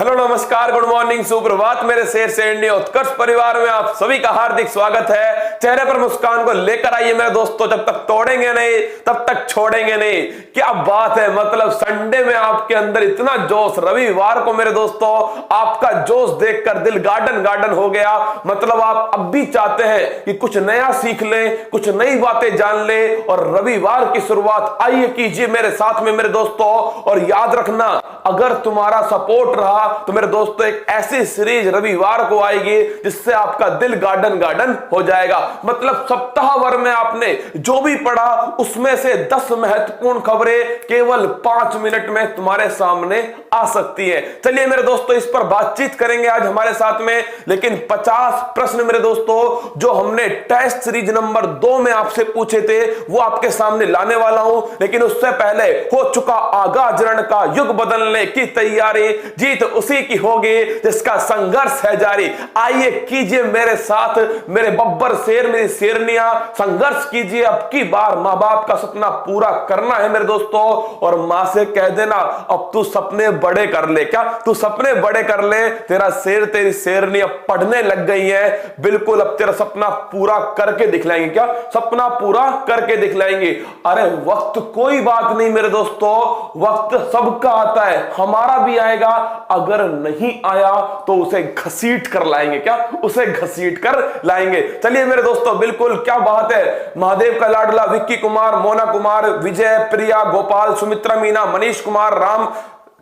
Hello नमस्कार good morning सुप्रभात मेरे शेर से इंडिया उत्कर्ष परिवार में आप सभी का हार्दिक स्वागत है। चेहरे पर मुस्कान को लेकर आइए मेरे दोस्तों, जब तक तोड़ेंगे नहीं तब तक छोड़ेंगे नहीं। क्या बात है, मतलब संडे में आपके अंदर इतना जोश, रविवार को मेरे दोस्तों आपका जोश देखकर दिल गार्डन गार्डन हो गया। मतलब आप अब भी चाहते हैं कि कुछ नया सीख लें, कुछ नई बातें जान लें और रविवार की शुरुआत आइए कीजिए मेरे साथ में मेरे दोस्तों। और याद रखना, अगर तुम्हारा सपोर्ट रहा तो मेरे दोस्तों एक ऐसी सीरीज रविवार को आएगी जिससे आपका दिल गार्डन गार्डन हो जाएगा। मतलब सप्ताह भर में आपने जो भी पढ़ा उसमें से 10 महत्वपूर्ण खबरें केवल 5 मिनट में तुम्हारे सामने आ सकती है। चलिए मेरे दोस्तों इस पर बातचीत करेंगे आज हमारे साथ में। लेकिन 50 प्रश्न मेरे दोस्तों जो हमने टेस्ट सीरीज नंबर 2 में आपसे पूछे थे वो आपके सामने लाने वाला हूं। लेकिन उससे पहले हो चुका आगाज रण का युग बदलने की तैयारी, जीत उसी की होगी जिसका संघर्ष है जारी। आइए कीजिए मेरे साथ मेरे बब्बर शेर मेरी शेरनियां, संघर्ष कीजिए अब की बार। मां बाप का सपना पूरा करना है मेरे दोस्तों। और मां से कह देना अब तू सपने बड़े कर ले। क्या तू सपने बड़े कर ले, तेरा शेर तेरी शेरनी अब पढ़ने लग गई है। बिल्कुल अब तेरा सपना पूरा करके दिखलाएंगे। क्या सपना पूरा करके दिखलाएंगे। अरे वक्त कोई बात नहीं मेरे दोस्तों, वक्त सबका आता है, हमारा भी आएगा। अगर नहीं आया तो उसे घसीट कर लाएंगे। क्या उसे घसीट कर लाएंगे। चलिए मेरे दोस्तों बिल्कुल क्या बात है। महादेव का लाडला विक्की कुमार, मोना कुमार, विजय, प्रिया, गोपाल, सुमित्रा मीना, मनीष कुमार, राम,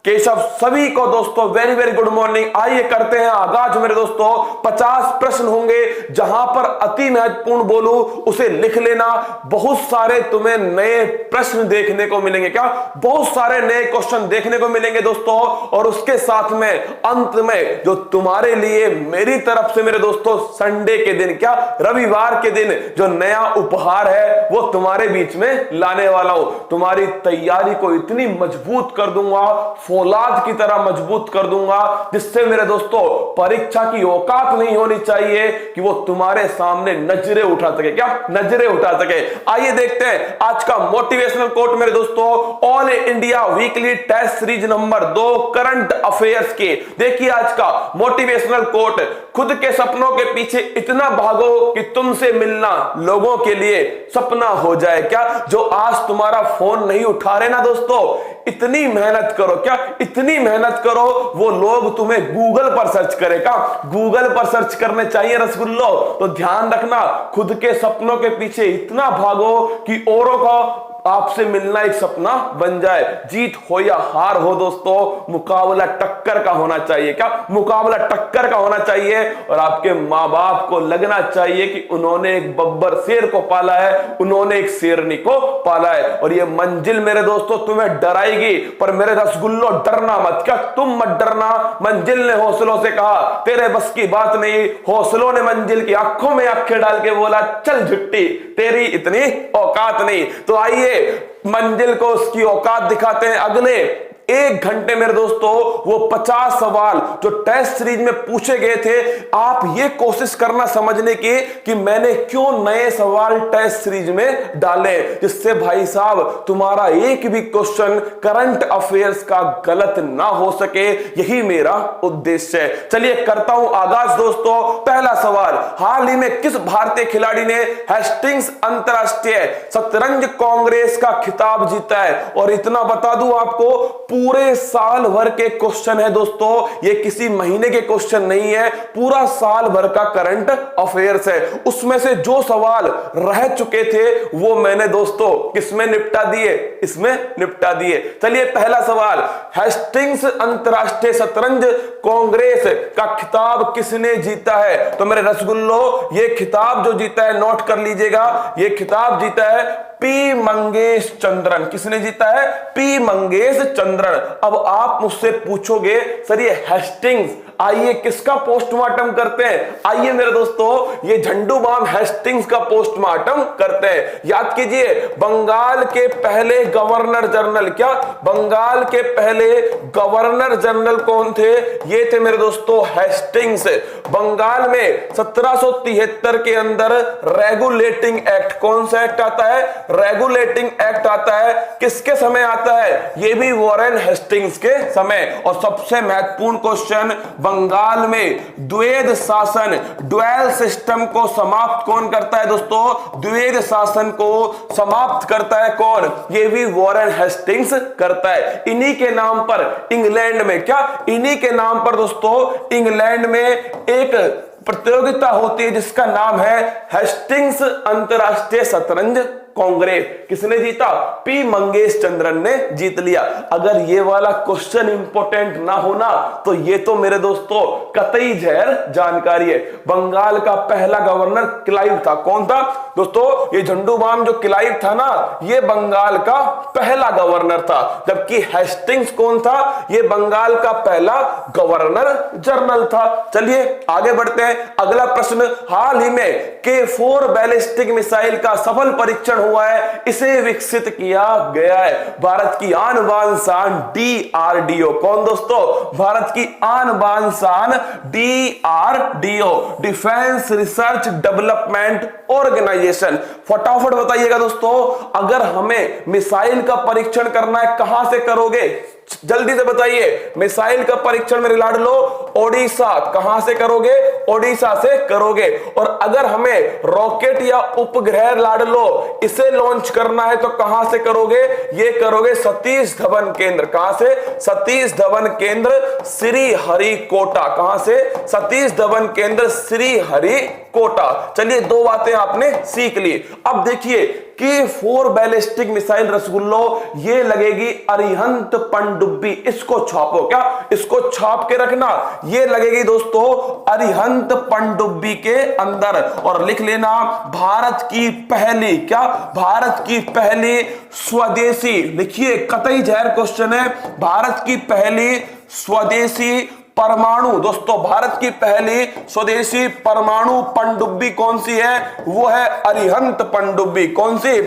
केशव, सभी को दोस्तों वेरी वेरी गुड मॉर्निंग। आइए करते हैं आगाज मेरे दोस्तों। 50 प्रश्न होंगे, जहां पर अति महत्वपूर्ण बोलूं उसे लिख लेना। बहुत सारे तुम्हें नए प्रश्न देखने को मिलेंगे। क्या बहुत सारे नए क्वेश्चन देखने को मिलेंगे दोस्तों। और उसके साथ में अंत में जो तुम्हारे लिए मेरी तरफ से मेरे दोस्तों संडे के दिन, क्या रविवार के दिन जो नया उपहार है वो तुम्हारे बीच में लाने वाला हूं। तुम्हारी तैयारी को इतनी मजबूत कर दूंगा, फौलाद की तरह मजबूत कर दूंगा, जिससे मेरे दोस्तों परीक्षा की औकात नहीं होनी चाहिए कि वो तुम्हारे सामने नजरें उठा सके। क्या नजरें उठा सके। आइए देखते हैं आज का मोटिवेशनल कोट मेरे दोस्तों, all India weekly test series number 2 current affairs के। देखिए आज का मोटिवेशनल कोट, खुद के सपनों के पीछे इतना भागो कि तुमसे मिलना लोगों के लिए सपना हो जाए। क्या जो आज तुम्हारा फोन नहीं उठा रहे ना दोस्तों, इतनी मेहनत करो। क्या इतनी मेहनत करो वो लोग तुम्हें गूगल पर सर्च करेगा। गूगल पर सर्च करने चाहिए रसगुल्लो। तो ध्यान रखना, खुद के सपनों के पीछे इतना भागो कि औरों को आपसे मिलना एक सपना बन जाए। जीत हो या हार हो दोस्तों, मुकाबला टक्कर का होना चाहिए। क्या मुकाबला टक्कर का होना चाहिए। और आपके मां बाप को लगना चाहिए कि उन्होंने एक बब्बर शेर को पाला है, उन्होंने एक शेरनी को पाला है। और ये मंजिल मेरे दोस्तों तुम्हें डराएगी, पर मेरे रसगुल्लो डरना मत। क्या तुम मत डरना। मंजिल ने हौसलों से कहा तेरे बस की बात नहीं, हौसलों ने मंजिल की आंखों में आंखें डाल के बोला चल झुट्टी तेरी इतनी औकात नहीं। तो आइए मंजिल को उसकी औकात दिखाते हैं। अगले 1 घंटे मेरे दोस्तों वो 50 सवाल जो टेस्ट सीरीज में पूछे गए थे, आप ये कोशिश करना समझने की कि मैंने क्यों नए सवाल टेस्ट सीरीज में डाले, जिससे भाई साहब तुम्हारा एक भी क्वेश्चन करंट अफेयर्स का गलत ना हो सके। यही मेरा उद्देश्य है। चलिए करता हूं आगाज दोस्तों। पहला सवाल, हाल ही में किस भारतीय खिलाड़ी ने हेस्टिंग्स अंतरराष्ट्रीय शतरंज कांग्रेस का खिताब जीता है। और इतना बता दूं आपको, पूरे साल भर के क्वेश्चन है दोस्तों, ये किसी महीने के क्वेश्चन नहीं है, पूरा साल भर का करंट अफेयर्स है। उसमें से जो सवाल रह चुके थे वो मैंने दोस्तों किसमें निपटा दिए, इसमें निपटा दिए। चलिए पहला सवाल, हेस्टिंग्स अंतरराष्ट्रीय शतरंज कांग्रेस का खिताब किसने जीता है। तो मेरे रसगुल्लो ये खिताब जो जीता है नोट कर लीजिएगा, ये खिताब जीता है पी मंगेश चंद्रन। किसने जीता है? पी मंगेश चंद्रन। अब आप मुझसे पूछोगे सर ये हेस्टिंग्स आइए किसका पोस्टमार्टम करते हैं, आइए मेरे दोस्तों ये झंडू बाम हेस्टिंग्स का पोस्टमार्टम करते हैं। याद कीजिए बंगाल के पहले गवर्नर जनरल, क्या बंगाल के पहले गवर्नर जनरल कौन थे, ये थे मेरे दोस्तों हेस्टिंग्स। बंगाल में 1773 के अंदर रेगुलेटिंग एक्ट, कौन सा एक्ट आता है, रेगुलेटिंग एक्ट आता है, किसके समय आता है, ये भी वॉरेन हेस्टिंग्स के समय। और सबसे महत्वपूर्ण क्वेश्चन, बंगाल में द्वैध शासन, ड्वेल सिस्टम को समाप्त कौन करता है दोस्तों, द्वैध शासन को समाप्त करता है कौन, ये भी वॉरेन हेस्टिंग्स करता है। इन्हीं के नाम पर इंग्लैंड में, क्या इन्हीं के नाम पर दोस्तों इंग्लैंड में एक प्रतियोगिता होती है जिसका नाम है हेस्टिंग्स अंतरराष्ट्रीय शतरंज कांग्रेस। किसने जीता, पी मंगेश चंद्रन ने जीत लिया। अगर ये वाला क्वेश्चन इंपॉर्टेंट ना होना तो ये तो मेरे दोस्तों कतई जहर जानकारी है। बंगाल का पहला गवर्नर क्लाइव था, कौन था दोस्तों, ये झंडू बाम जो क्लाइव था ना, ये बंगाल का पहला गवर्नर था, जबकि हेस्टिंग्स कौन था, ये बंगाल का पहला गवर्नर जनरल था। चलिए आगे बढ़ते हैं। अगला प्रश्न, हाल ही में K4 बैलिस्टिक मिसाइल का सफल परीक्षण हुआ है, इसे विकसित किया गया है भारत की आन बान शान DRDO। कौन दोस्तों, भारत की आन बान शान DRDO, defence research development organisation. फटाफट बताइएगा दोस्तों, अगर हमें मिसाइल का परीक्षण करना है कहां से करोगे, जल्दी से बताइए। मिसाइल का परीक्षण में लाड़ लो, ओडिशा, कहां से करोगे, ओडिशा से करोगे। और अगर हमें रॉकेट या उपग्रह लाड़ लो, इसे लॉन्च करना है तो कहां से करोगे, ये करोगे सतीश धवन केंद्र, कहां से, सतीश धवन केंद्र श्रीहरिकोटा, कहां से, सतीश धवन केंद्र श्रीहरिकोटा। चलिए दो बातें आपने सीख ली। अब देखिए K4 बैलिस्टिक मिसाइल रसगुल्लो, ये लगेगी अरिहंत पनडुब्बी, इसको छापो, क्या इसको छाप के रखना, ये लगेगी दोस्तों अरिहंत पनडुब्बी के अंदर। और लिख लेना भारत की पहली, क्या भारत की पहली स्वदेशी, लिखिए कतई जहर क्वेश्चन है, भारत की पहली स्वदेशी परमाणु, दोस्तों भारत की पहली स्वदेशी परमाणु पनडुब्बी कौन सी है, वो है अरिहंत पनडुब्बी। कौन सी,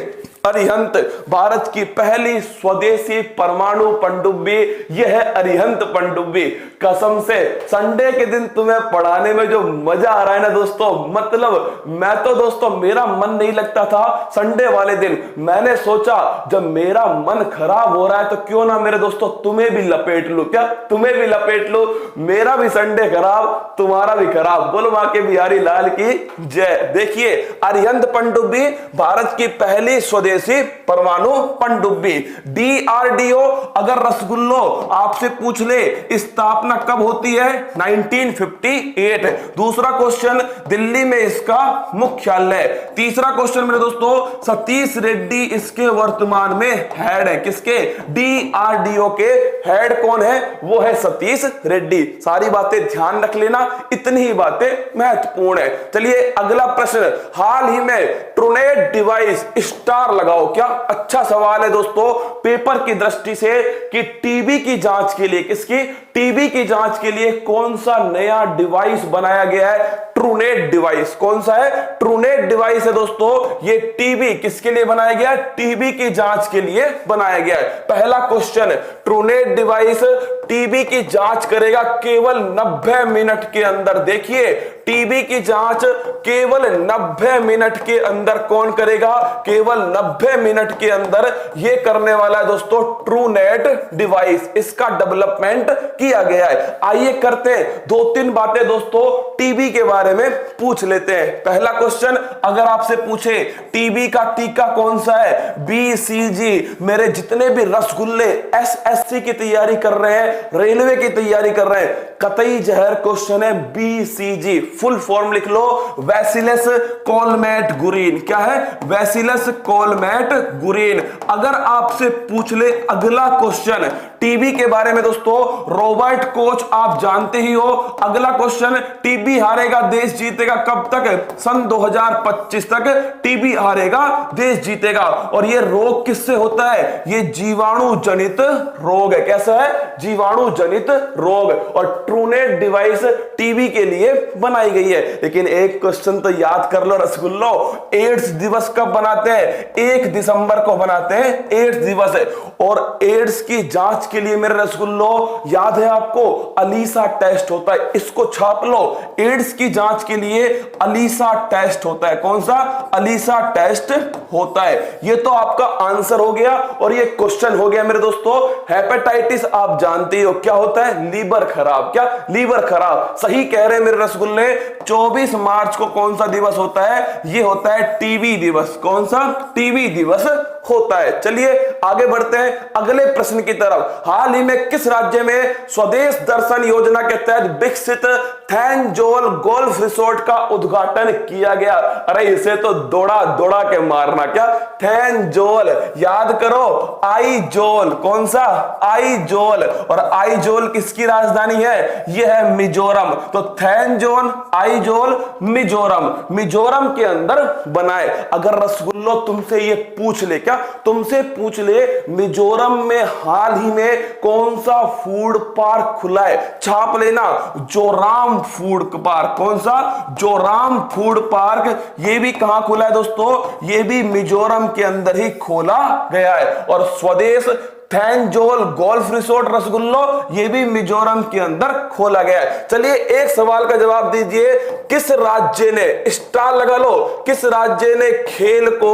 अरिहंत, भारत की पहली स्वदेशी परमाणु पनडुब्बी, यह है अरिहंत पनडुब्बी। कसम से संडे के दिन तुम्हें पढ़ाने में जो मजा आ रहा है ना दोस्तों, मतलब मैं तो दोस्तों मेरा मन नहीं लगता था संडे वाले दिन। मैंने सोचा जब मेरा मन खराब हो रहा है तो क्यों ना मेरे दोस्तों तुम्हें भी लपेट लूं, क्या तुम्हें भी लपेट लूं, मेरा भी संडे खराब तुम्हारा भी खराब, बोलो मां के बिहारी लाल की जय। देखिए अरिहंत पनडुब्बी भारत की पहली स्वदेशी परमाणु पनडुब्बी। DRDO अगर रसगुल्लो आपसे पूछ ले स्थापना कब होती है, 1958। दूसरा क्वेश्चन, दिल्ली में इसका मुख्यालय। तीसरा क्वेश्चन मेरे दोस्तों, सतीश रेड्डी इसके वर्तमान में हेड है, किसके, DRDO के हेड कौन है, वो है सतीश रेड्डी। सारी बातें ध्यान रख लेना, इतनी ही बातें महत्वपूर्ण है। चलिए अगला प्रश्न, हाल ही में ट्रूनेट डिवाइस स्टार लगाओ, क्या अच्छा सवाल है दोस्तों पेपर की दृष्टि से कि टीबी की जांच के लिए, किसकी, टीबी की जांच के लिए कौन सा नया डिवाइस बनाया गया है, ट्रूनेट डिवाइस। कौन सा है, ट्रूनेट डिवाइस है दोस्तों, ये टीबी किसके लिए बनाया गया, टीबी की जांच के लिए बनाया गया है। पहला क्वेश्चन, ट्रूनेट डिवाइस टीबी की जांच करेगा केवल 90 मिनट के अंदर। देखिए टीबी की जांच केवल 90 मिनट के अंदर कौन करेगा, केवल 90 मिनट के अंदर ये करने वाला है दोस्तों ट्रूनेट डिवाइस, इसका डेवलपमेंट किया गया है। आइए करते हैं दो तीन बातें दोस्तों टीबी के बारे में पूछ लेते हैं। पहला क्वेश्चन, अगर आपसे पूछे टीबी का टीका कौन सा है, BCG। मेरे जितने भी रसगुल्ले SSC की तैयारी कर रहे हैं, रेलवे की तैयारी कर रहे हैं, कतई जहर क्वेश्चन है BCG। फुल फॉर्म लिख लो, बैसिलस कोलमेट गुरीन। क्या है, बैसिलस कोलमेट गुरीन। अगर आपसे पूछ ले अगला क्वेश्चन, टीबी के बारे में दोस्तों, रॉबर्ट कोच आप जानते ही हो। अगला क्वेश्चन, टीबी हारेगा देश जीतेगा कब तक? सन 2025 तक टीबी हारेगा देश जीतेगा। और ये रोग किससे होता है? ये जीवाणु जनित रोग है। कैसा है? जीवाणु जनित रोग। और ट्रूनेट डिवाइस टीबी के लिए बनाई गई है। लेकिन एक क्वेश्चन तो याद कर लो रसगुल्लो, एड्स दिवस कब बनाते हैं? 1 दिसंबर को बनाते हैं एड्स दिवस है। और एड्स की जांच के लिए मेरे रसगुल्लो याद है आपको, अलीसा टेस्ट होता है। इसको छाप लो, एड्स की जांच के लिए अलीसा टेस्ट होता है। कौन सा? अलीसा टेस्ट होता है। ये तो आपका आंसर हो गया और ये क्वेश्चन हो गया मेरे दोस्तों। हेपेटाइटिस आप जानते हो क्या होता है? लीवर खराब। क्या? लीवर खराब। सही कह रहे हैं मेरे रसगुल्ले। 24 मार्च को कौन सा दिवस होता है? ये होता है टीबी दिवस। कौन सा? टीबी दिवस होता है। चलिए आगे बढ़ते हैं अगले प्रश्न की तरफ। हाल ही में किस राज्य में स्वदेश दर्शन योजना के तहत विकसित थैंजोल गोल्फ रिसोर्ट का उद्घाटन किया गया? अरे इसे तो दौड़ा दौड़ा के मारना। क्या? थैंजोल। याद करो, आइजोल। कौन सा? आइजोल। और आइजोल किसकी राजधानी है? यह है मिजोरम। तो थैंजोल, आइजोल, मिजोरम। मिजोरम के अंदर बनाए। अगर रसगुल्लो तुमसे ये पूछ ले, क्या तुमसे पूछ ले, मिजोरम में हाल ही में कौन सा फूड पार्क खुला है? छाप लेना, जोराम फूड पार्क। कौन सा? Joram food park. ये भी कहां खुला है दोस्तों? ये भी मिजोरम के अंदर ही खोला गया है। और स्वदेश थैंजोल गोल्फ रिसोर्ट रसगुल्लो, ये भी मिजोरम के अंदर खोला गया है। चलिए एक सवाल का जवाब दीजिए, किस राज्य ने, स्टार लगा लो, किस राज्य ने खेल को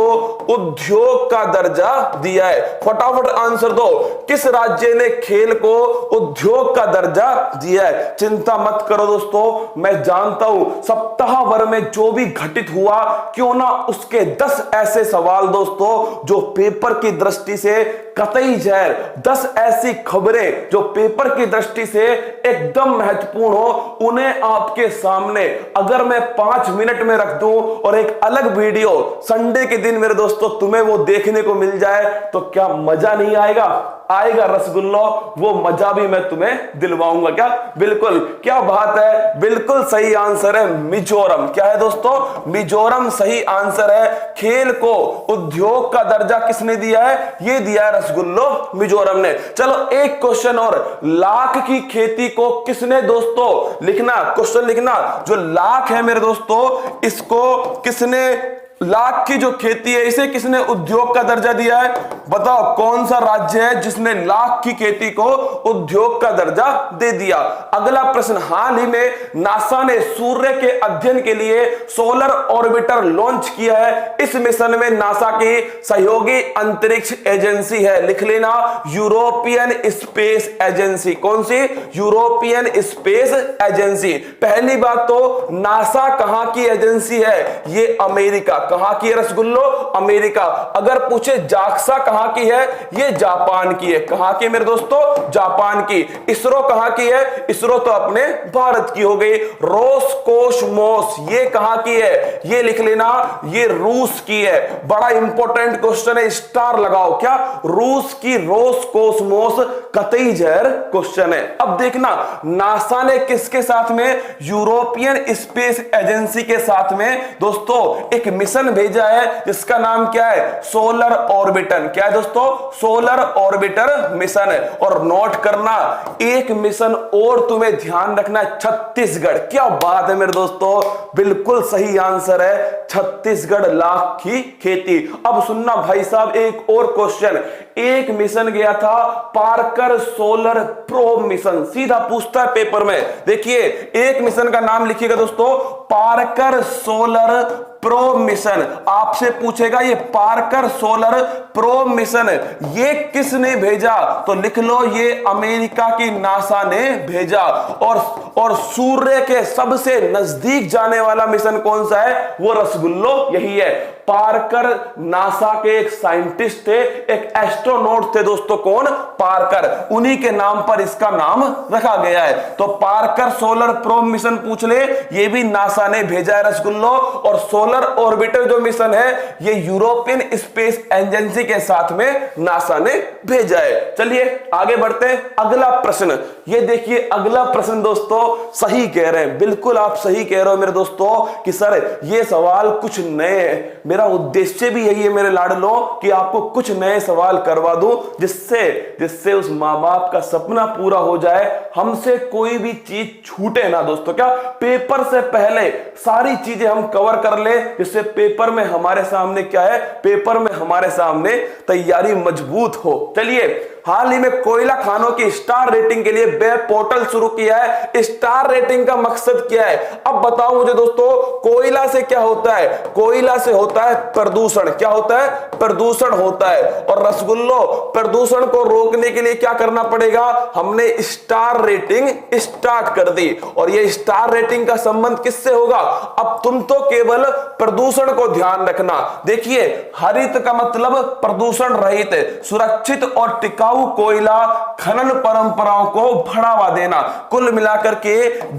उद्योग का दर्जा दिया है? फटाफट आंसर दो। किस राज्य ने खेल को उद्योग का दर्जा दिया है? चिंता मत करो दोस्तों, मैं जानता हूं सप्ताह भर में जो भी घटित हुआ, क्यों ना उसके 10 ऐसे सवाल दोस्तों जो पेपर की दृष्टि से कतई जहर, 10 ऐसी खबरें जो पेपर की दृष्टि से एकदम महत्वपूर्ण हो, उन्हें आपके सामने अगर मैं 5 मिनट में रख दूं और एक अलग वीडियो संडे के दिन मेरे दोस्तों तुम्हें वो देखने को मिल जाए, तो क्या मजा नहीं आएगा? आएगा रसगुल्लो, वो मजा भी मैं तुम्हें दिलवाऊंगा। क्या? बिल्कुल। क्या बात है, बिल्कुल सही आंसर है मिजोरम। क्या है दोस्तों? मिजोरम सही आंसर है। खेल को उद्योग का दर्जा किसने दिया है? ये दिया है रसगुल्लो, मिजोरम ने। चलो एक क्वेश्चन और, लाख की खेती को किसने दोस्तों, लिखना क्वेश्चन लिखना, जो लाख है मेरे दोस्तों, इसको किसने, लाख की जो खेती है इसे किसने उद्योग का दर्जा दिया है? बताओ कौन सा राज्य है जिसने लाख की खेती को उद्योग का दर्जा दे दिया? अगला प्रश्न, हाल ही में नासा ने सूर्य के अध्ययन के लिए सोलर ऑर्बिटर लॉन्च किया है। इस मिशन में नासा की सहयोगी अंतरिक्ष एजेंसी है, लिख लेना, यूरोपियन स्पेस एजेंसी। कौन सी? European space agency. पहली बात तो नासा कहां की एजेंसी है? ये अमेरिका। कहां की है रसगुल्लो? अमेरिका। अगर पूछे जाक्सा कहां की है? ये जापान की है। कहां की मेरे दोस्तों? जापान की। इसरो कहां की है? इसरो तो अपने भारत की हो गई। रोसकोसमोस ये कहां की है? ये लिख लेना, ये रूस की है। बड़ा इंपॉर्टेंट क्वेश्चन है, स्टार लगाओ। क्या? रूस की रोसकोसमोस कतई जहर क्वेश्चन है। अब देखना, नासा ने किसके साथ में? यूरोपियन स्पेस एजेंसी के साथ में दोस्तों एक मिशन भेजा है जिसका नाम क्या है? Solar orbiter. क्या है दोस्तों? सोलर ऑर्बिटर मिशन है। और नोट करना, एक मिशन और तुम्हें ध्यान रखना है, छत्तीसगढ़। क्या बात है मेरे दोस्तों, बिल्कुल सही आंसर है, छत्तीसगढ़ लाख की खेती। अब सुनना भाई साहब, एक और क्वेश्चन, एक मिशन गया था पार्कर सोलर प्रोब मिशन, सीधा पूछता है पेपर में। देखिए एक मिशन का नाम लिखिएगा दोस्तों, पार्कर सोलर प्रोब मिशन। आपसे पूछेगा ये पार्कर सोलर प्रोब मिशन ये किसने भेजा? तो लिख लो, ये अमेरिका की नासा ने भेजा। और सूर्य के सबसे नजदीक जाने वाला मिशन कौन सा है? वो रसगुल्लो यही है, पार्कर नासा के एक साइंटिस्ट थे, एक एस्ट्रोनॉट थे दोस्तों। कौन? पार्कर। उन्हीं के नाम पर इसका नाम रखा गया है। तो पार्कर सोलर प्रोब मिशन पूछ ले, ये भी नासा ने भेजा है रसगुल्लो। और सोलर ऑर्बिटर जो मिशन है ये यूरोपियन स्पेस एजेंसी के साथ में नासा ने भेजा है। चलिए आगे बढ़ते हैं। अगला प्रश्न, ये देखिए अगला प्रश्न दोस्तों, सही कह रहे हैं, बिल्कुल आप सही कह रहे हो मेरे दोस्तों कि सर ये सवाल कुछ नए हैं। मेरा उद्देश्य भी यही है मेरे लाडलो कि आपको कुछ नए सवाल करवा दूं, जिससे उस मां बाप का सपना पूरा हो जाए, हमसे कोई भी चीज छूटे ना दोस्तों। क्या पेपर से पहले सारी चीजें हम कवर कर ले, जिससे पेपर में हमारे सामने क्या है, पेपर में हमारे सामने तैयारी मजबूत हो। चलिए, हाल ही में कोयला खानों की स्टार रेटिंग के लिए वेब पोर्टल शुरू किया है। स्टार रेटिंग का मकसद क्या है? अब बताओ मुझे दोस्तों, कोयला से क्या होता है? कोयला से होता है प्रदूषण। क्या होता है? प्रदूषण होता है। और रसगुल्लो, प्रदूषण को रोकने के लिए क्या करना पड़ेगा? हमने स्टार रेटिंग स्टार्ट कर दी। और ये स्टार रेटिंग का संबंध किससे होगा? अब तुम तो केवल प्रदूषण को ध्यान रखना। देखिए, हरित का मतलब प्रदूषण रहित, सुरक्षित और टिकाऊ कोयला खनन परंपराओं को बढ़ावा देना। कुल मिलाकर के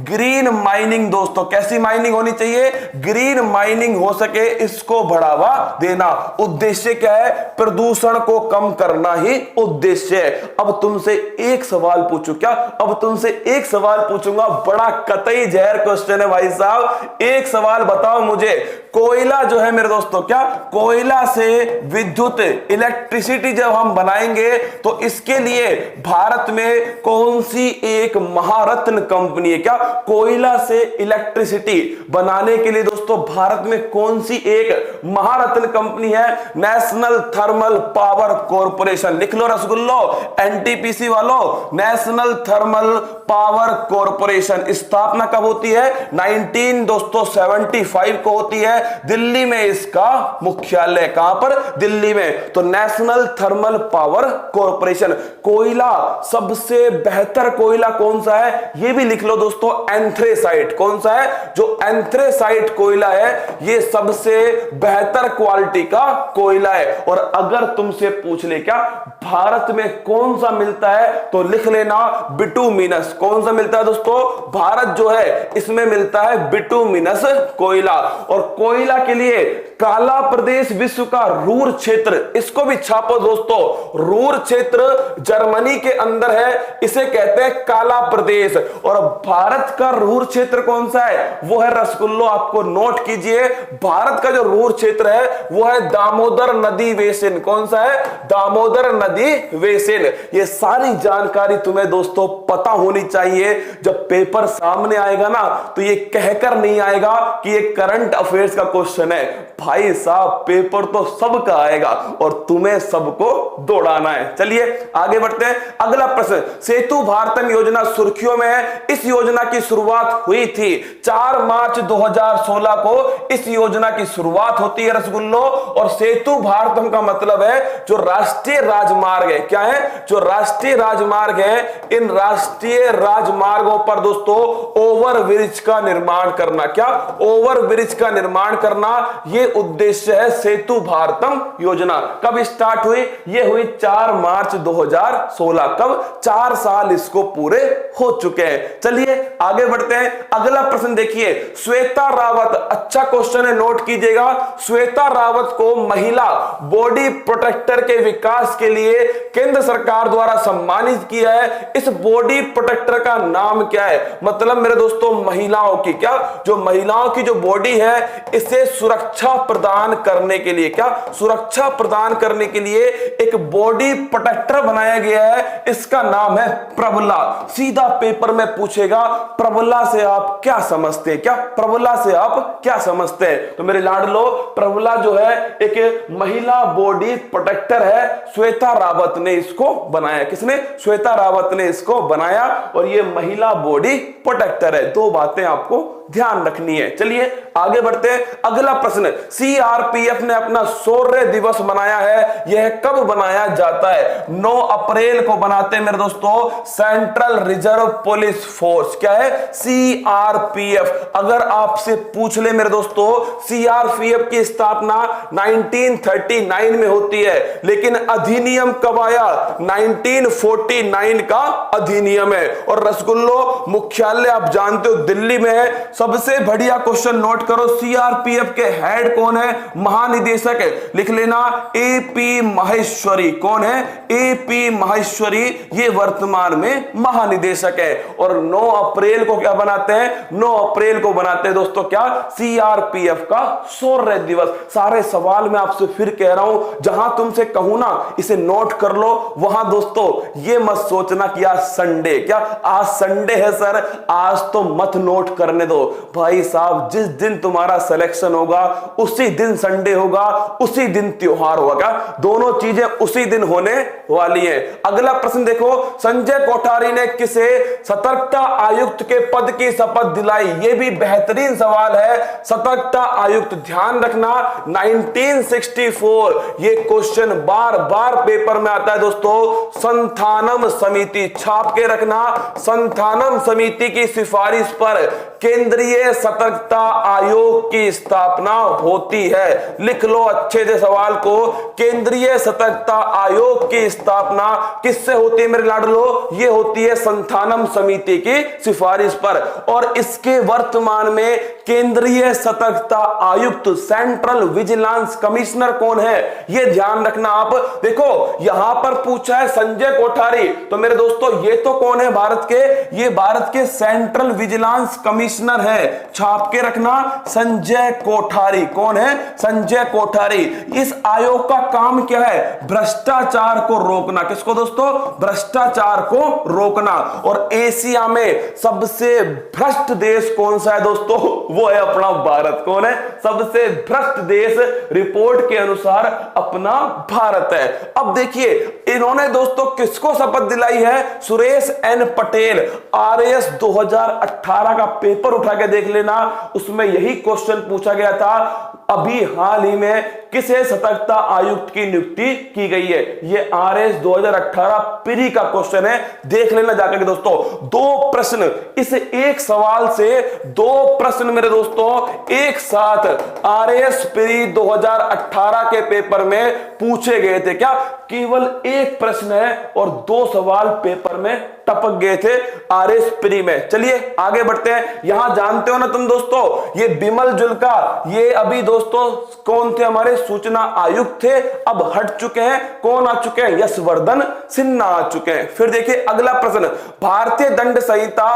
ग्रीन माइनिंग दोस्तों, कैसी माइनिंग होनी चाहिए? ग्रीन माइनिंग हो सके इसको बढ़ावा देना। उद्देश्य क्या है? प्रदूषण को कम करना ही उद्देश्य है। अब तुमसे एक सवाल पूछूं क्या? अब तुमसे एक सवाल पूछूंगा, बड़ा कतई जहर क्वेश्चन है भाई साहब। एक सवाल बताओ मुझे, कोयला जो है मेरे दोस्तों, क्या कोयला से विद्युत इलेक्ट्रिसिटी जब हम बनाएंगे तो इसके लिए भारत में कौन सी एक महारत्न कंपनी है? क्या कोयला से इलेक्ट्रिसिटी बनाने के लिए दोस्तों भारत में कौन सी एक महारत्न कंपनी है? National thermal power corporation. लिख लो रसगुल्लो, एनटीपीसी वालों, नेशनल थर्मल पावर कॉर्पोरेशन। स्थापना कब होती है? 1975 को होती है। दिल्ली में इसका मुख्यालय। कहां पर? दिल्ली में। तो नेशनल थर्मल पावर कॉर्पोरेशन। कोयला, सबसे बेहतर कोयला कौन सा है? ये भी लिख लो दोस्तों, एंथ्रेसाइट। कौन सा है? जो एंथ्रेसाइट कोयला है ये सबसे बेहतर क्वालिटी का कोयला है। और अगर तुमसे पूछ ले क्या भारत में कौन सा मिलता है, तो लिख लेना बिटुमिनस। कौन सा मिलता है दोस्तों? भारत जो है इसमें मिलता है बिटुमिनस कोयला। और कोयला के लिए काला प्रदेश विश्व का रूर क्षेत्र, इसको भी छापो दोस्तों। रूर क्षेत्र जर्मनी के अंदर है, इसे कहते हैं काला प्रदेश। और भारत का रूर क्षेत्र कौन सा है? वो है रसगुल्लो, आपको नोट कीजिए। भारत का जो रूर क्षेत्र है वो है दामोदर नदी बेसिन। कौन सा है? दामोदर नदी बेसिन। ये सारी जानकारी तुम्हें दोस्तों पता होनी चाहिए। जब पेपर सामने आएगा ना तो ये कहकर नहीं आएगा कि ये करंट अफेयर्स का क्वेश्चन है। भाई साहब, पेपर तो सबका आएगा और तुम्हें सबको दौड़ाना है। चलिए आगे बढ़ते हैं। अगला प्रश्न, सेतु भारतम योजना सुर्खियों में है। इस योजना की शुरुआत हुई थी 4 मार्च 2016 को इस योजना की शुरुआत होती है रसगुल्लो। और सेतु भारतम का मतलब है जो राष्ट्रीय राजमार्ग है। क्या है? जो राष्ट्रीय राजमार्ग है, इन राष्ट्रीय राजमार्गों पर दोस्तों ओवरब्रिज का निर्माण करना। क्या? ओवरब्रिज का निर्माण करना, यह उद्देश्य है सेतु भारतम योजना। कब स्टार्ट हुई? यह हुई 4 मार्च 2016। कब? 4 साल इसको पूरे हो चुके हैं। चलिए आगे बढ़ते हैं। अगला प्रश्न देखिए, श्वेता रावत, अच्छा क्वेश्चन है, नोट कीजिएगा। श्वेता रावत को महिला बॉडी प्रोटेक्टर के विकास के लिए केंद्र सरकार द्वारा सम्मानित किया है। इस बॉडी प्रोटेक्टर का नाम क्या है? मतलब मेरे दोस्तों महिलाओं की, क्या जो महिलाओं की जो बॉडी है इसे सुरक्षा प्रदान करने के लिए, क्या सुरक्षा प्रदान करने के लिए एक बॉडी प्रोटेक्टर बनाया गया है। इसका नाम है प्रबला। सीधा पेपर में पूछेगा प्रबला से आप क्या समझते हैं? क्या प्रबला से आप क्या समझते हैं? तो मेरे लाडलो, प्रबला जो है एक महिला बॉडी प्रोटेक्टर है। श्वेता रावत ने इसको बनाया। किसने? श्वेता रावत ने इसको बनाया। और ये महिला बॉडी प्रोटेक्टर है। 2 बातें आपको ध्यान रखनी है। चलिए आगे बढ़ते हैं। अगला प्रश्न, सीआरपीएफ ने अपना शौर्य दिवस मनाया है, यह कब बनाया जाता है? 9 अप्रैल को बनाते हैं मेरे दोस्तों सेंट्रल रिजर्व पुलिस फोर्स। क्या है? सीआरपीएफ। अगर आपसे पूछ ले मेरे दोस्तों, सीआरपीएफ की स्थापना 1939 में होती है, लेकिन अधिनियम कब आया? 1949 का अधिनियम है। और रसगुल्लो मुख्यालय आप जानते हो दिल्ली में है। सबसे बढ़िया क्वेश्चन नोट करो, सीआरपीएफ के हेड कौन है? महानिदेशक है, लिख लेना एपी माहेश्वरी। कौन है? एपी माहेश्वरी, ये वर्तमान में महानिदेशक है। और 9 अप्रैल को क्या बनाते हैं? 9 अप्रैल को बनाते हैं दोस्तों क्या? सीआरपीएफ का शौर्य दिवस। सारे सवाल मैं आपसे फिर कह रहा हूं, जहां तुमसे कहूं ना इसे नोट कर लो, वहां दोस्तों ये मत सोचना कि आज संडे, क्या आज संडे है सर, आज तो मत नोट करने दो भाई साहब। जिस दिन तुम्हारा सिलेक्शन होगा उसी दिन संडे होगा, उसी दिन त्योहार होगा। दोनों चीजें उसी दिन होने वाली है। अगला प्रश्न देखो, संजय कोठारी ने किसे सतर्कता आयुक्त के पद की शपथ दिलाई? यह भी बेहतरीन सवाल है। सतर्कता आयुक्त, ध्यान रखना 1964, ये क्वेश्चन बार बार पेपर में आता है दोस्तों। संथानम समिति, छाप के रखना, संथानम समिति की सिफारिश पर केंद्रीय सतर्कता आयोग की स्थापना होती है। लिख लो अच्छे से सवाल को, केंद्रीय सतर्कता आयोग की स्थापना किससे होती है मेरे लाडलो? ये होती है संथानम समिति की सिफारिश पर। और इसके वर्तमान में केंद्रीय सतर्कता आयुक्त, सेंट्रल विजिलेंस कमिश्नर कौन है? ये ध्यान रखना आप। देखो यहां पर पूछा है संजय कोठारी, तो मेरे दोस्तों ये तो कौन है भारत के? ये भारत के सेंट्रल विजिलेंस कमिश्नर है। छाप के रखना संजय कोठारी। कौन है? संजय कोठारी। इस आयोग का काम क्या है? भ्रष्टाचार को रोकना। किसको दोस्तों? भ्रष्टाचार को रोकना। और एशिया में सबसे भ्रष्ट देश कौन सा है दोस्तों? वो है अपना भारत। कौन है सबसे भ्रष्ट देश? रिपोर्ट के अनुसार अपना भारत है। अब देखिए इन्होंने दोस्तों किसको शपथ दिलाई है? सुरेश एन पटेल। आरएएस 2018 का पेपर उठा के देख लेना, उसमें यही क्वेश्चन पूछा गया था। अभी हाल ही में किसे सतर्कता आयुक्त की नियुक्ति की गई है? ये आरएएस 2018 प्री का क्वेश्चन है, देख लेना जाकर के दोस्तों। 2 प्रश्न, इस एक सवाल से 2 प्रश्न मेरे दोस्तों एक साथ आरएएस प्री 2018 के पेपर में पूछे गए थे। क्या केवल एक प्रश्न है और 2 सवाल पेपर में टपक गए थे आरएएस प्री में। चलिए आगे बढ़ते हैं। यहां जानते हो ना तुम दोस्तों, ये बिमल जुल्का, ये अभी दोस्तों कौन थे? हमारे सूचना आयुक्त थे, अब हट चुके हैं। कौन आ चुके हैं? यशवर्धन सिन्हा आ चुके हैं। फिर देखिए अगला प्रश्न, भारतीय दंड संहिता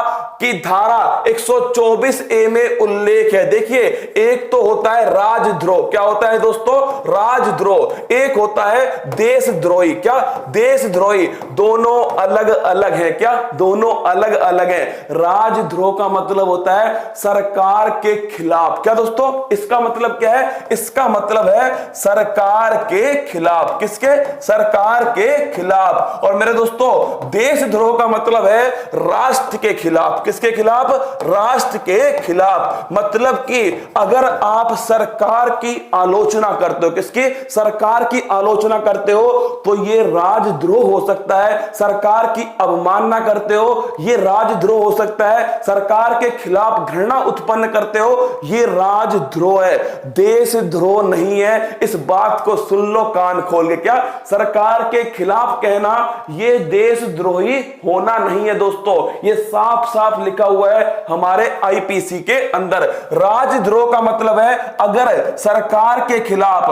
की धारा 124A में उल्लेख है। देखिए एक तो होता है राजद्रोह। क्या होता है दोस्तों? राजद्रोह। एक होता है देशद्रोही। क्या? देशद्रोही। दोनों अलग अलग है। क्या? दोनों अलग अलग है। राजद्रोह का मतलब होता है सरकार के खिलाफ। क्या दोस्तों? इसका मतलब क्या है? इसका मतलब है सरकार के खिलाफ। किसके? सरकार के खिलाफ। और मेरे दोस्तों देशद्रोह का मतलब है राष्ट्र के खिलाफ। किसके खिलाफ? राष्ट्र के खिलाफ। मतलब कि अगर आप सरकार की आलोचना करते हो, किसकी? सरकार की आलोचना करते हो, तो यह राजद्रोह हो सकता है। सरकार की अवमानना करते हो, यह राजद्रोह हो सकता है। सरकार के खिलाफ घृणा उत्पन्न करते हो, यह राजद्रोह है, देशद्रोह नहीं है। इस बात को सुन लो कान खोल के। क्या? सरकार के खिलाफ कहना यह देशद्रोही होना नहीं है दोस्तों, यह साफ साफ लिखा हुआ है हमारे आईपीसी के अंदर। राजद्रोह का मतलब है अगर सरकार के खिलाफ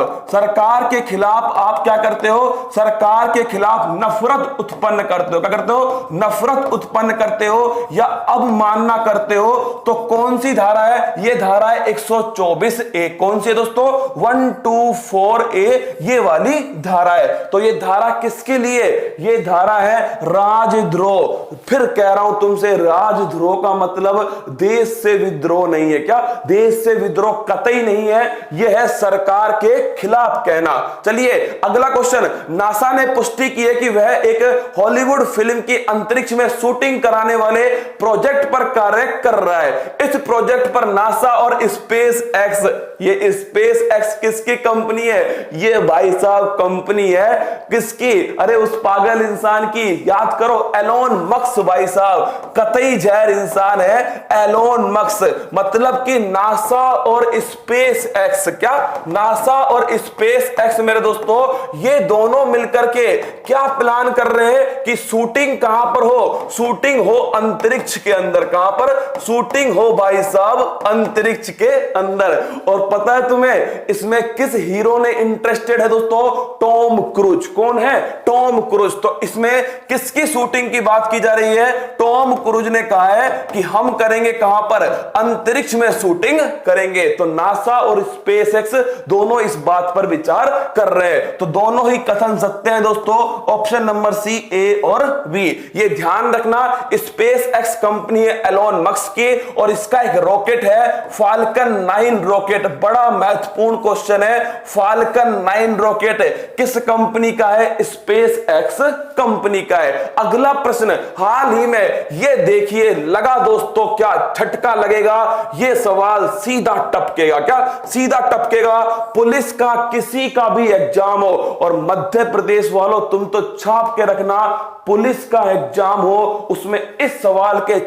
आप क्या करते हो? सरकार के खिलाफ नफरत उत्पन्न करते हो। क्या करते हो? नफरत उत्पन्न करते हो या अवमानना करते हो। तो कौन सी धारा है? यह धारा है 124A। कौन सी है दोस्तों? 1, 2, W4A ये वाली धारा है। तो ये धारा किसके लिए? ये धारा है राजद्रोह। फिर कह रहा हूं तुमसे, राजद्रोह का मतलब देश से विद्रोह नहीं है। क्या? देश से विद्रोह कतई नहीं है, यह है सरकार के खिलाफ कहना। चलिए अगला क्वेश्चन। नासा ने पुष्टि की है कि वह एक हॉलीवुड फिल्म की अंतरिक्ष में शूटिंग कराने वाले प्रोजेक्ट पर कार्य कर रहा है। इस प्रोजेक्ट पर नासा और स्पेस एक्स, ये स्पेस एक्स किसकी कंपनी है? ये भाई साहब कंपनी है किसकी? अरे उस पागल इंसान की, याद करो, एलोन मस्क भाई साहब, कतई जहर इंसान है एलोन मस्क। मतलब कि नासा और स्पेस एक्स, क्या नासा और स्पेस एक्स मेरे दोस्तों, ये दोनों मिलकर के क्या प्लान कर रहे हैं कि शूटिंग कहां पर हो? शूटिंग हो अंतरिक्ष के अंदर। कहां पर? शूटिंग हो भाई साहब अंतरिक्ष के अंदर। और पता है तुम्हें इसमें किस हीरो ने इंटरेस्टेड है दोस्तों? Tom cruise. कौन है? Tom cruise. तो इसमें किसकी शूटिंग की बात की जा रही है? टॉम क्रूज ने कहा है कि हम करेंगे कहां पर? अंतरिक्ष में शूटिंग करेंगे। तो नासा और स्पेस एक्स दोनों इस बात पर विचार कर रहे हैं। तो दोनों ही कथन सत्य हैं दोस्तों, ऑप्शन नंबर सी, ए और बी। ये ध्यान रखना, स्पेस एक्स कंपनी है एलोन मस्क की और इसका एक रॉकेट है फाल्कन 9 रॉकेट। बड़ा महत्वपूर्ण क्वेश्चन है, फाल्कन 9 रॉकेट किस कंपनी का है? स्पेस एक्स कंपनी का है। अगला प्रश्न, हाल ही में ये देखिए लगा दोस्तों, क्या झटका लगेगा? ये सवाल सीधा टपकेगा। क्या सीधा टपकेगा? पुलिस का किसी का भी एग्जाम हो, और मध्य प्रदेश वालों तुम तो छाप के रखना, पुलिस का एग्जाम हो उसमें इस सवाल के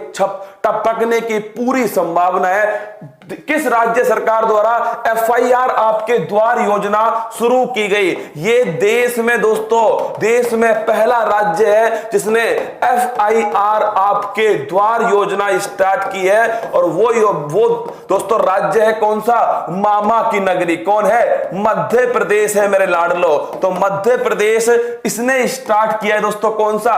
टपकने की पूरी संभावना है। किस राज्य सरकार द्वारा FIR आपके द्वार योजना शुरू की गई? ये देश में दोस्तों, देश में पहला राज्य है जिसने FIR आपके द्वार योजना स्टार्ट की है। और वो दोस्तों राज्य है कौन सा? मामा की नगरी। कौन है? मध्य प्रदेश है मेरे लाडलो। तो मध्य प्रदेश इसने स्टार्ट किया है दोस्तों कौन सा?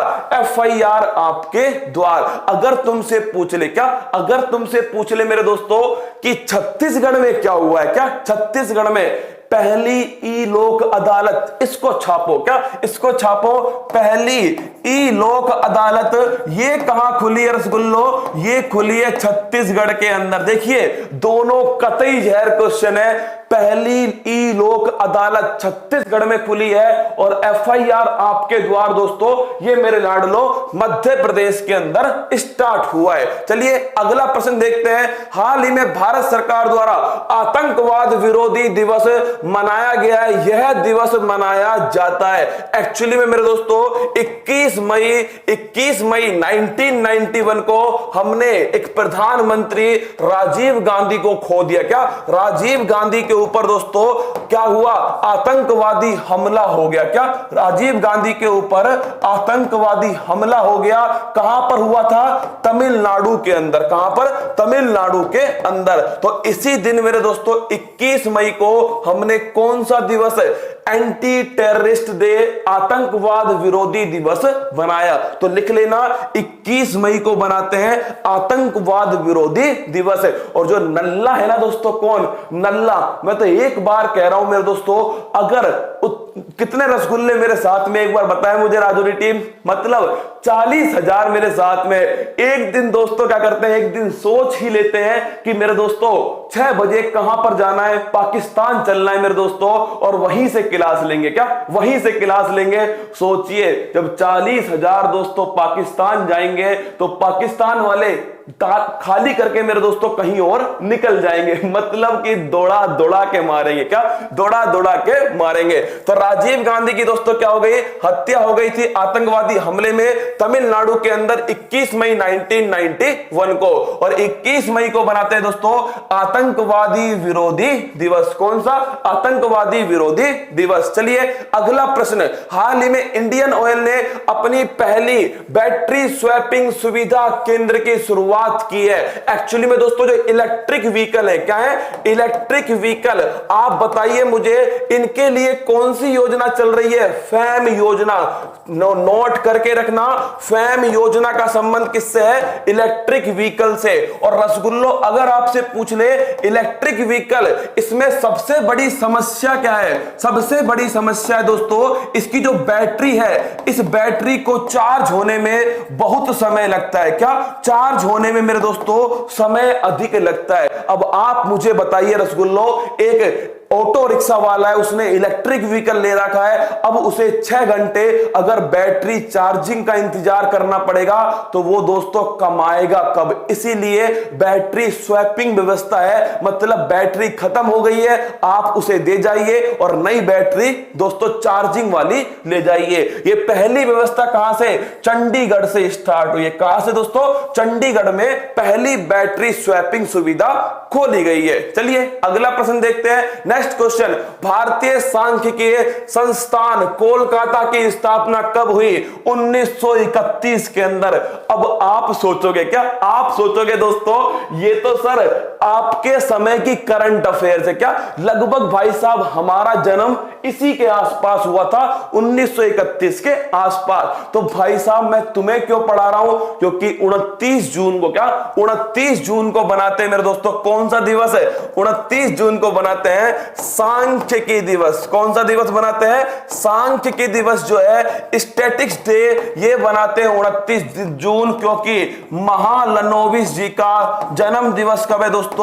FIR आपके द्वार। अगर तुमसे पूछ ले, क्या अगर तुमसे पूछ ले मेरे दोस्तों कि छत्तीसगढ़ में क्या हुआ है? क्या छत्तीसगढ़ में पहली ई लोक अदालत, इसको छापो, क्या इसको छापो, पहली ई लोक अदालत ये कहां खुली है रसगुल्लो? ये खुली है छत्तीसगढ़ के अंदर। देखिए दोनों कतई जहर क्वेश्चन है। पहली ई लोक अदालत छत्तीसगढ़ में खुली है और FIR आपके द्वार दोस्तों ये मेरे लाडलो मध्य प्रदेश के अंदर स्टार्ट हुआ है। चलिए अगला प्रश्न देखते हैं। हाल ही में भारत सरकार द्वारा आतंकवाद विरोधी दिवस मनाया गया है। यह दिवस मनाया जाता है एक्चुअली में मेरे दोस्तों 21 मई 1991 को हमने एक प्रधानमंत्री राजीव गांधी को खो दिया। क्या राजीव गांधी के ऊपर दोस्तों क्या हुआ? आतंकवादी हमला हो गया। क्या राजीव गांधी के ऊपर आतंकवादी हमला हो गया? कहां पर हुआ था? तमिलनाडु के अंदर। कहां पर? तमिलनाडु के अंदर। तो इसी दिन मेरे दोस्तों 21 मई को हमने कौन सा दिवस एंटी टेररिस्ट डे, आतंकवाद विरोधी दिवस बनाया। तो लिख लेना 21 मई को बनाते हैं आतंकवाद विरोधी दिवस। और जो नल्ला है ना दोस्तों, कौन नल्ला? मैं तो एक बार कह रहा हूं मेरे दोस्तों, अगर कितने रसगुल्ले मेरे साथ में एक बार बताएं मुझे राजौरी टीम, मतलब 40,000 मेरे साथ में। एक दिन दोस्तों क्या करते हैं, एक दिन सोच ही लेते हैं कि मेरे दोस्तों 6 बजे कहां पर जाना है? पाकिस्तान चलना है मेरे दोस्तों, और वहीं से क्लास लेंगे। क्या वहीं से क्लास लेंगे? सोचिए जब 40,000 दोस्तों पाकिस्तान जाएंगे तो पाकिस्तान वाले खाली करके मेरे दोस्तों कहीं और निकल जाएंगे। मतलब कि दौड़ा दौड़ा के मारेंगे। क्या दौड़ा दौड़ा के मारेंगे। तो राजीव गांधी की दोस्तों क्या हो गई? हत्या हो गई थी आतंकवादी हमले में तमिलनाडु के अंदर 21 मई 1991 को। और 21 मई को बनाते हैं दोस्तों आतंकवादी विरोधी दिवस। कौन सा? आतंकवादी विरोधी दिवस। चलिए अगला प्रश्न। हाल ही में इंडियन ऑयल ने अपनी पहली बैटरी स्वैपिंग सुविधा केंद्र की शुरुआत की है। एक्चुअली में दोस्तों जो इलेक्ट्रिक व्हीकल है, क्या है? Electric vehicle. आप बताइए मुझे इनके लिए कौन सी योजना चल रही है? फैम योजना। नोट करके रखना, फैम योजना का संबंध किससे है? इलेक्ट्रिक व्हीकल से। और रसगुल्लो अगर आपसे पूछ ले इलेक्ट्रिक व्हीकल, इसमें सबसे बड़ी समस्या क्या है? सबसे बड़ी समस्या है दोस्तों इसकी जो बैटरी है, इस बैटरी को चार्ज होने में बहुत समय लगता है। क्या? चार्ज होने में मेरे दोस्तों समय अधिक लगता है। अब आप मुझे बताइए रसगुल्लो, एक ऑटो रिक्शा वाला है, उसने इलेक्ट्रिक व्हीकल ले रखा है, अब उसे 6 घंटे अगर बैटरी चार्जिंग का इंतजार करना पड़ेगा तो वो दोस्तों कमाएगा कब? इसीलिए बैटरी स्वैपिंग व्यवस्था है, मतलब बैटरी खत्म हो गई है, आप उसे दे जाइए और नई बैटरी दोस्तों चार्जिंग वाली ले जाइए। ये पहली व्यवस्था कहां से? चंडीगढ़ से स्टार्ट हुई है। कहां से दोस्तों? चंडीगढ़ में पहली बैटरी स्वैपिंग सुविधा खोली गई है। चलिए अगला प्रश्न देखते हैं। नेक्स्ट क्वेश्चन, भारतीय सांख्यिकीय संस्थान कोलकाता की स्थापना कब हुई? 1931 के अंदर। अब आप सोचोगे क्या? आप सोचोगे दोस्तों ये तो सर आपके समय की करंट अफेयर्स है क्या? लगभग भाई साहब हमारा जन्म इसी के आसपास हुआ था, 1931 के आसपास। तो भाई साहब मैं तुम्हें क्यों पढ़ा रहा हूं? क्योंकि 29 जून को, क्या 29 जून को बनाते हैं मेरे दोस्तों, कौन सा दिवस है? 29 जून को बनाते हैं सांख्यिकी दिवस। कौन सा दिवस बनाते हैं? सांख्यिकी दिवस जो है, स्टैटिक्स डे, ये बनाते हैं 29 जून, क्योंकि महालनोबिस जी का जन्म दिवस कब है दोस्तों?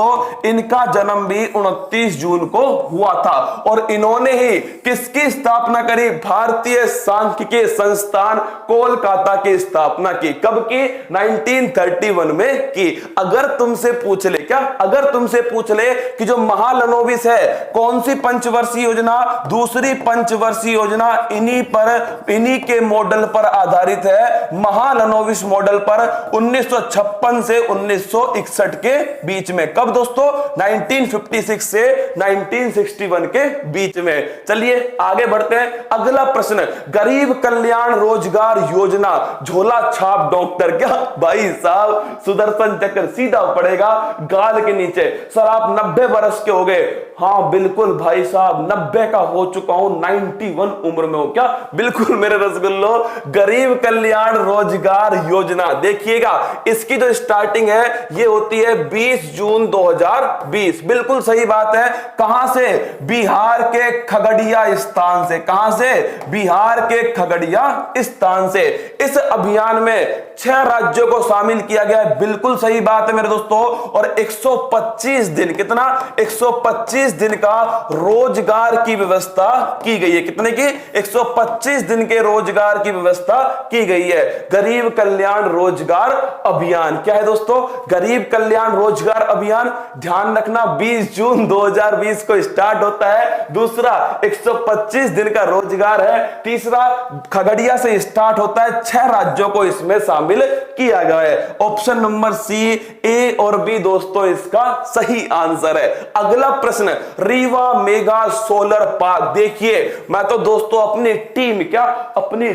इनका जन्म भी 29 जून को हुआ था। और इन्होंने ही किसकी स्थापना करी? भारतीय सांख्यिकीय संस्थान कोलकाता की स्थापना की। कब की? 1931 में की। अगर तुमसे पूछ ले, क्या अगर तुमसे पूछ ले कि जो महालनोबिस है कौन सी पंचवर्षीय योजना? दूसरी पंचवर्षीय योजना इन्हीं के मॉडल पर आधारित है, महालनोबिस मॉडल पर, 1956 से 1961 के बीच में। कब दोस्तों? 1956 से 1961 के बीच में। चलिए आगे बढ़ते हैं। अगला प्रश्न, गरीब कल्याण रोजगार योजना, झोला छाप डॉक्टर। क्या भाई साहब सुदर्शन चक्र सीधा पड़ेगा गाल के नीचे। सर आप 90 वर्ष के हो गए? हाँ बिल्कुल भाई साहब 90 का हो चुका हूं, 91 उम्र में हो। क्या? बिल्कुल मेरे रसगुल्लो, गरीब कल्याण रोजगार योजना देखिएगा, इसकी जो स्टार्टिंग है ये होती है 20 जून 2020। बिल्कुल सही बात है। कहां से? बिहार के खगड़िया स्थान से। कहां से? बिहार के खगड़िया स्थान से। इस अभियान में 6 राज्यों को शामिल किया गया है। बिल्कुल सही बात है मेरे दोस्तों। और 125 दिन, कितना? 125 दिन का रोजगार की व्यवस्था की गई है। कितने की? 125 दिन के रोजगार की व्यवस्था की गई है। गरीब कल्याण रोजगार अभियान क्या है दोस्तों? गरीब कल्याण रोजगार अभियान, ध्यान रखना 20 जून 2020 को स्टार्ट होता है। दूसरा 125 दिन का रोजगार है। तीसरा खगड़िया से स्टार्ट होता है। 6 राज्यों को इसमें शामिल किया गया है। ऑप्शन नंबर सी, ए और बी दोस्तों इसका सही आंसर है। अगला प्रश्न, रीवा मेगा सोलर पार्क। देखिए मैं तो दोस्तों अपनी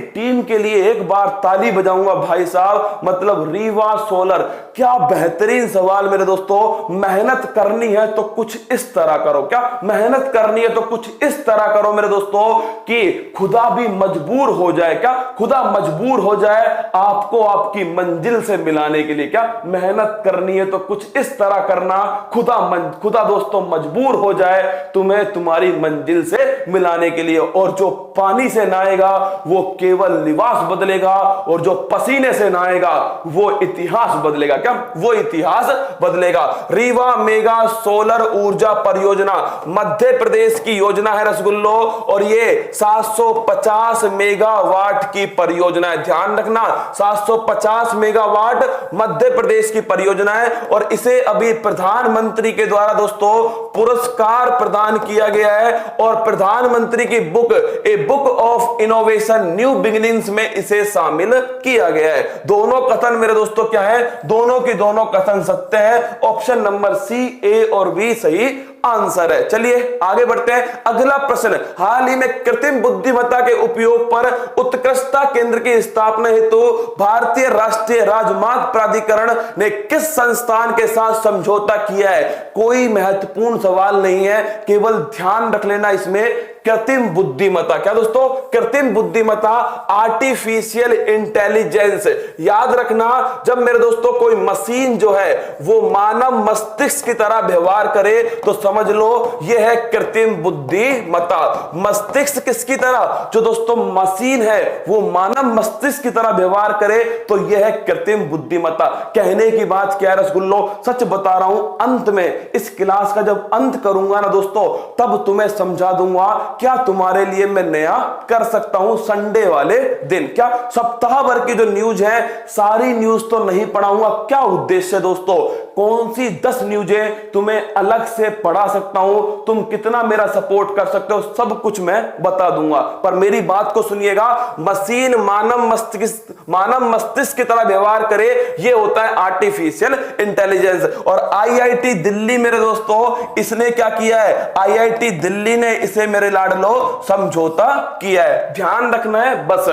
टीम के लिए एक बार ताली बजाऊंगा भाई साहब। मतलब रीवा सोलर, क्या बेहतरीन सवाल मेरे दोस्तों। मेहनत करनी है तो कुछ इस तरह करो। क्या मेहनत करनी है तो कुछ इस तरह करो मेरे दोस्तों कि खुदा भी मजबूर हो जाए। क्या खुदा मजबूर हो जाए आपको आपकी मंजिल से मिलाने के लिए। क्या मेहनत करनी है तो कुछ इस तरह करना, खुदा दोस्तों मजबूर हो जाए तुम्हें तुम्हारी मंजिल से मिलाने के लिए। और जो पानी से नहाएगा वो केवल लिबास बदलेगा, और जो पसीने से नहाएगा वो इतिहास बदलेगा। क्या वो इतिहास बदलेगा। रीवा मेगा सोलर ऊर्जा परियोजना मध्य प्रदेश की योजना है रसगुल्लो, और ये 750 मेगावाट की परियोजना है। ध्यान रखना 750 मेगावाट मध्य प्रदेश की परियोजना है। और इसे अभी प्रधानमंत्री के द्वारा दोस्तों पुरस्कार प्रदान किया गया है, और प्रधानमंत्री की book a book of innovation new beginnings में इसे शामिल किया गया है। दोनों कथन मेरे दोस्तों क्या है? दोनों की दोनों कथन सत्य है। ऑप्शन नंबर सी, ए और बी सही आंसर है। चलिए आगे बढ़ते हैं। अगला प्रश्न, हाल ही में कृत्रिम बुद्धिमत्ता के उपयोग पर उत्कृष्टता केंद्र की स्थापना हेतु भारतीय राष्ट्रीय राजमार्ग प्राधिकरण ने किस संस्थान के साथ समझौता किया है? कोई महत्वपूर्ण सवाल नहीं है, केवल ध्यान रख लेना इसमें कृत्रिम बुद्धिमत्ता। क्या दोस्तों? कृत्रिम बुद्धिमत्ता, आर्टिफिशियल इंटेलिजेंस। याद रखना, जब मेरे दोस्तों कोई मशीन जो है वो मानव मस्तिष्क की तरह व्यवहार करे तो समझ लो यह है कृत्रिम बुद्धिमत्ता। मस्तिष्क किसकी तरह? जो दोस्तों मशीन है वो मानव मस्तिष्क की तरह व्यवहार करे तो यह है कृत्रिम बुद्धिमत्ता। कहने की बात क्या है रसगुल्लो, सच बता रहा हूं, अंत में इस क्लास का जब अंत करूंगा ना दोस्तों, तब तुम्हें समझा दूंगा क्या तुम्हारे लिए मैं नया कर सकता हूं संडे वाले दिन। क्या सप्ताह भर की जो न्यूज है सारी न्यूज तो नहीं पढ़ाऊंगा। क्या उद्देश्य है दोस्तों? कौन सी 10 न्यूजें तुम्हें अलग से पढ़ा सकता हूं, तुम कितना मेरा सपोर्ट कर सकते हो, सब कुछ मैं बता दूंगा। पर मेरी बात को सुनिएगा, मशीन मानव मस्तिष्क की तरह व्यवहार करे, यह होता है आर्टिफिशियल इंटेलिजेंस। और आईआईटी दिल्ली मेरे दोस्तों, इसने क्या किया है? आईआईटी दिल्ली ने इसे मेरे लाडलो समझौता किया है। ध्यान रखना है बस।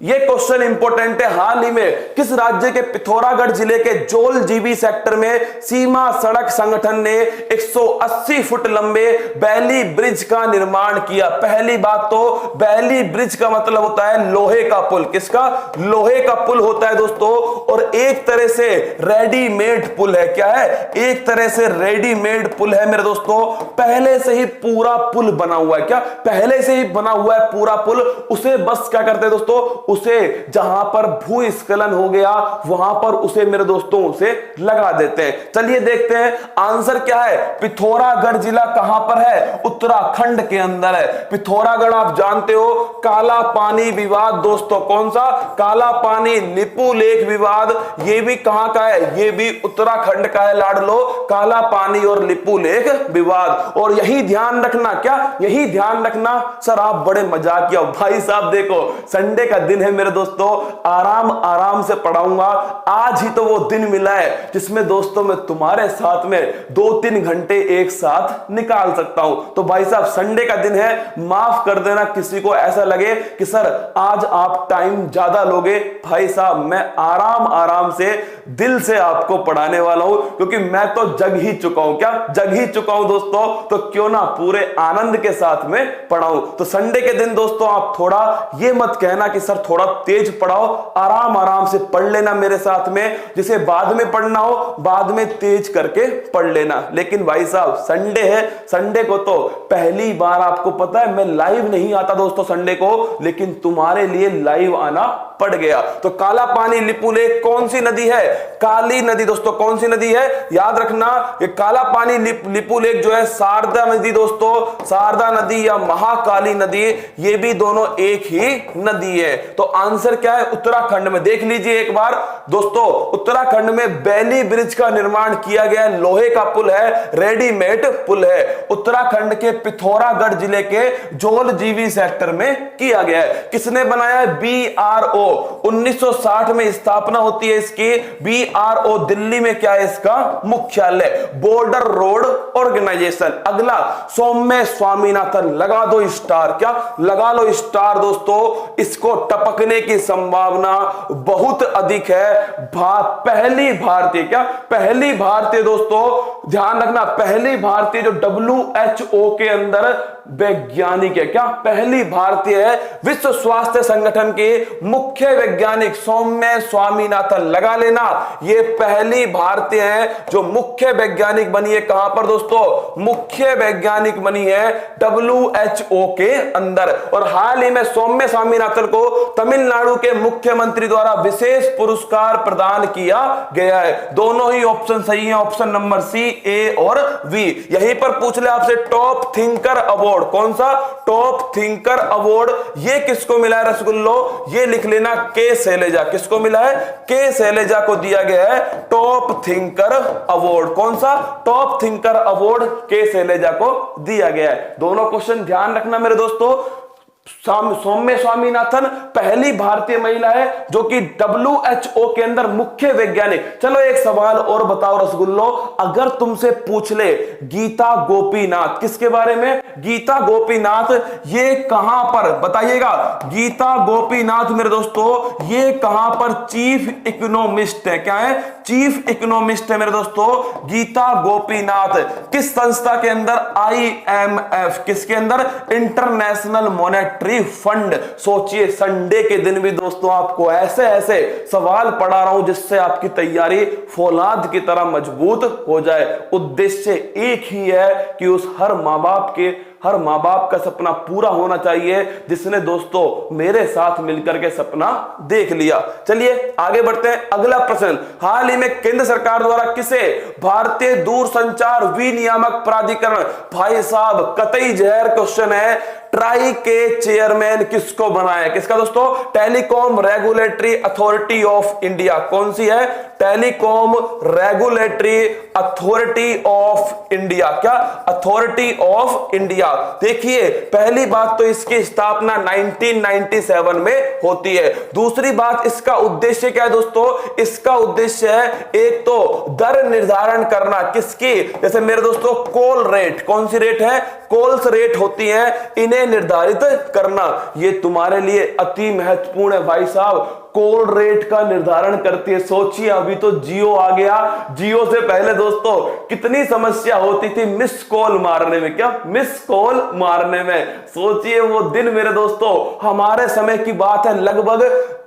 ये क्वेश्चन इंपॉर्टेंट है। हाल ही में किस राज्य के पिथौरागढ़ जिले के जोल जीबी सेक्टर में सीमा सड़क संगठन ने 180 फुट लंबे बैली ब्रिज का निर्माण किया? पहली बात तो बैली ब्रिज का मतलब होता है लोहे का पुल। किसका? लोहे का पुल होता है दोस्तों। और एक तरह से रेडीमेड पुल है। क्या है? एक तरह से रेडीमेड पुल है मेरे दोस्तों। पहले से ही पूरा पुल बना हुआ है। क्या? पहले से ही बना हुआ है पूरा पुल। उसे बस क्या करते हैं दोस्तों? उसे जहां पर भूस्खलन हो गया वहां पर उसे मेरे दोस्तों उसे लगा देते हैं। चलिए देखते हैं आंसर क्या है। पिथौरागढ़ जिला कहां पर है? उत्तराखंड के अंदर है। पिथौरागढ़ आप जानते हो, काला पानी विवाद दोस्तों, कौन सा? काला पानी लिपू लेक विवाद, ये भी कहां का है? ये भी उत्तराखंड का है लाडलो, काला पानी और लिपू लेक विवाद। और यही ध्यान रखना, क्या यही ध्यान रखना, सर आप बड़े मजाकिया हो। भाई साहब देखो, संडे का दिन है मेरे दोस्तों, आराम आराम से पढ़ाऊंगा। आज ही तो वो दिन मिला है जिसमें दोस्तों मैं तुम्हारे साथ में 2-3 घंटे एक साथ निकाल सकता हूं। तो भाई साहब संडे का दिन है, माफ कर देना किसी को ऐसा लगे कि सर आज आप टाइम ज्यादा लोगे। भाई साहब मैं आराम आराम से दिल से आपको पढ़ाने वाला हूं, क्योंकि मैं तो जग ही चुका हूं। क्या जग ही चुका हूं दोस्तों, तो क्यों ना पूरे आनंद के साथ में पढ़ाऊं। तो संडे के दिन दोस्तों आप थोड़ा ये मत कहना कि सर थोड़ा तेज पढ़ाओ, आराम आराम से पढ़ लेना मेरे साथ में, जिसे बाद में पढ़ना हो बाद में तेज करके पढ़ लेना। लेकिन भाई साहब संडे है, संडे को तो पहली बार आपको पता है मैं लाइव नहीं आता दोस्तों संडे को, लेकिन तुम्हारे लिए लाइव आना पड़ गया। तो काला पानी लिपू लेक कौन सी नदी है? काली नदी दोस्तों। कौन सी नदी है? याद रखना, ये काला पानी लिपू लेक जो है शारदा नदी दोस्तों, शारदा नदी या महाकाली नदी, ये भी दोनों एक ही नदी है। तो आंसर क्या है? उत्तराखंड में। देख लीजिए एक बार दोस्तों, उत्तराखंड में बैली ब्रिज का निर्माण किया गया, लोहे का पुल है, रेडीमेड पुल है। उत्तराखंड के पिथौरागढ़ जिले के जोल जीबी सेक्टर में किया गया है। किसने बनाया है? BRO। 1960 में स्थापना होती है इसकी। BRO दिल्ली में क्या है इसका मुख्यालय? Border road organisation. अगला सौम्य स्वामीनाथन। लगा दो स्टार। क्या लगा लो स्टार दोस्तों, इसको टपकने की संभावना बहुत अधिक है। पहली भारतीय, क्या पहली भारतीय दोस्तों, ध्यान रखना, पहली भारतीय जो WHO के अंदर वैज्ञानिक है। क्या पहली भारतीय है? विश्व स्वास्थ्य संगठन के मुख्य वैज्ञानिक सौम्य स्वामीनाथन। लगा लेना, ये पहली भारतीय है जो मुख्य वैज्ञानिक बनी है। कहां पर दोस्तों? मुख्य वैज्ञानिक बनी है WHO के अंदर। और हाल ही में सौम्य स्वामीनाथन को तमिलनाडु के मुख्यमंत्री द्वारा विशेष पुरस्कार प्रदान किया गया है। दोनों ही ऑप्शन सही है, ऑप्शन नंबर C, A और V। यहीं पर पूछ ले आपसे टॉप थिंकर अवार्ड, कौन सा? टॉप थिंकर अवार्ड ये किसको मिला है रसगुल्लो? ये लिख लेना, के शैलेजा। किसको मिला है? के शैलेजा को दिया गया है टॉप थिंकर अवार्ड। कौन सा? टॉप थिंकर अवार्ड के शैलेजा को दिया गया है। दोनों क्वेश्चन ध्यान रखना मेरे दोस्तों। सौम्य स्वामीनाथन पहली भारतीय महिला है जो कि WHO के अंदर मुख्य वैज्ञानिक। चलो एक सवाल और बताओ रसगुल्लो, अगर तुमसे पूछ ले गीता गोपीनाथ, किसके बारे में? गीता गोपीनाथ, ये कहां पर बताइएगा? गीता गोपीनाथ मेरे दोस्तों ये कहां पर चीफ इकोनॉमिस्ट है? क्या है? चीफ इकोनॉमिस्ट है मेरे दोस्तों गीता गोपीनाथ। किस संस्था के अंदर? IMF। किसके अंदर? International monetary fund. सोचिए संडे के दिन भी दोस्तों आपको ऐसे ऐसे सवाल पढ़ा रहा हूं जिससे आपकी तैयारी फौलाद की तरह मजबूत हो जाए। उद्देश्य एक ही है कि उस हर माँ बाप का सपना पूरा होना चाहिए जिसने दोस्तों मेरे साथ मिलकर के सपना देख लिया। चलिए आगे बढ़ते हैं। अगला प्रश्न, हाल ही में केंद्र सरकार द्वारा किसे भारतीय दूरसंचार विनियामक प्राधिकरण, भाई साहब कतई जहर क्वेश्चन है, ट्राई के चेयरमैन किसको बनाया? किसका दोस्तों? Telecom regulatory authority of India. कौन सी है? Telecom regulatory authority of India. क्या? Authority of India. देखिए पहली बात तो इसकी स्थापना 1997 में होती है। दूसरी बात, इसका उद्देश्य क्या है दोस्तों? इसका उद्देश्य है एक तो दर निर्धारण करना। किसकी? जैसे मेरे दोस्तों कॉल रेट, कौन सी रेट है? कॉल्स रेट होती है, इन्हें निर्धारित करना। ये तुम्हारे लिए अति महत्वपूर्ण है भाई साहब। कॉल रेट का निर्धारण करती है। सोचिए अभी तो जियो आ गया, जियो से पहले दोस्तों कितनी समस्या होती थी मिस कॉल मारने में। क्या? मिस कॉल मारने में। सोचिए वो दिन मेरे दोस्तों, हमारे समय की बात है, लगभग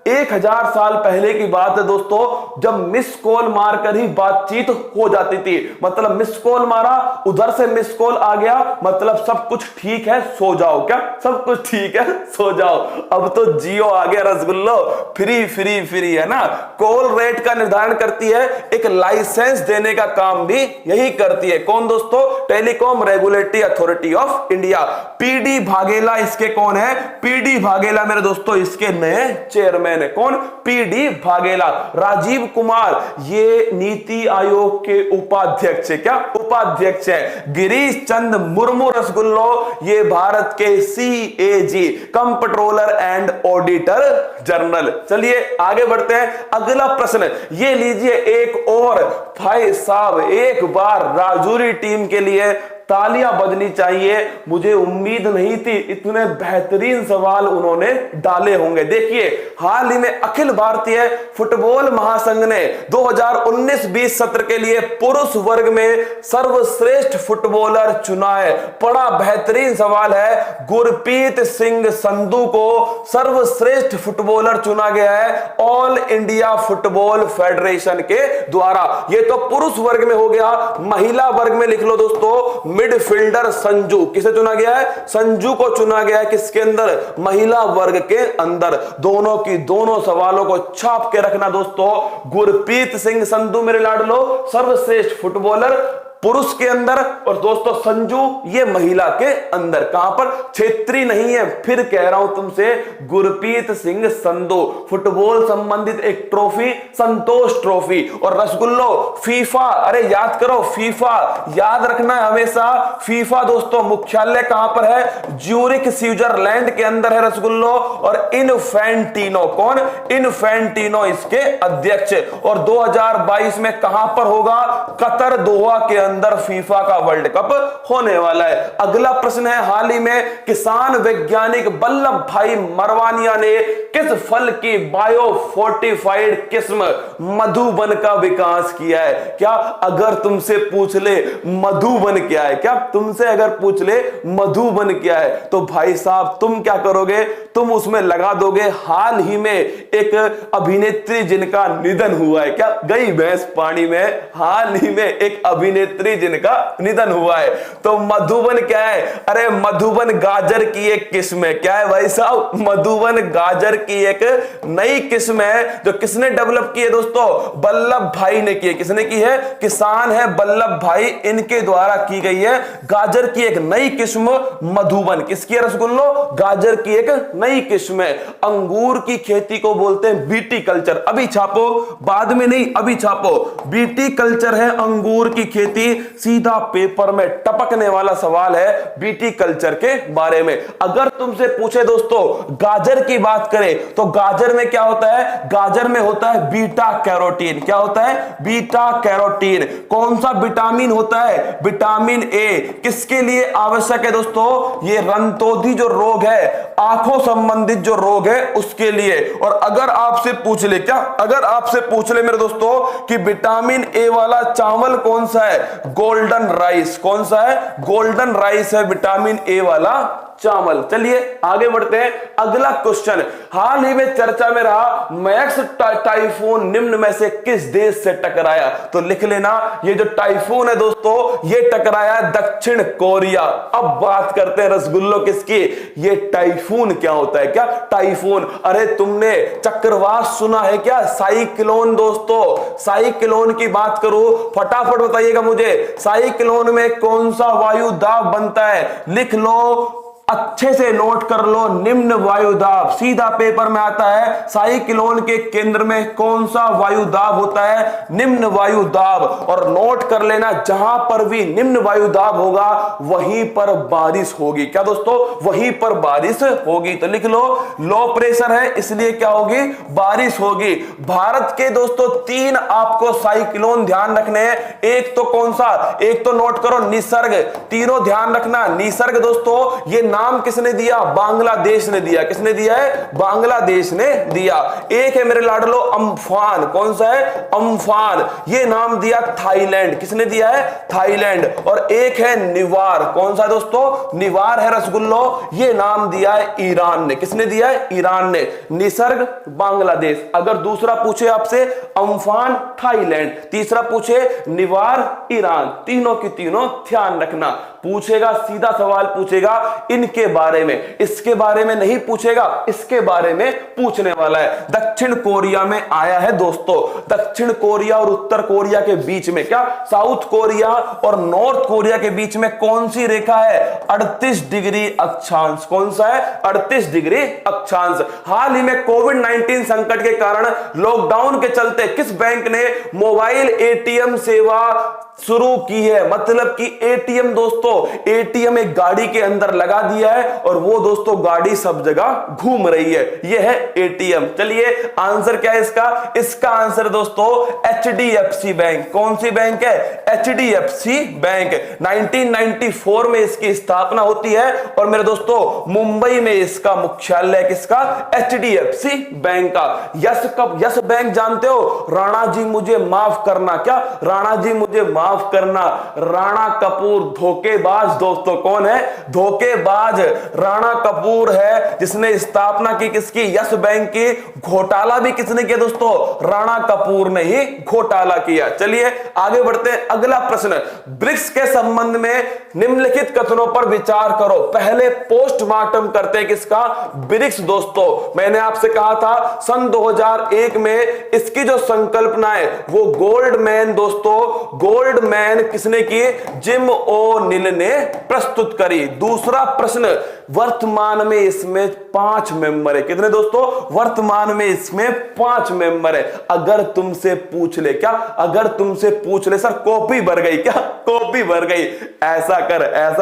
1000 साल पहले की बात है दोस्तों, जब मिस कॉल मारकर ही बातचीत हो जाती थी। मतलब मिस कॉल मारा, उधर से मिस कॉल आ गया, मतलब सब कुछ ठीक है सो जाओ। क्या? सब कुछ ठीक है सो जाओ। अब तो जियो आ गया रसगुल्लो, फ्री फ्री फ्री है ना। कॉल रेट का निर्धारण करती है, एक लाइसेंस देने का काम भी यही करती है। कौन दोस्तों? Telecom regulatory authority of India. PD Vaghela इसके कौन है? पीडी वाघेला मेरे दोस्तों इसके नए चेयरमैन है। कौन? पीडी वाघेला। राजीव कुमार ये नीति आयोग के उपाध्यक्ष है। क्या? उपाध्यक्ष है। गिरीश चंद्र मुर्मू रसगुल्लो ये भारत के CAG controller and auditor general. चलिए आगे बढ़ते हैं। अगला प्रश्न ये लीजिए एक और, भाई साहब एक बार राजौरी टीम के लिए तालियां बजनी चाहिए। मुझे उम्मीद नहीं थी इतने बेहतरीन सवाल उन्होंने डाले होंगे। देखिए हाल ही में अखिल भारतीय फुटबॉल महासंघ ने 2019-20 सत्र के लिए पुरुष वर्ग में सर्वश्रेष्ठ फुटबॉलर चुना है। बड़ा बेहतरीन सवाल है। गुरप्रीत सिंह संधू को सर्वश्रेष्ठ फुटबॉलर चुना गया है ऑल इंडिया फुटबॉल फेडरेशन के द्वारा। यह तो पुरुष वर्ग में हो गया। महिला वर्ग में लिख लो दोस्तों, मिडफील्डर संजू। किसे चुना गया है? संजू को चुना गया है। किसके अंदर? महिला वर्ग के अंदर। दोनों की दोनों सवालों को छाप के रखना दोस्तों। गुरप्रीत सिंह संधू मेरे लाडलो सर्वश्रेष्ठ फुटबॉलर पुरुष के अंदर, और दोस्तों संजू ये महिला के अंदर। कहां पर? क्षेत्रीय नहीं है, फिर कह रहा हूं तुमसे, गुरप्रीत सिंह संधू। फुटबॉल संबंधित एक ट्रॉफी संतोष ट्रॉफी। और रसगुल्लो फीफा, अरे याद करो फीफा, याद रखना है हमेशा। फीफा दोस्तों मुख्यालय कहां पर है? ज्यूरिख स्विट्जरलैंड के अंदर है रसगुल्लो। और इन्फेंटिनो, कौन? इन्फेंटिनो इसके अध्यक्ष। और 2022 में कहां पर होगा? कतर दोहा के अंदर फीफा का वर्ल्ड कप होने वाला है। अगला प्रश्न है, हाल ही में किसान वैज्ञानिक वल्लभ भाई मरवानिया ने किस फल की बायो फोर्टिफाइड किस्म मधुबन का विकास किया है? क्या? अगर तुमसे पूछ ले मधुबन क्या है, क्या तुमसे अगर पूछ ले मधुबन क्या है, तो भाई साहब तुम क्या करोगे? तुम उसमें लगा दोगे हाल ही में एक अभिनेत्री जिनका निधन हुआ है। क्या? गई भैंस पानी में। हाल ही में एक अभिनेत्री जिनका निधन हुआ है। तो मधुबन क्या है? अरे मधुबन गाजर की एक किस्म है। क्या है भाई साहब? मधुबन गाजर की एक नई किस्म है जो किसने डेवलप की है दोस्तों? वल्लभ भाई ने की है। किसने की है? किसान है वल्लभ भाई, इनके द्वारा की गई है गाजर की एक नई किस्म मधुबन। किसकी है रसगुल्लो? गाजर की एक नई किस्म है। अंगूर की खेती को बोलते हैं बीटी कल्चर। अभी छापो, बाद में नहीं, अभी छापो। बीटी कल्चर है अंगूर की खेती। ही सीधा पेपर में टपकने वाला सवाल है बीटी कल्चर के बारे में। अगर तुमसे पूछे दोस्तों गाजर की बात करें तो गाजर में क्या होता है? गाजर में होता है बीटा कैरोटीन। क्या होता है? Beta carotene. कौन सा विटामिन होता है? Vitamin A. किसके लिए आवश्यक है दोस्तों? ये रंतोधी जो रोग है, आंखों संबंधित जो रोग है उसके लिए। और अगर आपसे पूछ ले, क्या अगर आपसे पूछ ले मेरे दोस्तों कि विटामिन ए वाला चावल कौन सा है? Golden rice. कौन सा है? गोल्डन राइस है विटामिन ए वाला चावल। चलिए आगे बढ़ते हैं। अगला क्वेश्चन, हाल ही में चर्चा में रहा मैक्स टाइफून निम्न में से किस देश से टकराया? तो लिख लेना, ये जो टाइफून है दोस्तों ये टकराया दक्षिण कोरिया। अब बात करते हैं रसगुल्लो किसकी? ये टाइफून क्या होता है? क्या टाइफून? अरे तुमने चक्रवात सुना है क्या? साइक्लोन दोस्तों, साइक्लोन की बात करूं, फटाफट बताइएगा मुझे, साइक्लोन में कौन सा वायु दाब बनता है? लिख लो, अच्छे से नोट कर लो, निम्न वायुदाब। सीधा पेपर में आता है साइक्लोन के केंद्र में कौन सा वायुदाब होता है? निम्न वायुदाब। और नोट कर लेना, जहां पर भी निम्न वायुदाब होगा वहीं पर बारिश होगी। क्या दोस्तों? वहीं पर बारिश होगी। तो लिख लो, लो प्रेशर है इसलिए क्या होगी? बारिश होगी। भारत के दोस्तों 3 आपको साइक्लोन ध्यान रखने हैं। एक तो कौन सा? एक तो नोट करो निसर्ग, तीनों ध्यान रखना। निसर्ग दोस्तों ये नाम किसने दिया? बांग्लादेश ने दिया। किसने दिया है? बांग्लादेश ने दिया। एक है मेरे लाडलो अम्फान। कौन सा है? अम्फान। ये नाम दिया थाईलैंड। किसने दिया है? थाईलैंड। और एक है निवार। कौन सा दोस्तों? निवार है रसगुल्लो, ये नाम दिया है ईरान ने। किसने दिया है? ईरान ने। निसर्ग बांग्लादेश। अगर दूसरा पूछे आपसे अम्फान थाईलैंड, तीसरा पूछे निवार ईरान, तीनों की तीनों ध्यान रखना। पूछेगा सीधा सवाल पूछेगा इनके बारे में, इसके बारे में नहीं पूछेगा, इसके बारे में पूछने वाला है। दक्षिण कोरिया में आया है दोस्तों। दक्षिण कोरिया और उत्तर कोरिया के बीच में, क्या साउथ कोरिया और नॉर्थ कोरिया के बीच में कौन सी रेखा है? 38 डिग्री अक्षांश। कौन सा है? 38 डिग्री अक्षांश। हाल ही में कोविड-19 संकट के कारण लॉकडाउन के चलते किस बैंक ने मोबाइल एटीएम सेवा शुरू की है? मतलब कि एटीएम दोस्तों, एटीएम एक गाड़ी के अंदर लगा दिया है और वो दोस्तों गाड़ी सब जगह घूम रही है। ये है एटीएम। चलिए आंसर क्या है इसका? इसका आंसर दोस्तों एचडीएफसी बैंक। कौन सी बैंक है? HDFC bank. 1994 में इसकी स्थापना होती है और मेरे दोस्तों मुंबई में इसका मुख्यालय किसका? एचडीएफसी बैंक का। यस बैंक जानते हो? राणा जी मुझे माफ करना। क्या? राणा जी मुझे माफ करना। राणा कपूर धोखेबाज दोस्तों। कौन है? धोखेबाज राणा कपूर है जिसने स्थापना की किसकी? यस बैंक की। घोटाला भी किसने किया दोस्तों? राणा कपूर ने ही घोटाला किया। चलिए आगे बढ़ते हैं। अगला प्रश्न, ब्रिक्स के संबंध में निम्नलिखित कथनों पर विचार करो। पहले पोस्टमार्टम करते हैं किसका? ब्रिक्स दोस्तों। मैंने आपसे कहा था सन 2001 में इसकी जो संकल्पना है वो गोल्डमैन दोस्तों, गोल्डमैन किसने की? जिम ओ'नील ने प्रस्तुत करी। दूसरा प्रश्न, वर्तमान में इसमें 5 मेंबर है। कितने दोस्तों? वर्तमान में इसमें 5 मेंबर है। अगर तुमसे पूछ ले, क्या अगर तुमसे पूछ ले सर कॉपी भर गई क्या? कॉपी भर गई, ऐसा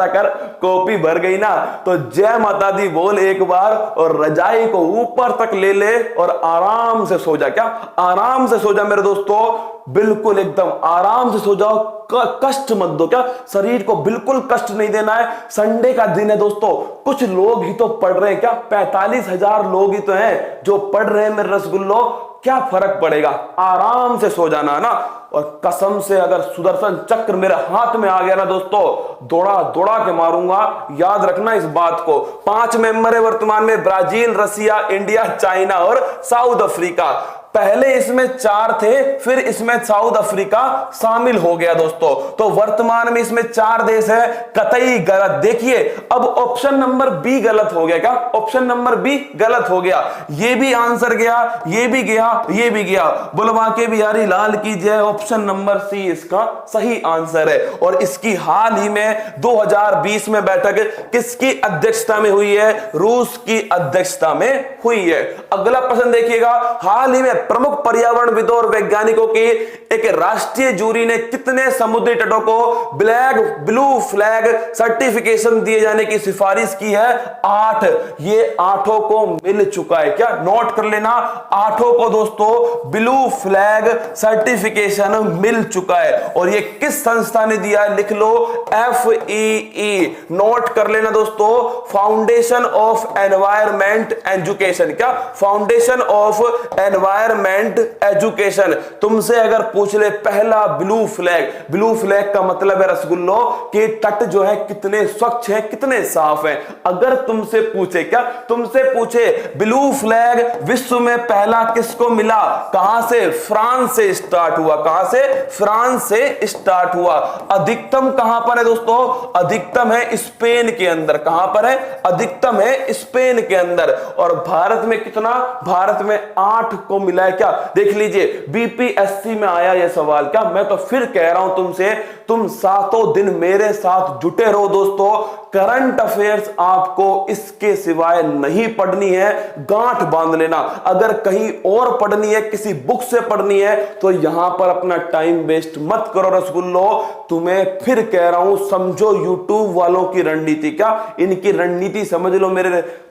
कर कॉपी भर गई ना तो जय माता दी बोल एक बार और रजाई को ऊपर तक ले ले और आराम से सो जा। क्या? आराम से सो जा मेरे दोस्तों, बिल्कुल एकदम आराम से सो जाओ। कष्ट मत दो। क्या? शरीर को बिल्कुल कष्ट नहीं देना है। संडे का दिन है दोस्तों, कुछ लोग ही तो पढ़ रहे हैं। क्या? 45,000 लोग ही तो हैं जो पढ़ रहे हैं मेरे रसगुल्लो। क्या फर्क पड़ेगा? आराम से सो जाना ना। और कसम से अगर सुदर्शन चक्र मेरे हाथ में आ गया ना दोस्तों, दौड़ा के मारूंगा। याद रखना इस बात को। 5 मेंबर है वर्तमान में, ब्राजील, रसिया, इंडिया, चाइना और साउथ अफ्रीका। पहले इसमें 4 थे, फिर इसमें साउथ अफ्रीका शामिल हो गया दोस्तों। तो वर्तमान में इसमें 4 देश है। कतई गलत। देखिए अब ऑप्शन नंबर बी गलत हो गया। क्या? ऑप्शन नंबर बी गलत हो गया। ये भी आंसर गया, ये भी गया, ये भी गया। बुलवा के बिहारी लाल की जय। ऑप्शन नंबर सी इसका सही आंसर है। और इसकी हाल ही में 2020 में बैठक किसकी अध्यक्षता में हुई है? रूस की अध्यक्षता में हुई है। अगला प्रश्न देखिएगा, हाल ही में प्रमुख पर्यावरणविदों और वैज्ञानिकों की एक राष्ट्रीय जूरी ने कितने समुद्री तटों को ब्लू फ्लैग सर्टिफिकेशन दिए जाने की सिफारिश की है? 8। ये 8 को मिल चुका है। क्या नोट कर लेना, 8 को दोस्तों ब्लू फ्लैग सर्टिफिकेशन मिल चुका है। और ये किस संस्था ने दिया है? लिख लो FEE। नोट कर लेना दोस्तों, फाउंडेशन ऑफ एनवायरमेंट एजुकेशन। क्या? Foundation of environment education. तुमसे अगर पूछ ले पहला ब्लू फ्लैग का मतलब है रसगुल्लो कि तट जो है कितने स्वच्छ है, कितने साफ है। अगर तुमसे पूछे, क्या तुमसे पूछे ब्लू फ्लैग विश्व में पहला किसको मिला, कहां से? फ्रांस से स्टार्ट हुआ। कहां से? फ्रांस से स्टार्ट हुआ। अधिकतम कहां पर है दोस्तों? अधिकतम है स्पेन के अंदर। कहां पर है? अधिकतम है स्पेन के अंदर। और भारत में कितना? भारत में 8 को मिला है। क्या देख लीजिए, बीपीएससी में आया यह सवाल। क्या मैं तो फिर कह रहा हूं तुमसे, तुम सातों दिन मेरे साथ जुटे रहो दोस्तों। करंट अफेयर्स आपको इसके सिवाय नहीं पढ़नी है, गांठ बांध लेना। अगर कहीं और पढ़नी है, किसी बुक से पढ़नी है, तो यहां पर अपना टाइम वेस्ट मत करो रसगुल्लो। तुम्हें फिर कह रहा हूं, समझो यूट्यूब वालों की रणनीति। क्या इनकी रणनीति समझ लो।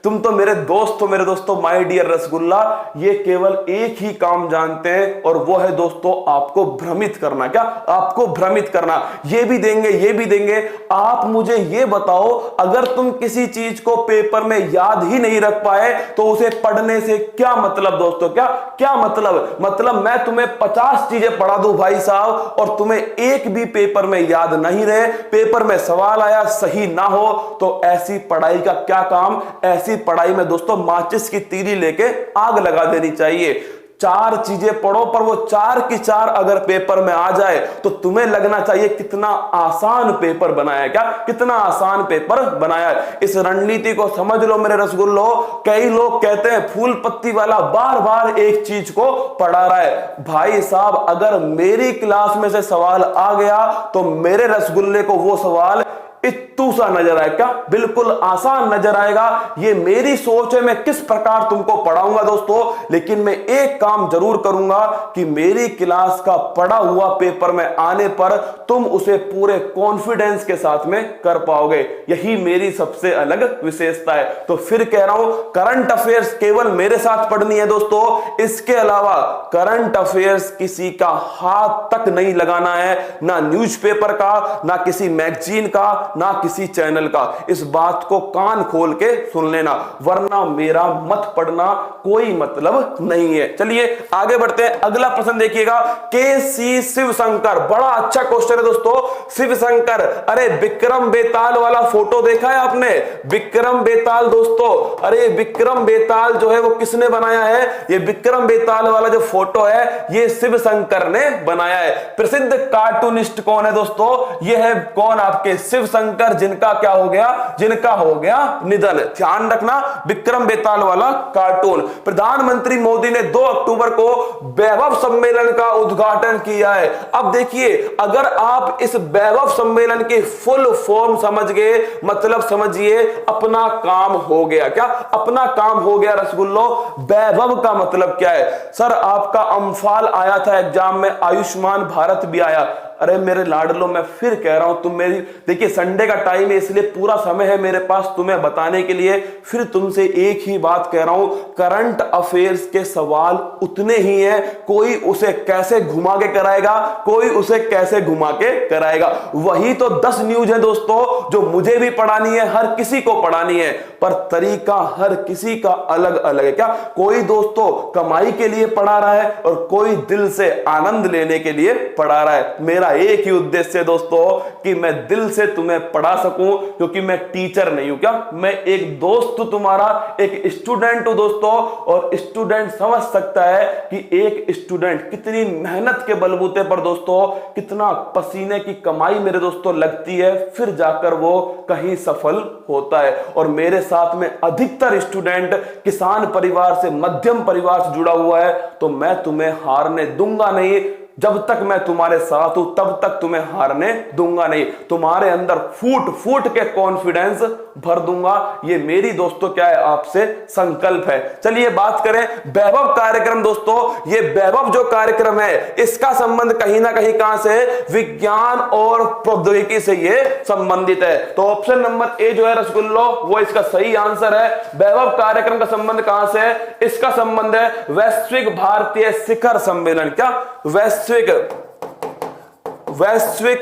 तुम तो मेरे दोस्त हो, मेरे दोस्तों, माय डियर रसगुल्ला। ये केवल एक ही काम जानते हैं और वो है दोस्तों आपको भ्रमित करना। क्या? आपको भ्रमित करना। ये भी देंगे, ये भी देंगे। आप मुझे ये बताओ, अगर तुम किसी चीज को पेपर में याद ही नहीं रख पाए तो उसे पढ़ने से क्या मतलब दोस्तों? क्या मतलब मैं तुम्हें 50 चीजें पढ़ा दूं भाई साहब और तुम्हें एक भी पेपर में याद नहीं रहे, पेपर में सवाल आया सही ना हो, तो ऐसी पढ़ाई का क्या काम? ऐसी पढ़ाई में दोस्तों माचिस की तीली लेके आग लगा देनी चाहिए। 4 चीजें पढ़ो, पर वो 4 की 4 अगर पेपर में आ जाए तो तुम्हें लगना चाहिए कितना आसान पेपर बनाया। क्या? कितना आसान पेपर बनाया। इस रणनीति को समझ लो मेरे रसगुल्लो। कई लोग कहते हैं फूल पत्ती वाला बार बार एक चीज को पढ़ा रहा है। भाई साहब, अगर मेरी क्लास में से सवाल आ गया तो मेरे रसगुल्ले को वो सवाल इत्तू सा नजर आए। क्या? बिल्कुल आसान नजर आएगा। ये मेरी सोच है, मैं किस प्रकार तुमको पढ़ाऊंगा दोस्तों। लेकिन मैं एक काम जरूर करूंगा कि मेरी क्लास का पढ़ा हुआ पेपर में आने पर तुम उसे पूरे कॉन्फिडेंस के साथ में कर पाओगे। यही मेरी सबसे अलग विशेषता है। तो फिर कह रहा हूं, करंट अफेयर्स केवल मेरे साथ पढ़नी है दोस्तों। इसके अलावा करंट अफेयर्स किसी का हाथ तक नहीं लगाना है, ना न्यूज़पेपर का, ना किसी मैगजीन का, ना किसी चैनल का। इस बात को कान खोल के सुन लेना, वरना मेरा मत पढ़ना कोई मतलब नहीं है। चलिए आगे बढ़ते हैं। अगला प्रश्न देखिएगा, के.सी. शिवशंकर। बड़ा अच्छा क्वेश्चन है दोस्तों। शिवशंकर, अरे विक्रम बेताल वाला फोटो देखा है आपने? विक्रम बेताल दोस्तों, अरे विक्रम बेताल जो है वो किसने बनाया है? ये विक्रम बेताल वाला जो फोटो है ये शिवशंकर ने बनाया है। प्रसिद्ध कार्टूनिस्ट कौन है दोस्तों? ये है कौन? आपके शिवशंकर, जिनका क्या हो गया? जिनका हो गया निधन। ध्यान रखना, विक्रम बेताल वाला कार्टून। प्रधानमंत्री मोदी ने 2 अक्टूबर को वैभव सम्मेलन का उद्घाटन किया है। अब देखिए, अगर आप इस वैभव सम्मेलन की फुल फॉर्म समझ गए, मतलब समझिए अपना काम हो गया। क्या? अपना काम हो गया रसगुल्लो। वैभव का मतलब क्या है? सर आपका अम्फाल आया था एग्जाम में, आयुष्मान भारत भी आया। अरे मेरे लाडलो, मैं फिर कह रहा हूं, तुम मेरी देखिए, संडे का टाइम है इसलिए पूरा समय है मेरे पास तुम्हें बताने के लिए। फिर तुमसे एक ही बात कह रहा हूं, करंट अफेयर्स के सवाल उतने ही हैं। कोई उसे कैसे घुमा के कराएगा, कोई उसे कैसे घुमा के कराएगा। वही तो 10 न्यूज है दोस्तों जो मुझे भी पढ़ानी है, हर किसी को पढ़ानी है, पर तरीका हर किसी का अलग अलग है। क्या? कोई दोस्तों कमाई के लिए पढ़ा रहा है और कोई दिल से आनंद लेने के लिए पढ़ा रहा है। मेरा एक ही उद्देश्य है दोस्तों कि मैं दिल से तुम्हें पढ़ा सकूं, क्योंकि मैं टीचर नहीं हूं। क्या? मैं एक दोस्त हूं तुम्हारा, एक स्टूडेंट हूं दोस्तों। और स्टूडेंट समझ सकता है कि एक स्टूडेंट कितनी मेहनत के बलबूते पर दोस्तों, कितना पसीने की कमाई मेरे दोस्तों लगती है, फिर जाकर वो कहीं सफल होता है। और मेरे साथ में अधिकतर स्टूडेंट किसान परिवार से, मध्यम परिवार से जुड़ा हुआ है। तो मैं तुम्हें हारने दूंगा नहीं। जब तक मैं तुम्हारे साथ हूं तब तक तुम्हें हारने दूंगा नहीं, तुम्हारे अंदर फूट फूट के कॉन्फिडेंस भर दूंगा। ये मेरी दोस्तों क्या है, आपसे संकल्प है। चलिए बात करें वैभव कार्यक्रम। दोस्तों ये वैभव जो कार्यक्रम है इसका संबंध कहीं ना कहीं कहां से, विज्ञान और प्रौद्योगिकी से ये संबंधित है। तो ऑप्शन नंबर ए जो है रसगुल्लो वो इसका सही आंसर है। वैभव कार्यक्रम का संबंध कहां से है, इसका संबंध है वैश्विक भारतीय शिखर सम्मेलन। क्या, वैश्विक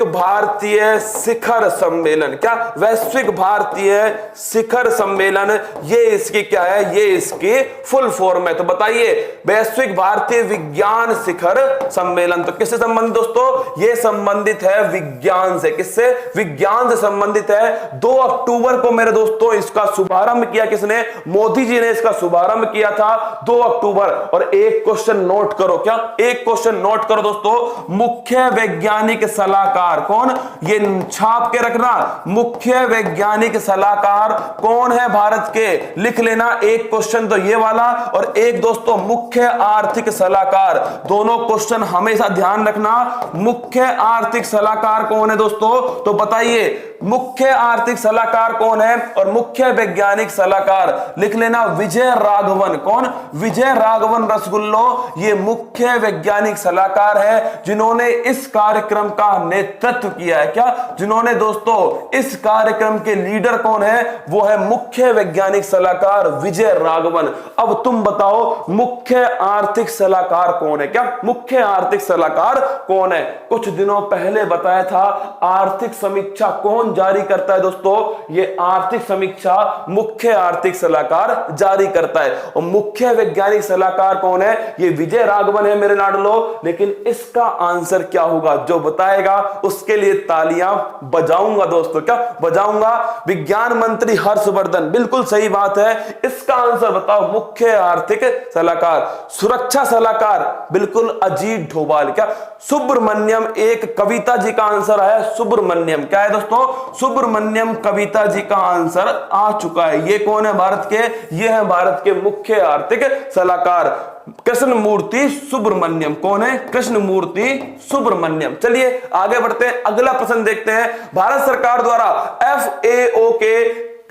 भारतीय शिखर सम्मेलन। क्या, वैश्विक भारतीय शिखर सम्मेलन, ये इसकी क्या है, ये इसकी फुल फॉर्म है। तो बताइए वैश्विक भारतीय विज्ञान शिखर सम्मेलन तो किससे संबंधित दोस्तों, ये संबंधित है विज्ञान से। किससे, विज्ञान से संबंधित है। 2 अक्टूबर को मेरे दोस्तों इसका शुभारंभ किया किसने, मोदी जी ने इसका शुभारंभ किया था 2 अक्टूबर। और एक क्वेश्चन नोट करो, क्या, एक क्वेश्चन नोट करो दोस्तों, मुख्य वैज्ञानिक सलाहकार कौन, ये छाप के रखना, मुख्य वैज्ञानिक सलाहकार कौन है भारत के, लिख लेना। एक क्वेश्चन तो ये वाला और एक दोस्तों मुख्य आर्थिक सलाहकार, दोनों क्वेश्चन हमेशा ध्यान रखना। मुख्य आर्थिक सलाहकार कौन है दोस्तों, तो बताइए मुख्य आर्थिक सलाहकार कौन है और मुख्य वैज्ञानिक सलाहकार लिख लेना, विजय राघवन। कौन, विजय राघवन रसगुल्लो, ये मुख्य वैज्ञानिक सलाहकार है जिन्होंने इस कार्यक्रम का नेतृत्व किया है। क्या, जिन्होंने दोस्तों इस कार्यक्रम के लीडर कौन है, वो है मुख्य वैज्ञानिक सलाहकार विजय राघवन। अब तुम बताओ मुख्य आर्थिक सलाहकार कौन है, क्या, मुख्य आर्थिक सलाहकार कौन है। कुछ दिनों पहले बताया था आर्थिक समीक्षा कौन जारी करता है दोस्तों, ये आर्थिक समीक्षा मुख्य आर्थिक सलाहकार जारी करता है। और मुख्य वैज्ञानिक सलाहकार कौन है, ये विजय राघवन है मेरे लाडलो। लेकिन इसका आंसर क्या होगा, जो बताएगा उसके लिए तालियां बजाऊंगा दोस्तों। क्या बजाऊंगा, विज्ञान मंत्री हर्षवर्धन, बिल्कुल सही बात है। इसका आंसर बताओ, मुख्य आर्थिक सलाहकार। सुरक्षा सलाहकार, बिल्कुल अजीत डोभाल। क्या, सुब्रमण्यम, एक कविता जी का आंसर है सुब्रमण्यम। क्या है दोस्तों, सुब्रमण्यम कविता जी का आंसर आ चुका है। ये कौन है भारत के, ये है भारत के मुख्य आर्थिक सलाहकार कृष्णमूर्ति सुब्रमण्यम। कौन है, कृष्णमूर्ति सुब्रमण्यम। चलिए आगे बढ़ते हैं, अगला प्रश्न देखते हैं। भारत सरकार द्वारा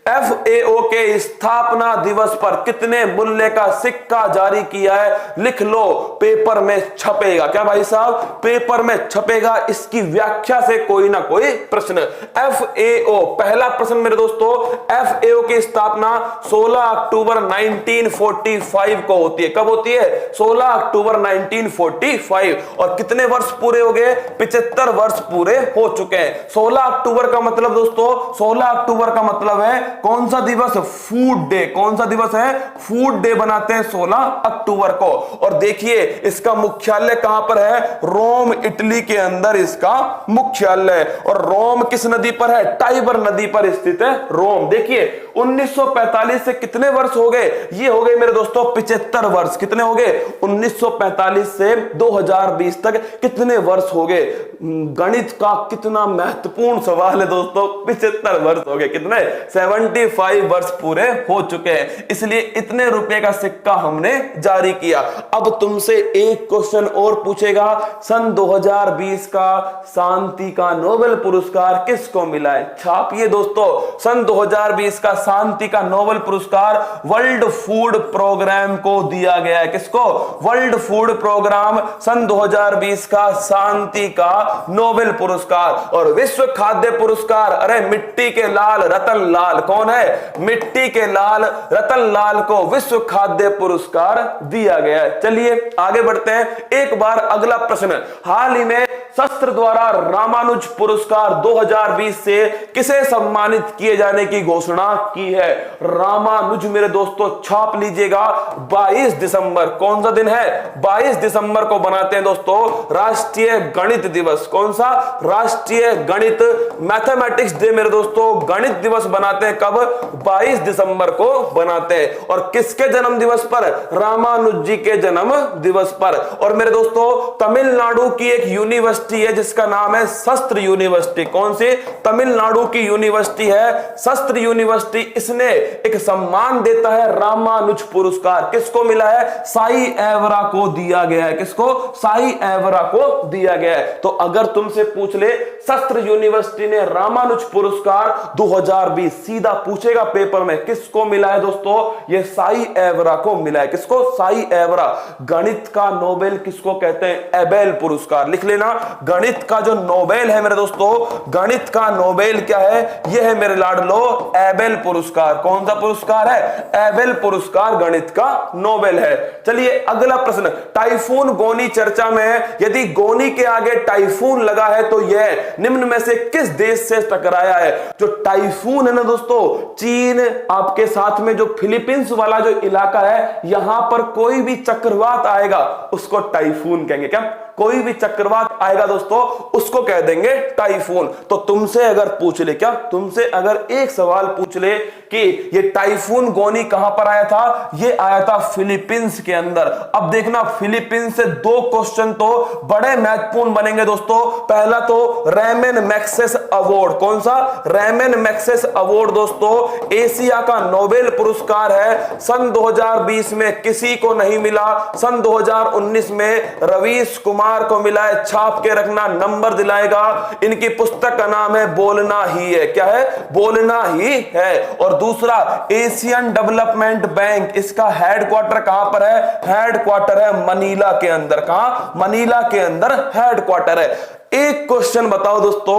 FAO के स्थापना दिवस पर कितने मूल्य का सिक्का जारी किया है, लिख लो, पेपर में छपेगा। क्या भाई साहब, पेपर में छपेगा, इसकी व्याख्या से कोई ना कोई प्रश्न। FAO, पहला प्रश्न मेरे दोस्तों, FAO की स्थापना 16 अक्टूबर 1945 को होती है। कब होती है, 16 अक्टूबर 1945। और कितने वर्ष पूरे हो गए, 75 वर्ष पूरे हो चुके हैं। 16 अक्टूबर का मतलब दोस्तों, 16 अक्टूबर का मतलब है कौन सा दिवस, फूड डे। कौन सा दिवस है, फूड डे बनाते हैं 16 अक्टूबर को। और देखिए इसका मुख्यालय कहां पर है, रोम इटली के अंदर इसका मुख्यालय। और रोम किस नदी पर है, टाइबर नदी पर स्थित है रोम। देखिए 1945 से कितने वर्ष हो गए, ये हो गए मेरे दोस्तों 75 वर्ष। कितने हो गए, 1945 से 2020 तक कितने वर्ष हो गए। गणित का कितना महत्वपूर्ण सवाल है दोस्तों, 75 वर्ष हो गए, कितने, 75 वर्ष पूरे हो चुके हैं। इसलिए इतने रुपए का सिक्का हमने जारी किया। अब तुमसे एक क्वेश्चन और पूछेगा, सन 2020 का शांति का नोबेल पुरस्कार किसको मिला है। छापिए दोस्तों, सन 2020 का शांति का नोबेल पुरस्कार वर्ल्ड फूड प्रोग्राम को दिया गया है। किसको, वर्ल्ड फूड प्रोग्राम, सन 2020 का शांति का नोबेल पुरस्कार। और विश्व खाद्य पुरस्कार, अरे मिट्टी के लाल रतन लाल, कौन है, मिट्टी के लाल रतन लाल को विश्व खाद्य पुरस्कार दिया गया है। चलिए आगे बढ़ते हैं, एक बार अगला प्रश्न। हाल ही में शस्त्र द्वारा रामानुज पुरस्कार 2020 से किसे सम्मानित किए जाने की घोषणा की है। रामानुज मेरे दोस्तों छाप लीजिएगा, 22 दिसंबर, कौन सा दिन है, 22 दिसंबर को बनाते हैं दोस्तों राष्ट्रीय गणित दिवस। कौन सा, राष्ट्रीय गणित, मैथमेटिक्स डे मेरे दोस्तों, गणित दिवस बनाते हैं कब, 22 दिसंबर को बनाते हैं। और किसके जन्म दिवस पर, रामानुज जी के जन्म दिवस पर। और मेरे दोस्तों तमिलनाडु की एक यूनिवर्सिटी यूनिवर्सिटी है जिसका नाम है शस्त्र यूनिवर्सिटी। कौन सी? तमिलनाडु की यूनिवर्सिटी है शस्त्र यूनिवर्सिटी। इसने एक सम्मान देता है रामानुज पुरस्कार। किसको मिला है? साई एवरा को दिया गया है। किसको? साई एवरा को दिया गया है। तो अगर तुमसे पूछ ले शस्त्र यूनिवर्सिटी ने रामानुज पुरस्कार 2020, सीधा पूछेगा पेपर में किसको मिला है दोस्तों? ये साई एवरा को मिला है। किसको? साई एवरा। गणित का नोबेल किसको कहते हैं? एबेल पुरस्कार। लिख लेना, गणित का जो नोबेल है मेरे दोस्तों, गणित का नोबेल क्या है? यह है मेरे लाडलो एबेल पुरस्कार। कौन सा पुरस्कार है? एबेल पुरस्कार गणित का नोबेल है। चलिए अगला प्रश्न, टाइफून गोनी चर्चा में है। यदि गोनी के आगे टाइफून लगा है तो यह निम्न में से किस देश से टकराया है? जो टाइफून है ना दोस्तों, चीन, आपके साथ में जो फिलीपींस वाला जो इलाका है, यहां पर कोई भी चक्रवात आएगा उसको टाइफून कहेंगे। क्या? कोई भी चक्रवात आएगा दोस्तों उसको कह देंगे टाइफून। तो तुमसे अगर पूछ ले, क्या तुमसे अगर एक सवाल पूछ ले कि ये टाइफून गोनी कहां पर आया था? ये आया था फिलीपींस के अंदर। अब देखना, फिलीपींस से दो क्वेश्चन तो बड़े महत्वपूर्ण बनेंगे दोस्तों। पहला तो रेमन मैग्सेस अवार्ड। कौन सा? रेमन मैग्सेस अवार्ड दोस्तों एशिया का नोबेल पुरस्कार है। सन 2020 में किसी को नहीं मिला, सन 2019 में रवीश कुमार को मिला है। छाप के रखना, नंबर दिलाएगा। इनकी पुस्तक का नाम है बोलना ही है। क्या है? बोलना ही है। और दूसरा एशियन डेवलपमेंट बैंक, इसका हेडक्वार्टर कहां पर है? हेडक्वार्टर है मनीला के अंदर। कहां? मनीला के अंदर हेडक्वार्टर है। एक क्वेश्चन बताओ दोस्तों,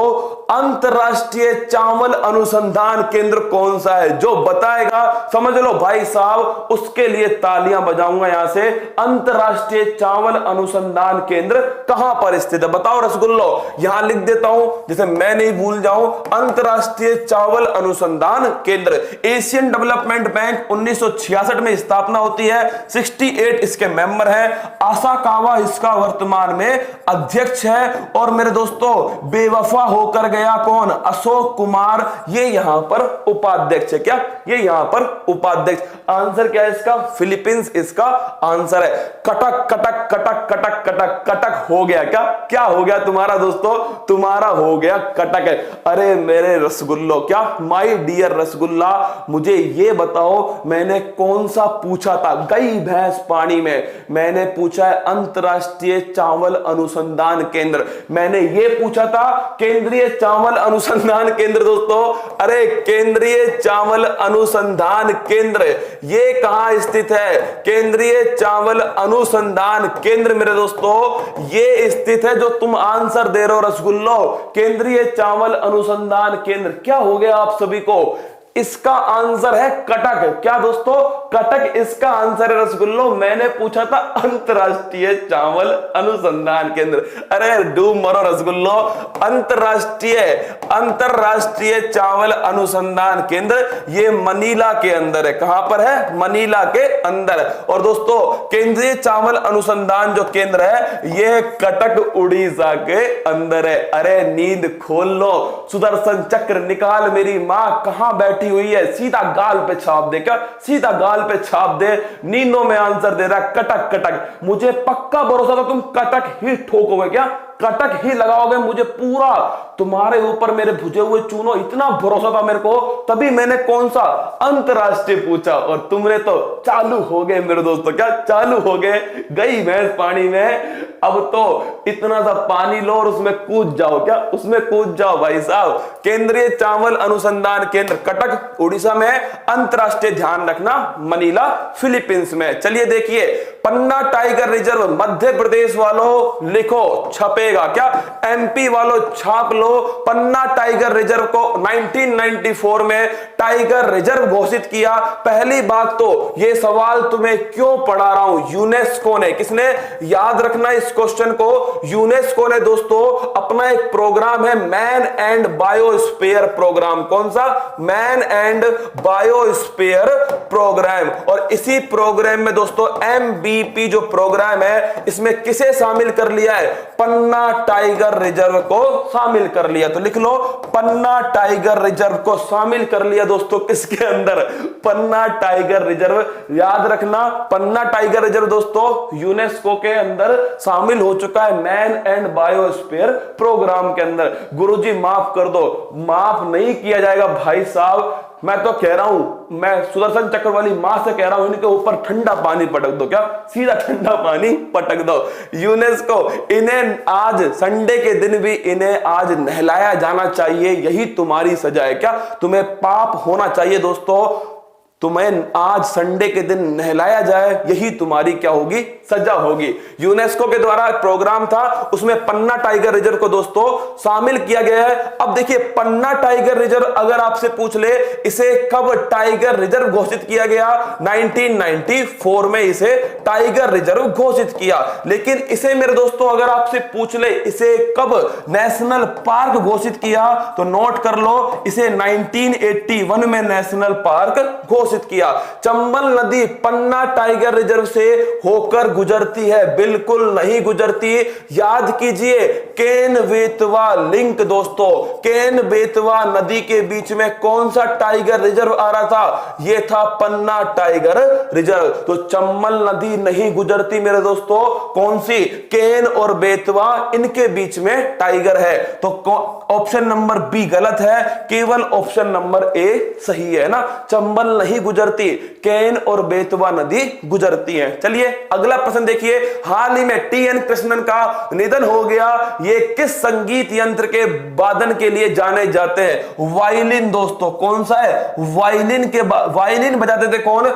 अंतरराष्ट्रीय चावल अनुसंधान केंद्र कौन सा है? जो बताएगा समझ लो भाई साहब, उसके लिए तालियां बजाऊंगा यहां से। अंतरराष्ट्रीय चावल अनुसंधान केंद्र कहां पर स्थित है? बताओ रसगुल्लो। यहां लिख देता हूं जिसे मैं नहीं भूल जाऊं। अंतरराष्ट्रीय चावल अनुसंधान केंद्र, एशियन डेवलपमेंट बैंक 1966 में स्थापना होती है। 68 इसके मेंबर हैं। आसाकावा इसका वर्तमान में अध्यक्ष है। और मेरे दोस्तों बेवफा होकर गया कौन? अशोक कुमार, ये यहां पर उपाध्यक्ष है। क्या? ये यहां पर उपाध्यक्ष। आंसर क्या है इसका? फिलीपींस इसका आंसर है। कटक कटक कटक कटक कटक कटक हो गया। क्या क्या हो गया तुम्हारा दोस्तों? तुम्हारा हो गया कटक है। अरे मेरे रसगुल्लो, क्या माय डियर रसगुल्ला, मुझे ये बताओ मैंने कौन सा पूछा था? गई भैंस पानी में। मैंने पूछा है अंतरराष्ट्रीय चावल अनुसंधान केंद्र। मैंने ये पूछा था केंद्रीय चावल अनुसंधान केंद्र दोस्तों। अरे केंद्रीय चावल अनुसंधान केंद्र ये कहां स्थित है? केंद्रीय चावल अनुसंधान केंद्र मेरे दोस्तों ये स्थित है जो तुम आंसर दे रहे हो रसगुल्लो। केंद्रीय चावल अनुसंधान केंद्र। क्या हो गया आप सभी को? इसका आंसर है कटक। क्या दोस्तों? कटक इसका आंसर है रसगुल्लो। मैंने पूछा था अंतरराष्ट्रीय चावल अनुसंधान केंद्र। अरे डूब मरो रसगुल्लो। अंतरराष्ट्रीय चावल अनुसंधान केंद्र ये मनीला के अंदर है। कहां पर है? मनीला के अंदर। और दोस्तों केंद्रीय चावल अनुसंधान जो केंद्र है ये कटक उड़ीसा के अंदर है। अरे नींद खोल लो, सुदर्शन चक्र निकाल। मेरी मां कहां बैठी हुई है? सीधा गाल पे छाप दे। क्या? सीधा गाल पे छाप दे। नींदों में आंसर दे रहा है कटक कटक। मुझे पक्का भरोसा था तुम कटक ही ठोकोगे। क्या? कटक ही लगाओगे। मुझे पूरा तुम्हारे ऊपर मेरे भुजे हुए चूनो इतना भरोसा था मेरे को, तभी मैंने कौन सा अंतरराष्ट्रीय पूछा और तुमने तो चालू हो गए मेरे दोस्तों। क्या चालू हो गए? गई भैंस पानी में। अब तो इतना सा पानी लो और उसमें कूद जाओ। क्या? उसमें कूद जाओ भाई साहब। केंद्रीय चावल अनुसंधान केंद्र कटक उड़ीसा में, अंतरराष्ट्रीय ध्यान रखना मनीला फिलीपींस में। चलिए देखिए, पन्ना टाइगर रिजर्व मध्य प्रदेश वालों लिखो, छपेगा। क्या? एमपी वालों छाप लो। पन्ना टाइगर रिजर्व को 1994 में टाइगर रिजर्व घोषित किया। पहली बात तो ये सवाल तुम्हें क्यों पढ़ा रहा हूं? यूनेस्को ने, किसने? याद रखना इस क्वेश्चन को। यूनेस्को ने दोस्तों अपना एक प्रोग्राम है मैन एंड बायोस्फीयर प्रोग्राम। कौन सा? Man and biosphere programme. और इसी प्रोग्राम में दोस्तों एमबीपी जो प्रोग्राम है इसमें किसे शामिल कर लिया है? पन्ना टाइगर रिजर्व को शामिल कर लिया। तो लिख लो पन्ना टाइगर रिजर्व को शामिल कर लिया दोस्तों। किसके अंदर? पन्ना टाइगर रिजर्व। याद रखना पन्ना टाइगर रिजर्व दोस्तों यूनेस्को के अंदर शामिल शामिल हो चुका है मैन एंड बायोस्फीयर प्रोग्राम के अंदर। गुरुजी माफ कर दो, माफ नहीं किया जाएगा भाई साहब। मैं तो कह रहा हूं, मैं सुदर्शन चक्र वाली मां से कह रहा हूं, इनके ऊपर ठंडा पानी पटक दो। क्या? सीधा ठंडा पानी पटक दो। यूनेस्को, इन्हें आज संडे के दिन भी इन्हें आज नहलाया जाना चाहिए, यही तुम्हारी सजा है। क्या तुम्हें पाप होना चाहिए दोस्तों? तुम्हें आज संडे के दिन नहलाया जाए, यही तुम्हारी क्या होगी? सजा होगी। यूनेस्को के द्वारा प्रोग्राम था, उसमें पन्ना टाइगर रिजर्व को दोस्तों शामिल किया गया है। अब देखिए, पन्ना टाइगर रिजर्व अगर आपसे पूछ ले इसे कब टाइगर रिजर्व घोषित किया गया? 1994 में इसे टाइगर रिजर्व घोषित किया। लेकिन इसे मेरे दोस्तों अगर आपसे पूछ ले इसे कब नेशनल पार्क घोषित किया, तो नोट कर लो, इसे 1981 में नेशनल पार्क घोषित किया। चंबल नदी पन्ना टाइगर रिजर्व से होकर गुजरती है? बिल्कुल नहीं गुजरती। याद कीजिए, केन बेतवा लिंक दोस्तों, केन बेतवा नदी के बीच में कौन सा टाइगर रिजर्व आ रहा था? यह था पन्ना टाइगर रिजर्व। तो चंबल नदी नहीं गुजरती मेरे दोस्तों, कौन सी? केन और बेतवा, इनके बीच में टाइगर है। तो ऑप्शन नंबर बी गलत है, केवल ऑप्शन नंबर ए सही है ना। चंबल नहीं गुजरती, केन और बेतवा नदी गुजरती है। चलिए अगला प्रश्न देखिए। हाल ही में टी एन कृष्णन का निधन हो गया, ये किस संगीत यंत्र के वादन के लिए जाने जाते हैं? वायलिन दोस्तों। कौन सा है? वायलिन बजाते थे कौन?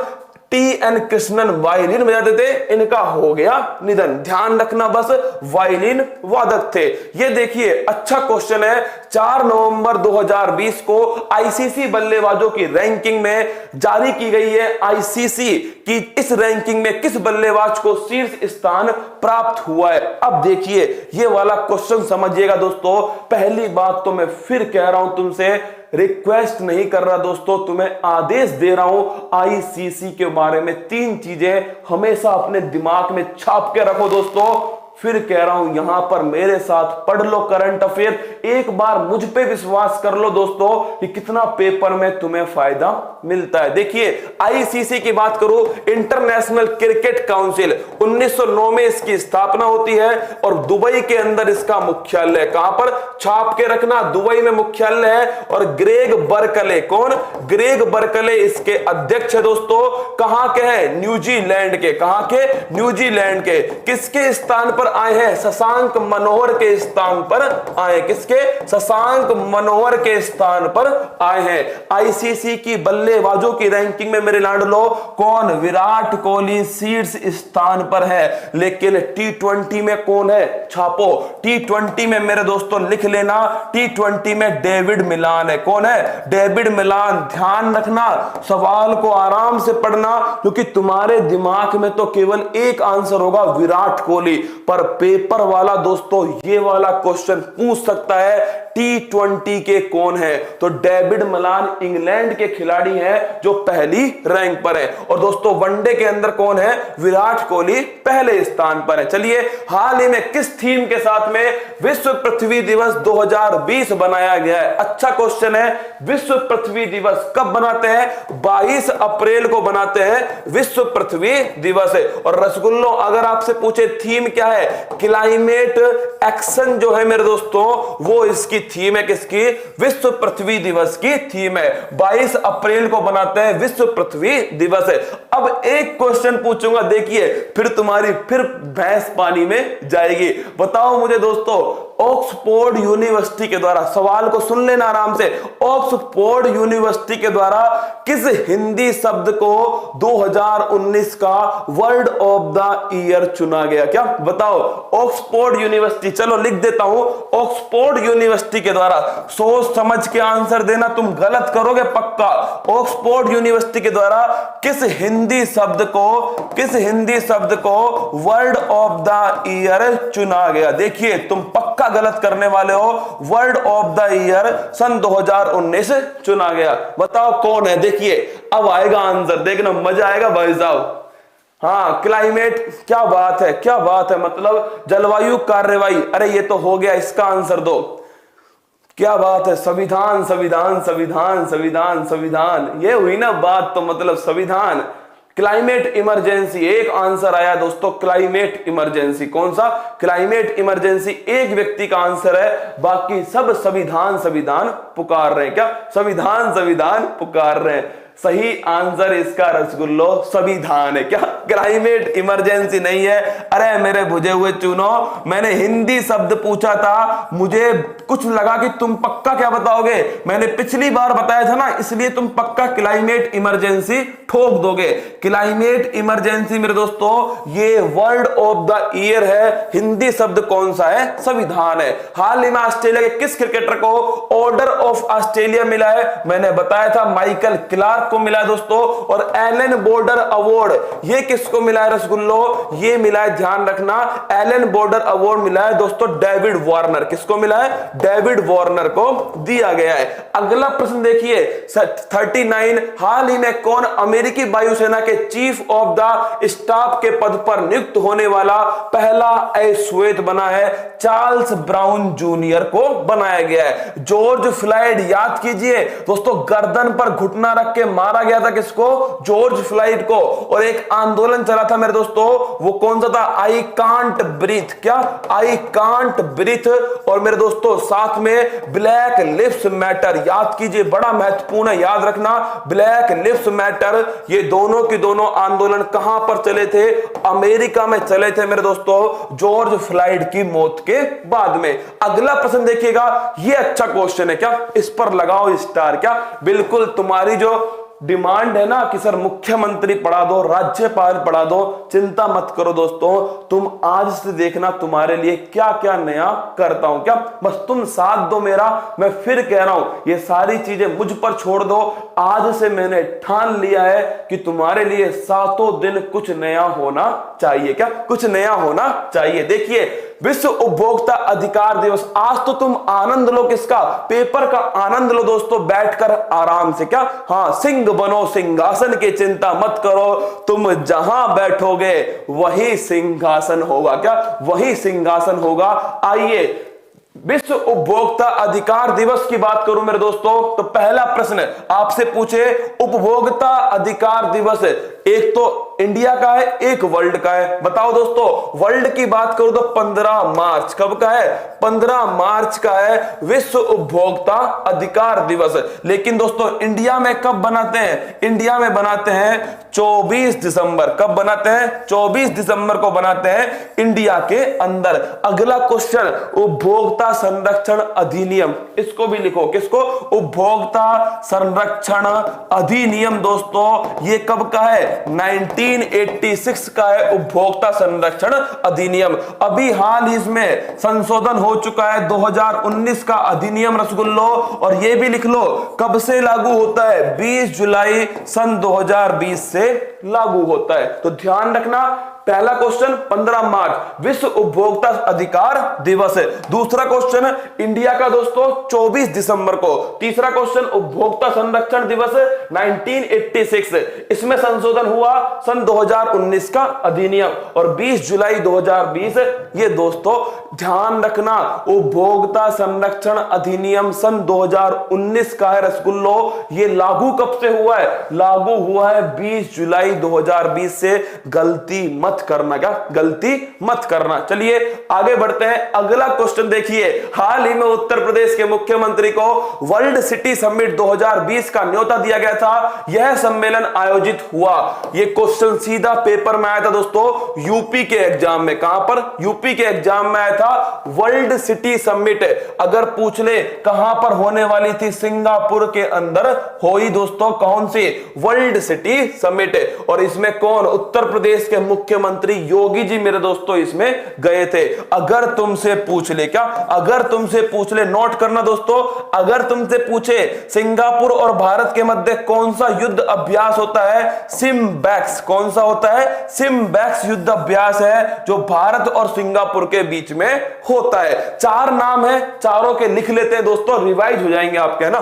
टी एन कृष्णन वायलिन बजाते थे, इनका हो गया निधन। ध्यान रखना बस, वायलिन वादक थे। ये देखिए अच्छा क्वेश्चन है। 4 नवंबर 2020 को आईसीसी बल्लेबाजों की रैंकिंग में जारी की गई है आईसीसी की, इस रैंकिंग में किस बल्लेबाज को शीर्ष स्थान प्राप्त हुआ है। अब देखिए ये वाला क्वेश्चन समझिएगा दोस्तों। पहली बात तो मैं फिर कह रहा हूं तुमसे, रिक्वेस्ट नहीं कर रहा दोस्तों, तुम्हें आदेश दे रहा हूं, आईसीसी के बारे में 3 चीजें हमेशा अपने दिमाग में छाप के रखो दोस्तों। फिर कह रहा हूं, यहां पर मेरे साथ पढ़ लो करंट अफेयर, एक बार मुझ पे विश्वास कर लो दोस्तों कि कितना पेपर में तुम्हें फायदा मिलता है। देखिए आईसीसी की बात करूं, इंटरनेशनल क्रिकेट काउंसिल, 1909 में इसकी स्थापना होती है और दुबई के अंदर इसका मुख्यालय। कहां पर? छाप के रखना, दुबई में मुख्यालय है। और ग्रेग बर्कले, कौन? ग्रेग बर्कले इसके अध्यक्ष है दोस्तों। कहां के हैं? न्यूजीलैंड के। कहां के? न्यूजीलैंड के। किसके स्थान पर आए हैं? शशांक मनोहर के स्थान पर आए। किसके? शशांक मनोहर के स्थान पर आए हैं। आईसीसी की बल्लेबाजों की रैंकिंग में मेरे लाडलो कौन? विराट कोहली शीर्ष स्थान पर है। लेकिन टी20 में कौन है? छापो, टी20 में मेरे दोस्तों लिख लेना, टी20 में डेविड मिलान है। कौन है? डेविड मिलान। ध्यान रखना, सवाल को आराम से पढ़ना, क्योंकि तुम्हारे दिमाग में तो केवल एक आंसर होगा, विराट कोहली। पर पेपर वाला दोस्तों ये वाला क्वेश्चन पूछ सकता है, टी20 के कौन है? तो डेविड मिलान इंग्लैंड के खिलाड़ी हैं जो पहली रैंक पर है। और दोस्तों वनडे के अंदर कौन है? विराट कोहली पहले स्थान पर है। चलिए, हाल ही में किस थीम के साथ में विश्व पृथ्वी दिवस 2020 बनाया गया है? अच्छा क्वेश्चन है। विश्व पृथ्वी दिवस कब बनाते हैं? 22 अप्रैल को बनाते हैं विश्व पृथ्वी दिवस है। और रसगुल्लो अगर आपसे पूछे थीम क्या है? क्लाइमेट एक्शन जो है मेरे दोस्तों, वो इसकी थीम है। किसकी? विश्व पृथ्वी दिवस की थीम है। 22 अप्रैल को बनाते हैं विश्व पृथ्वी दिवस है। अब एक क्वेश्चन पूछूंगा, देखिए फिर तुम्हारी फिर भैंस पानी में जाएगी। बताओ मुझे दोस्तों, ऑक्सफोर्ड यूनिवर्सिटी के द्वारा, सवाल को सुन लेना आराम से, ऑक्सफोर्ड यूनिवर्सिटी के द्वारा किस हिंदी शब्द को 2019 का वर्ड ऑफ द ईयर चुना गया? क्या बताओ? ऑक्सफोर्ड यूनिवर्सिटी, चलो लिख देता हूं, ऑक्सफोर्ड यूनिवर्सिटी के द्वारा। सोच समझ के आंसर देना, तुम गलत करोगे पक्का। ऑक्सफोर्ड यूनिवर्सिटी के द्वारा किस हिंदी शब्द को वर्ड ऑफ द ईयर चुना गया? देखिए तुम पक्का गलत करने वाले हो। वर्ड ऑफ द ईयर सन 2019 चुना गया। बताओ कौन है? देखिए अब आएगा आंसर, देखना मजा आएगा भाई साहब। हाँ, क्लाइमेट, क्या बात है, क्या बात है, मतलब जलवायु कार्यवाही। अरे ये तो हो गया, इसका आंसर दो। क्या बात है, संविधान, ये हुई ना बात, तो मतलब संविधान। क्लाइमेट इमरजेंसी, एक आंसर आया दोस्तों, क्लाइमेट इमरजेंसी। कौन सा? क्लाइमेट इमरजेंसी एक व्यक्ति का आंसर है, बाकी सब संविधान संविधान पुकार रहे हैं। क्या? संविधान संविधान पुकार रहे हैं। सही आंसर इसका रसगुल्लो संविधान है। क्या? क्लाइमेट इमरजेंसी नहीं है। अरे मेरे बुझे हुए चुनो, मैंने हिंदी शब्द पूछा था, मुझे कुछ लगा कि तुम पक्का क्या बताओगे, मैंने पिछली बार बताया था ना, इसलिए तुम पक्का क्लाइमेट इमरजेंसी ठोक दोगे। क्लाइमेट इमरजेंसी मेरे दोस्तों ये वर्ड ऑफ द ईयर है। हिंदी शब्द कौन सा है? संविधान है। हाल ही में ऑस्ट्रेलिया के किस क्रिकेटर को ऑर्डर ऑफ ऑस्ट्रेलिया मिला है? मैंने बताया था माइकल क्लार्क को मिला है दोस्तों। और एलन बोर्डर अवार्ड ये किसको मिला है रसगुल्लो? ये मिला है, ध्यान रखना, एलन बोर्डर अवार्ड मिला है दोस्तों डेविड वार्नर। किसको मिला है? डेविड वार्नर को दिया गया है। अगला प्रश्न देखिए 39, हाल ही में कौन अमेरिकी वायुसेना के चीफ ऑफ द स्टाफ के पद पर नियुक्त होने वाला पहला अश्वेत बना है? चार्ल्स ब्राउन जूनियर को बनाया गया है। जॉर्ज फ्लॉयड याद कीजिए दोस्तों, गर्दन पर घुटना रख के मारा गया था। किसको? जॉर्ज फ्लॉयड को। और एक आंदोलन चला था मेरे दोस्तों, वो कौन सा था? I can't breathe. क्या? I can't breathe. और मेरे दोस्तों साथ में ब्लैक लिव्स मैटर, याद कीजिए, बड़ा महत्वपूर्ण है, याद रखना, ब्लैक लिव्स मैटर। ये दोनों के दोनों आंदोलन कहां पर चले थे? अमेरिका में चले थे मेरे दोस्तों, जॉर्ज फ्लॉयड की मौत के बाद में। अगला प्रश्न देखिएगा, ये अच्छा क्वेश्चन है। क्या? इस पर लगाओ स्टार। क्या? बिल्कुल तुम्हारी जो डिमांड है ना कि सर मुख्यमंत्री पढ़ा दो, राज्यपाल पढ़ा दो, चिंता मत करो दोस्तों, तुम आज से देखना तुम्हारे लिए क्या क्या नया करता हूं। क्या? बस तुम साथ दो मेरा, मैं फिर कह रहा हूं, ये सारी चीजें मुझ पर छोड़ दो। आज से मैंने ठान लिया है कि तुम्हारे लिए सातों दिन कुछ नया होना चाहिए। क्या? कुछ नया होना चाहिए। देखिए विश्व उपभोक्ता अधिकार दिवस, आज तो तुम आनंद लो। किसका? पेपर का आनंद लो दोस्तों, बैठकर आराम से। क्या? हाँ, सिंह बनो सिंहासन की चिंता मत करो, तुम जहां बैठोगे वही सिंहासन होगा। क्या? वही सिंहासन होगा। आइए विश्व उपभोक्ता अधिकार दिवस की बात करूं मेरे दोस्तों, तो पहला प्रश्न आपसे पूछे उपभोक्ता अधिकार दिवस, एक तो इंडिया का है, एक वर्ल्ड का है। बताओ दोस्तों, वर्ल्ड की बात करूं तो 15 मार्च, कब का है? 15 मार्च का है विश्व उपभोक्ता अधिकार दिवस। लेकिन दोस्तों इंडिया में कब बनाते हैं? इंडिया में बनाते हैं 24 दिसंबर। कब बनाते हैं? 24 दिसंबर को बनाते हैं इंडिया के अंदर। अगला क्वेश्चन, उपभोक्ता संरक्षण अधिनियम, इसको भी लिखो। किसको? उपभोक्ता संरक्षण अधिनियम दोस्तों ये कब का है? 1986 का है उपभोक्ता संरक्षण अधिनियम। अभी हाल ही इसमें संशोधन हो चुका है 2019 का अधिनियम रसगुल्लो। और ये भी लिख लो कब से लागू होता है? 20 जुलाई सन 2020 से लागू होता है। तो ध्यान रखना, पहला क्वेश्चन 15 मार्च विश्व उपभोक्ता अधिकार दिवस है। दूसरा क्वेश्चन इंडिया का दोस्तों 24 दिसंबर को। तीसरा क्वेश्चन उपभोक्ता संरक्षण दिवस 1986, इसमें संशोधन हुआ सन 2019 का अधिनियम। और 20 जुलाई 2020 ये दोस्तों ध्यान रखना, उपभोक्ता संरक्षण अधिनियम सन 2019 का है रसगुल्लो। ये लागू कब से हुआ है? लागू हुआ है 20 जुलाई 2020 से। गलती मत करना। क्या? गलती मत करना। चलिए आगे बढ़ते हैं। अगला क्वेश्चन देखिए, हाल ही में उत्तर प्रदेश के मुख्यमंत्री को वर्ल्ड सिटी समिट 2020 का न्योता दिया गया था। यह सम्मेलन आयोजित हुआ। यह क्वेश्चन सीधा पेपर में आया था दोस्तों, यूपी के एग्जाम में। कहां पर? यूपी के एग्जाम में आया था वर्ल्ड सिटी समिट। अगर पूछ ले कहां पर होने वाली थी? सिंगापुर के अंदर हुई दोस्तों। कौन सी? World city summit. और इसमें कौन? उत्तर प्रदेश के मुख्यमंत्री योगी जी मेरे दोस्तों इसमें गए थे। अगर तुमसे पूछ ले, क्या? अगर तुमसे पूछ ले, नोट करना दोस्तों, अगर तुमसे पूछे सिंगापुर और भारत के मध्य कौन सा युद्ध अभ्यास होता है? सिम्बैक्स। कौन सा होता है? सिम्बैक्स युद्ध अभ्यास है जो भारत और सिंगापुर के बीच में होता है। चार नाम है, चारों के लिख लेते हैं दोस्तों, रिवाइज हो जाएंगे आपके, है ना।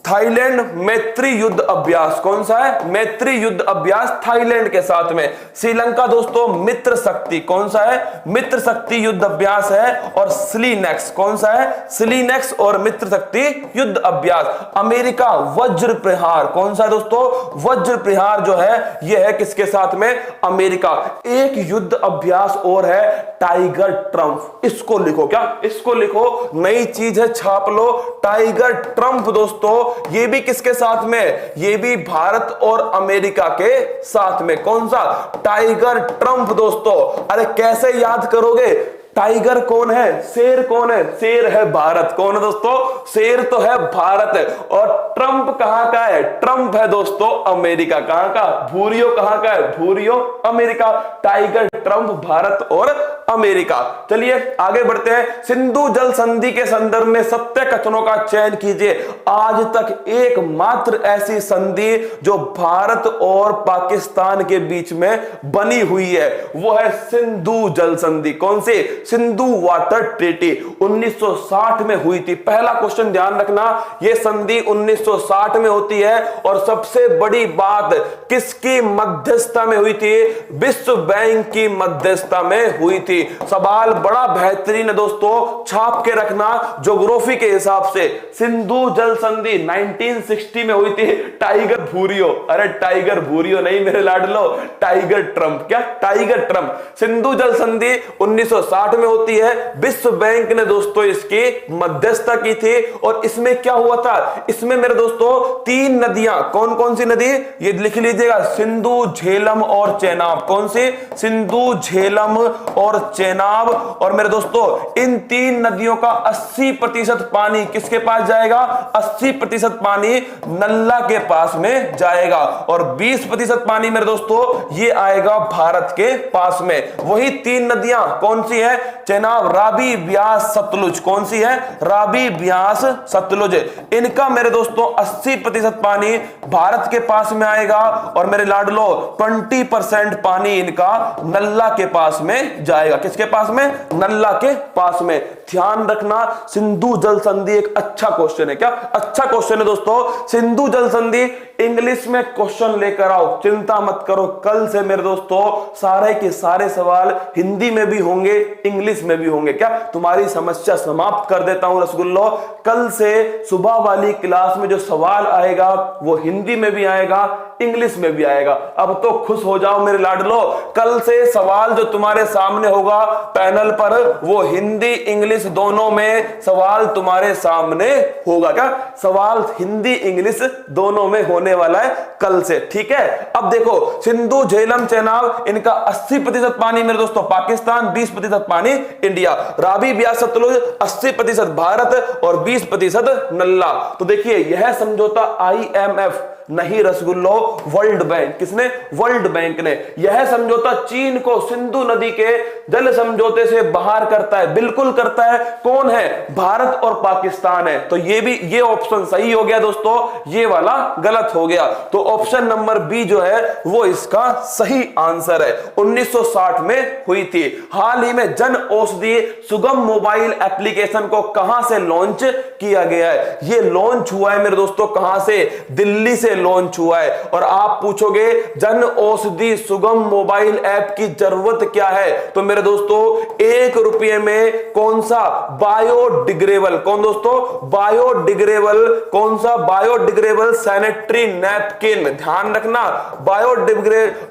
थाईलैंड मैत्री युद्ध अभ्यास कौन सा है? मैत्री युद्ध अभ्यास थाईलैंड के साथ में। श्रीलंका दोस्तों मित्र शक्ति कौन सा है? मित्र शक्ति युद्ध अभ्यास है। और स्लीनेक्स कौन सा है? स्लीनेक्स और मित्र शक्ति युद्ध अभ्यास। अमेरिका वज्र प्रहार कौन सा है दोस्तों? वज्र प्रहार जो है यह है किसके साथ में? अमेरिका। एक युद्ध अभ्यास और है टाइगर ट्रंप। इसको लिखो, क्या इसको लिखो, नई चीज है, छाप लो। टाइगर ट्रंप दोस्तों ये भी किसके साथ में? ये भी भारत और अमेरिका के साथ में। कौन सा? टाइगर ट्रंप दोस्तों। अरे कैसे याद करोगे? टाइगर कौन है? शेर कौन है? शेर है भारत। कौन है दोस्तों? शेर तो है भारत। और ट्रंप कहां का है? ट्रंप है दोस्तों अमेरिका। कहां का? भूरियो कहां का है? भूरियो अमेरिका। टाइगर ट्रंप भारत और अमेरिका। चलिए आगे बढ़ते हैं। सिंधु जल संधि के संदर्भ में सत्य कथनों का चयन कीजिए। आज तक एकमात्र ऐसी संधि जो भारत और पाकिस्तान के बीच में बनी हुई है वो है सिंधु जल संधि। कौन सी? सिंधु वाटर ट्रीटी 1960 में हुई थी। पहला क्वेश्चन ध्यान रखना, यह संधि 1960 में होती है। और सबसे बड़ी बात किसकी मध्यस्थता में हुई थी? विश्व बैंक की मध्यस्थता में हुई थी। सवाल बड़ा बेहतरीन है दोस्तों, छाप के रखना ज्योग्राफी के हिसाब से। सिंधु जल संधि 1960 में हुई थी। टाइगर भूरियो, अरे टाइगर भूरियो नहीं मेरे लाडलो, टाइगर ट्रंप। क्या? Tiger Trump. सिंधु जल संधि 1960 में होती है। विश्व बैंक ने दोस्तों इसकी मध्यस्थता की थी। और इसमें क्या हुआ था? इसमें मेरे दोस्तों 3 नदियां, कौन कौन सी नदी? ये लिख लीजिएगा, सिंधु, झेलम और चेनाब। कौन सी? सिंधु, झेलम और चेनाब। और मेरे दोस्तों इन 3 नदियों का 80% पानी किसके पास जाएगा? 80% पानी नल्ला के पास में जाएगा। और 20% पानी मेरे दोस्तों ये आएगा भारत के पास में। वही 3 नदियां कौन सी है? चेनाब, रावी, ब्यास, सतलुज। कौन सी है? रावी, ब्यास, सतलुज। इनका मेरे दोस्तों 80% पानी भारत के पास में आएगा। और मेरे लाडलो 20% पानी इनका नल्ला के पास में जाएगा। किसके पास में? नल्ला के पास में। ध्यान रखना सिंधु जल संधि एक अच्छा क्वेश्चन है। क्या अच्छा क्वेश्चन है दोस्तों? सिंधु जल संधि इंग्लिश में क्वेश्चन लेकर आओ, चिंता मत करो। कल से मेरे दोस्तों सारे के सारे सवाल हिंदी में भी होंगे, इंग्लिश में भी होंगे। क्या तुम्हारी समस्या समाप्त कर देता हूं रसगुल्लो। कल से सुबह वाली क्लास में जो सवाल आएगा वो हिंदी में भी आएगा, इंग्लिश में भी आएगा। अब तो खुश हो जाओ मेरे लाडलो, कल से सवाल जो तुम्हारे सामने होगा पैनल पर वो हिंदी इंग्लिश दोनों में सवाल तुम्हारे सामने होगा। क्या सवाल हिंदी इंग्लिश दोनों में होने वाला है कल से, ठीक है। अब देखो सिंधु, झेलम, चेनाब इनका 80% पानी मेरे दोस्तों पाकिस्तान, 20% पानी इंडिया। रावी, ब्यास, सतलुज 80% भारत और 20% नल्ला। तो देखिए यह समझौता IMF नहीं रसगुल्लो, वर्ल्ड बैंक। किसने? वर्ल्ड बैंक ने। यह समझौता चीन को सिंधु नदी के जल समझौते से बाहर करता है। बिल्कुल करता है। कौन है? भारत और पाकिस्तान है। तो ये ऑप्शन सही हो गया दोस्तों, ये वाला गलत हो गया। तो ऑप्शन नंबर बी जो है वो इसका सही आंसर है। 1960 में हुई थी। हाल ही में जन औषधि सुगम मोबाइल एप्लीकेशन को कहां से लॉन्च किया गया है? ये लॉन्च हुआ है मेरे दोस्तों कहां से? दिल्ली से लॉन्च हुआ है। और आप पूछोगे जन औषधि सुगम मोबाइल ऐप की जरूरत क्या है? तो मेरे दोस्तों 1 रुपये में कौन सा बायोडिग्रेबल, कौन दोस्तों? बायोडिग्रेबल, कौन सा? Biodegradable sanitary napkin. ध्यान रखना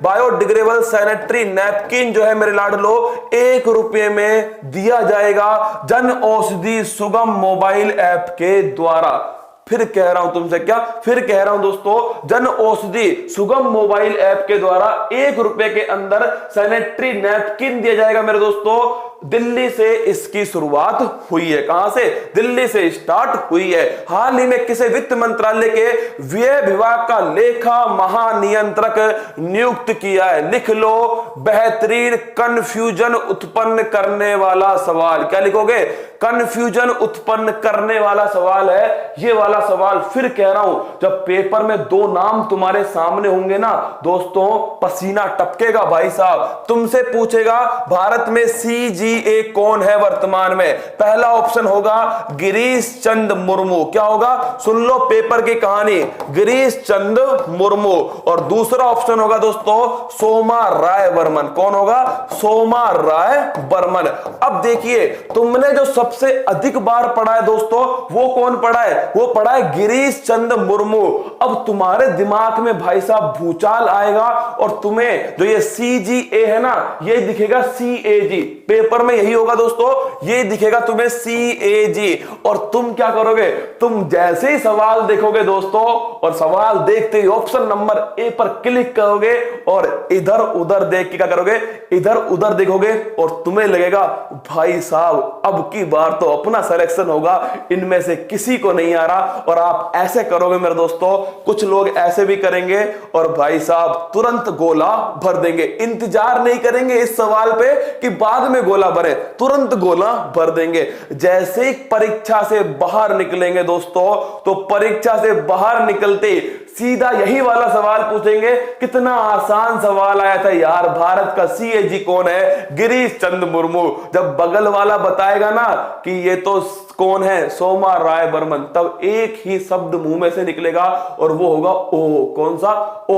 बायोडिग्रेबल सैनिटरी नैपकिन जो है मेरे लाडलो 1 रुपये में दिया जाएगा जन औषधि सुगम मोबाइल ऐप के द्वारा। फिर कह रहा हूं तुमसे, क्या फिर कह रहा हूं दोस्तों, जन औषधि सुगम मोबाइल ऐप के द्वारा 1 रुपए के अंदर सैनिटरी नैपकिन दिया जाएगा मेरे दोस्तों। दिल्ली से इसकी शुरुआत हुई है। कहां से? दिल्ली से स्टार्ट हुई है। हाल ही में किसे वित्त मंत्रालय के व्यय विभाग का लेखा महानियंत्रक नियुक्त किया है? लिख लो, बेहतरीन कंफ्यूजन उत्पन्न करने वाला सवाल। क्या लिखोगे? कंफ्यूजन उत्पन्न करने वाला सवाल है ये वाला सवाल। फिर कह रहा हूं जब पेपर में 2 नाम तुम्हारे सामने होंगे ना दोस्तों, पसीना टपकेगा भाई साहब। तुमसे पूछेगा भारत में CG CA कौन है वर्तमान में? पहला ऑप्शन होगा गिरीश चंद मुर्मू। क्या होगा? सुन लो पेपर की कहानी, गिरीश चंद मुर्मू। और दूसरा ऑप्शन होगा दोस्तों सोमा राय बर्मन। कौन होगा? सोमा राय बर्मन। अब देखिए तुमने जो सबसे अधिक बार पढ़ा है दोस्तों वो कौन पढ़ा है? वो पढ़ा है गिरीश चंद मुर्मू। अब तुम्हारे दिमाग में भाई साहब भूचाल आएगा और तुम्हें जो ये CGA है ना ये दिखेगा CAG। पेपर में यही होगा दोस्तों, ये दिखेगा तुम्हें CAG। और तुम क्या करोगे? तुम जैसे ही सवाल देखोगे दोस्तों और सवाल देखते ही ऑप्शन नंबर A पर क्लिक करोगे और इधर उधर देख के क्या करोगे? इधर उधर देखोगे और तुम्हें लगेगा भाई साहब अब की बार तो अपना सिलेक्शन होगा, इनमें से किसी को नहीं आ रहा। और आप ऐसे करोगे मेरे दोस्तों, कुछ लोग ऐसे भी करेंगे और भाई साहब तुरंत गोला भर देंगे, इंतजार नहीं करेंगे इस सवाल पे कि बाद में गोला भरे, तुरंत गोला भर देंगे। जैसे ही परीक्षा से बाहर निकलेंगे दोस्तों तो परीक्षा से बाहर निकलते सीधा यही वाला सवाल पूछेंगे, कितना आसान सवाल आया था यार, भारत का CAG कौन है? गिरीश चंद मुर्मू। जब बगल वाला बताएगा ना कि ये तो कौन है? सोमा राय बर्मन, तब एक ही शब्द मुंह में से निकलेगा और वो होगा ओ। कौन सा? ओ।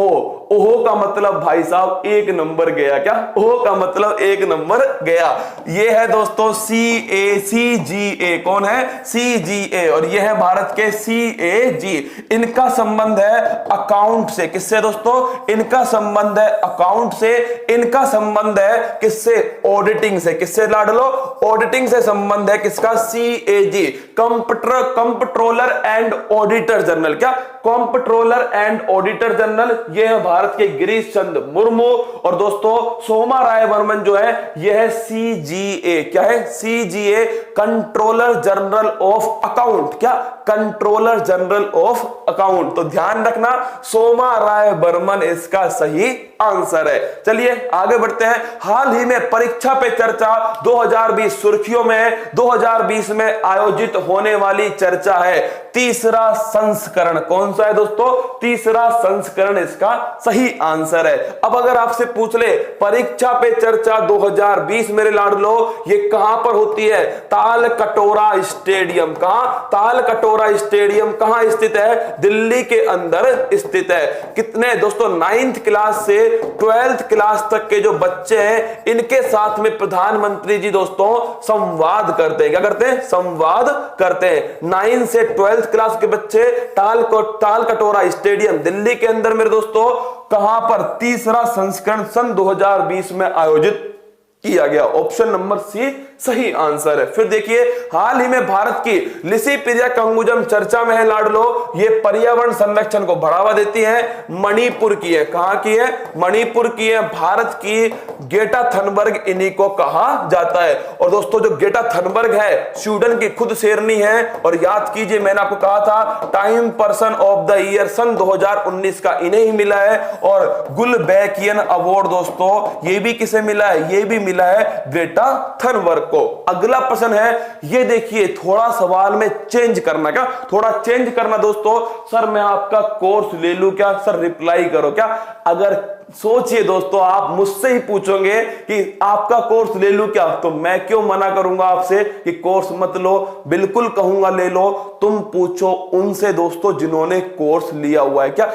ओहो का मतलब भाई साहब एक नंबर गया। क्या? ओहो का मतलब एक नंबर गया। ये है दोस्तों CGA। कौन है? CGA। और ये है भारत के CAG। इनका संबंध है अकाउंट से। किससे दोस्तों? इनका संबंध है अकाउंट से। इनका संबंध है किससे? ऑडिटिंग से। किससे लाडलो? ऑडिटिंग से संबंध है किसका? CAG, comptroller and auditor general. क्या? Comptroller and auditor general. ये है भारत के गिरीश चंद मुर्मू। और दोस्तों सोमा राय बर्मन जो है यह है CGA। क्या है? CGA, controller general of account. क्या? Controller general of account. तो ध्यान रखना सोमा राय बर्मन इसका सही आंसर है। चलिए आगे बढ़ते हैं। हाल ही में परीक्षा पे चर्चा 2020 सुर्खियों में 2020 में आयोजित होने वाली चर्चा है तीसरा संस्करण। कौन सा है दोस्तों? तीसरा संस्करण इसका सही आंसर है। अब अगर आपसे पूछ ले परीक्षा पे चर्चा 2020 मेरे लाडलो ये कहां पर होती है? ताल कटोरा स्टेडियम। कहां? ताल कटोरा स्टेडियम कहां स्थित है? दिल्ली के अंदर स्थित है। कितने दोस्तों? 9th क्लास से 12th क्लास तक के जो बच्चे हैं इनके साथ में प्रधानमंत्री जी दोस्तों संवाद करते हैं। क्या करते हैं? संवाद करते हैं। 9 से 12th क्लास के बच्चे ताल कटोरा स्टेडियम दिल्ली के अंदर मेरे दोस्तों कहां पर तीसरा संस्करण सन 2020 में आयोजित किया गया। ऑप्शन नंबर C सही आंसर है। फिर देखिए हाल ही में भारत की लिसिपिरिया कंगुजम चर्चा में है लाडलो। ये पर्यावरण संरक्षण को बढ़ावा देती है। मणिपुर की है। कहां की है? मणिपुर की है। भारत की ग्रेटा थनबर्ग इन्हीं को कहा जाता है। और दोस्तों जो ग्रेटा थनबर्ग है स्वीडन की खुद शेरनी है। और याद कीजिए मैंने आपको कहा था time person of the year सन 2019 का इन्हें ही मिला है। और गुलबैकियन अवार्ड दोस्तों ये भी किसे मिला है? ये भी मिला है ग्रेटा थनबर्ग को। अगला प्रश्न है ये देखिए, थोड़ा सवाल में चेंज करना। क्या? थोड़ा चेंज करना दोस्तों। सर मैं आपका कोर्स ले लूं क्या? सर रिप्लाई करो। क्या? अगर सोचिए दोस्तों आप मुझसे ही पूछोगे कि आपका कोर्स ले लूं क्या, तो मैं क्यों मना करूंगा आपसे कि कोर्स मत लो? बिल्कुल कहूंगा ले लो। तुम पूछो उनसे दोस्तों जिन्होंने कोर्स लिया हुआ है। क्या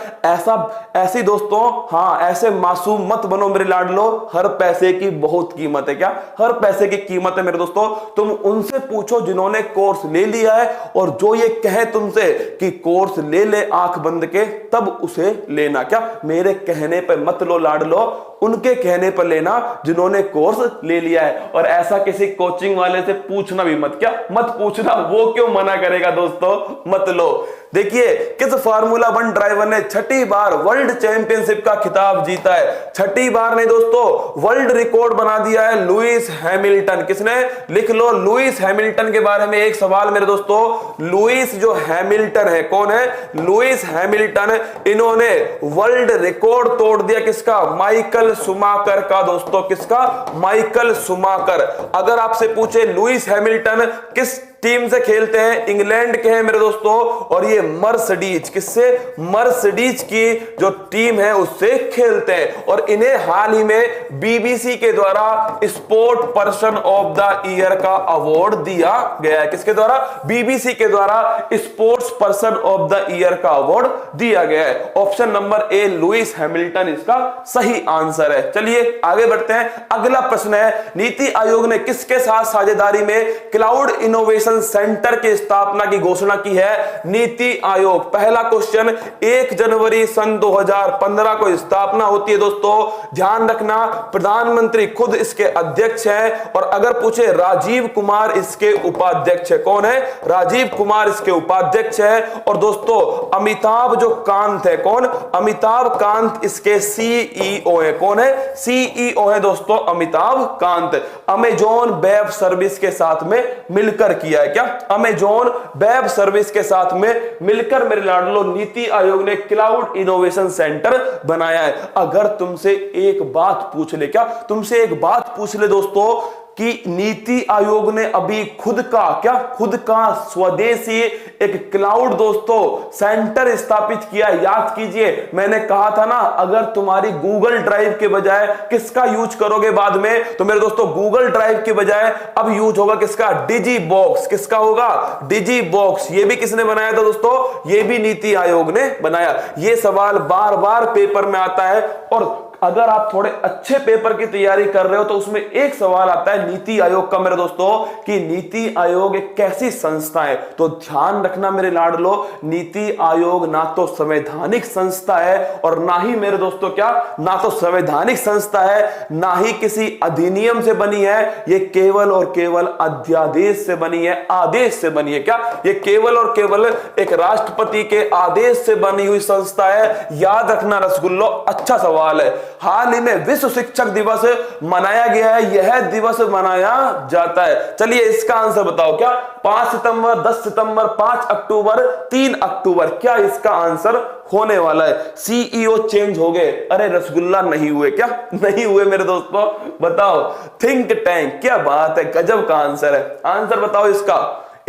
ऐसी दोस्तों हाँ ऐसे मासूम मत बनो मेरे लाडलो। हर पैसे की बहुत कीमत है। क्या? हर पैसे की कीमत है मेरे दोस्तों। तुम उनसे पूछो जिन्होंने कोर्स ले लिया है और जो ये कहे तुमसे कि कोर्स ले ले आंख बंद के तब उसे लेना। क्या? मेरे कहने पे मत लो लाडलो, उनके कहने पर लेना जिन्होंने कोर्स ले लिया है। और ऐसा किसी कोचिंग वाले से पूछना भी मत। क्या? मत पूछना, वो क्यों मना करेगा दोस्तों? मत लो। देखिए किस फार्मूला 1 ड्राइवर ने 6ठी बार वर्ल्ड चैंपियनशिप का खिताब जीता है? 6ठी बार नहीं दोस्तों, वर्ल्ड रिकॉर्ड बना दिया है लुइस हैमिल्टन। किसने? लिख लो लुइस हैमिल्टन के बारे में एक सवाल मेरे दोस्तों। लुइस जो हैमिल्टन है कौन है? Lewis Hamilton. इन्होंने वर्ल्ड रिकॉर्ड तोड़ दिया किसका? माइकल शुमाकर का दोस्तों। किसका? Michael Schumacher. अगर आपसे पूछे लुइस हैमिल्टन किस टीम से खेलते हैं? इंग्लैंड के हैं मेरे दोस्तों, और ये मर्सिडीज, किससे? मर्सिडीज की जो टीम है उससे खेलते हैं। और इन्हें हाल ही में बीबीसी के द्वारा sport person of the year का अवार्ड दिया गया है। किसके द्वारा? बीबीसी के द्वारा sports person of the year का अवार्ड दिया गया है। Option number A Lewis Hamilton इसका सही आंसर है। चलिए आगे बढ़ते हैं। अगला प्रश्न है, नीति आयोग ने किसके साथ साझेदारी में क्लाउड इनोवेशन सेंटर की स्थापना की घोषणा की है? नीति आयोग, पहला क्वेश्चन, 1 जनवरी सन 2015 को स्थापना होती है दोस्तों। ध्यान रखना, प्रधानमंत्री खुद इसके अध्यक्ष हैं, और अगर पूछे राजीव कुमार इसके उपाध्यक्ष है। कौन है? राजीव कुमार इसके उपाध्यक्ष है। और दोस्तों अमिताभ जो कांत है, कौन? अमिताभ कांत इसके सीईओ है। कौन है? सीईओ है दोस्तों Amitabh Kant. Amazon web service के साथ में मिलकर किया है। क्या? अमेजॉन वेब सर्विस के साथ में मिलकर मेरे लाडलो नीति आयोग ने क्लाउड इनोवेशन सेंटर बनाया है। अगर तुमसे एक बात पूछ ले, क्या तुमसे एक बात पूछ ले दोस्तों कि नीति आयोग ने अभी खुद का स्वदेशी एक क्लाउड दोस्तों सेंटर स्थापित किया। याद कीजिए, मैंने कहा था ना, अगर तुम्हारी गूगल ड्राइव के बजाय किसका यूज करोगे बाद में, तो मेरे दोस्तों गूगल ड्राइव के बजाय अब यूज होगा किसका? डिजी बॉक्स। किसका होगा? डिजी बॉक्स। ये भी किसने बनाया था दोस्तों? ये भी नीति आयोग ने बनाया। ये सवाल बार बार पेपर में आता है, और अगर आप थोड़े अच्छे पेपर की तैयारी कर रहे हो तो उसमें एक सवाल आता है नीति आयोग का मेरे दोस्तों, कि नीति आयोग एक कैसी संस्था है। तो ध्यान रखना मेरे लाडलो, नीति आयोग ना तो संवैधानिक संस्था है, और ना ही मेरे दोस्तों क्या, ना तो संवैधानिक संस्था है, ना ही किसी अधिनियम से बनी है। ये केवल और केवल अध्यादेश से बनी है, आदेश से बनी है। क्या? ये केवल और केवल एक राष्ट्रपति के आदेश से बनी हुई संस्था है। याद रखना रसगुल्लो, अच्छा सवाल है। हाल ही में विश्व शिक्षक दिवस मनाया गया है, यह दिवस मनाया जाता है। चलिए इसका आंसर बताओ। क्या? 5 सितंबर, 10 सितंबर, 5 अक्टूबर, 3 अक्टूबर, क्या इसका आंसर होने वाला है? सीईओ चेंज हो गए? अरे रसगुल्ला नहीं हुए। क्या नहीं हुए मेरे दोस्तों? बताओ। थिंक टैंक, क्या बात है, गजब का आंसर है। आंसर बताओ इसका।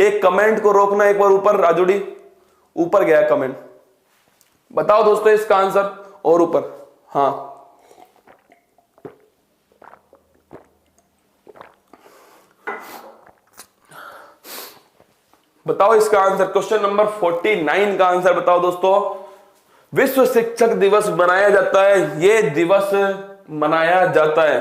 एक कमेंट को रोकना एक बार, ऊपर राजूड़ी, ऊपर गया कमेंट, बताओ दोस्तों इसका आंसर, और ऊपर, हाँ बताओ इसका आंसर। क्वेश्चन नंबर 49 का आंसर बताओ दोस्तों। विश्व शिक्षक दिवस मनाया जाता है, यह दिवस मनाया जाता है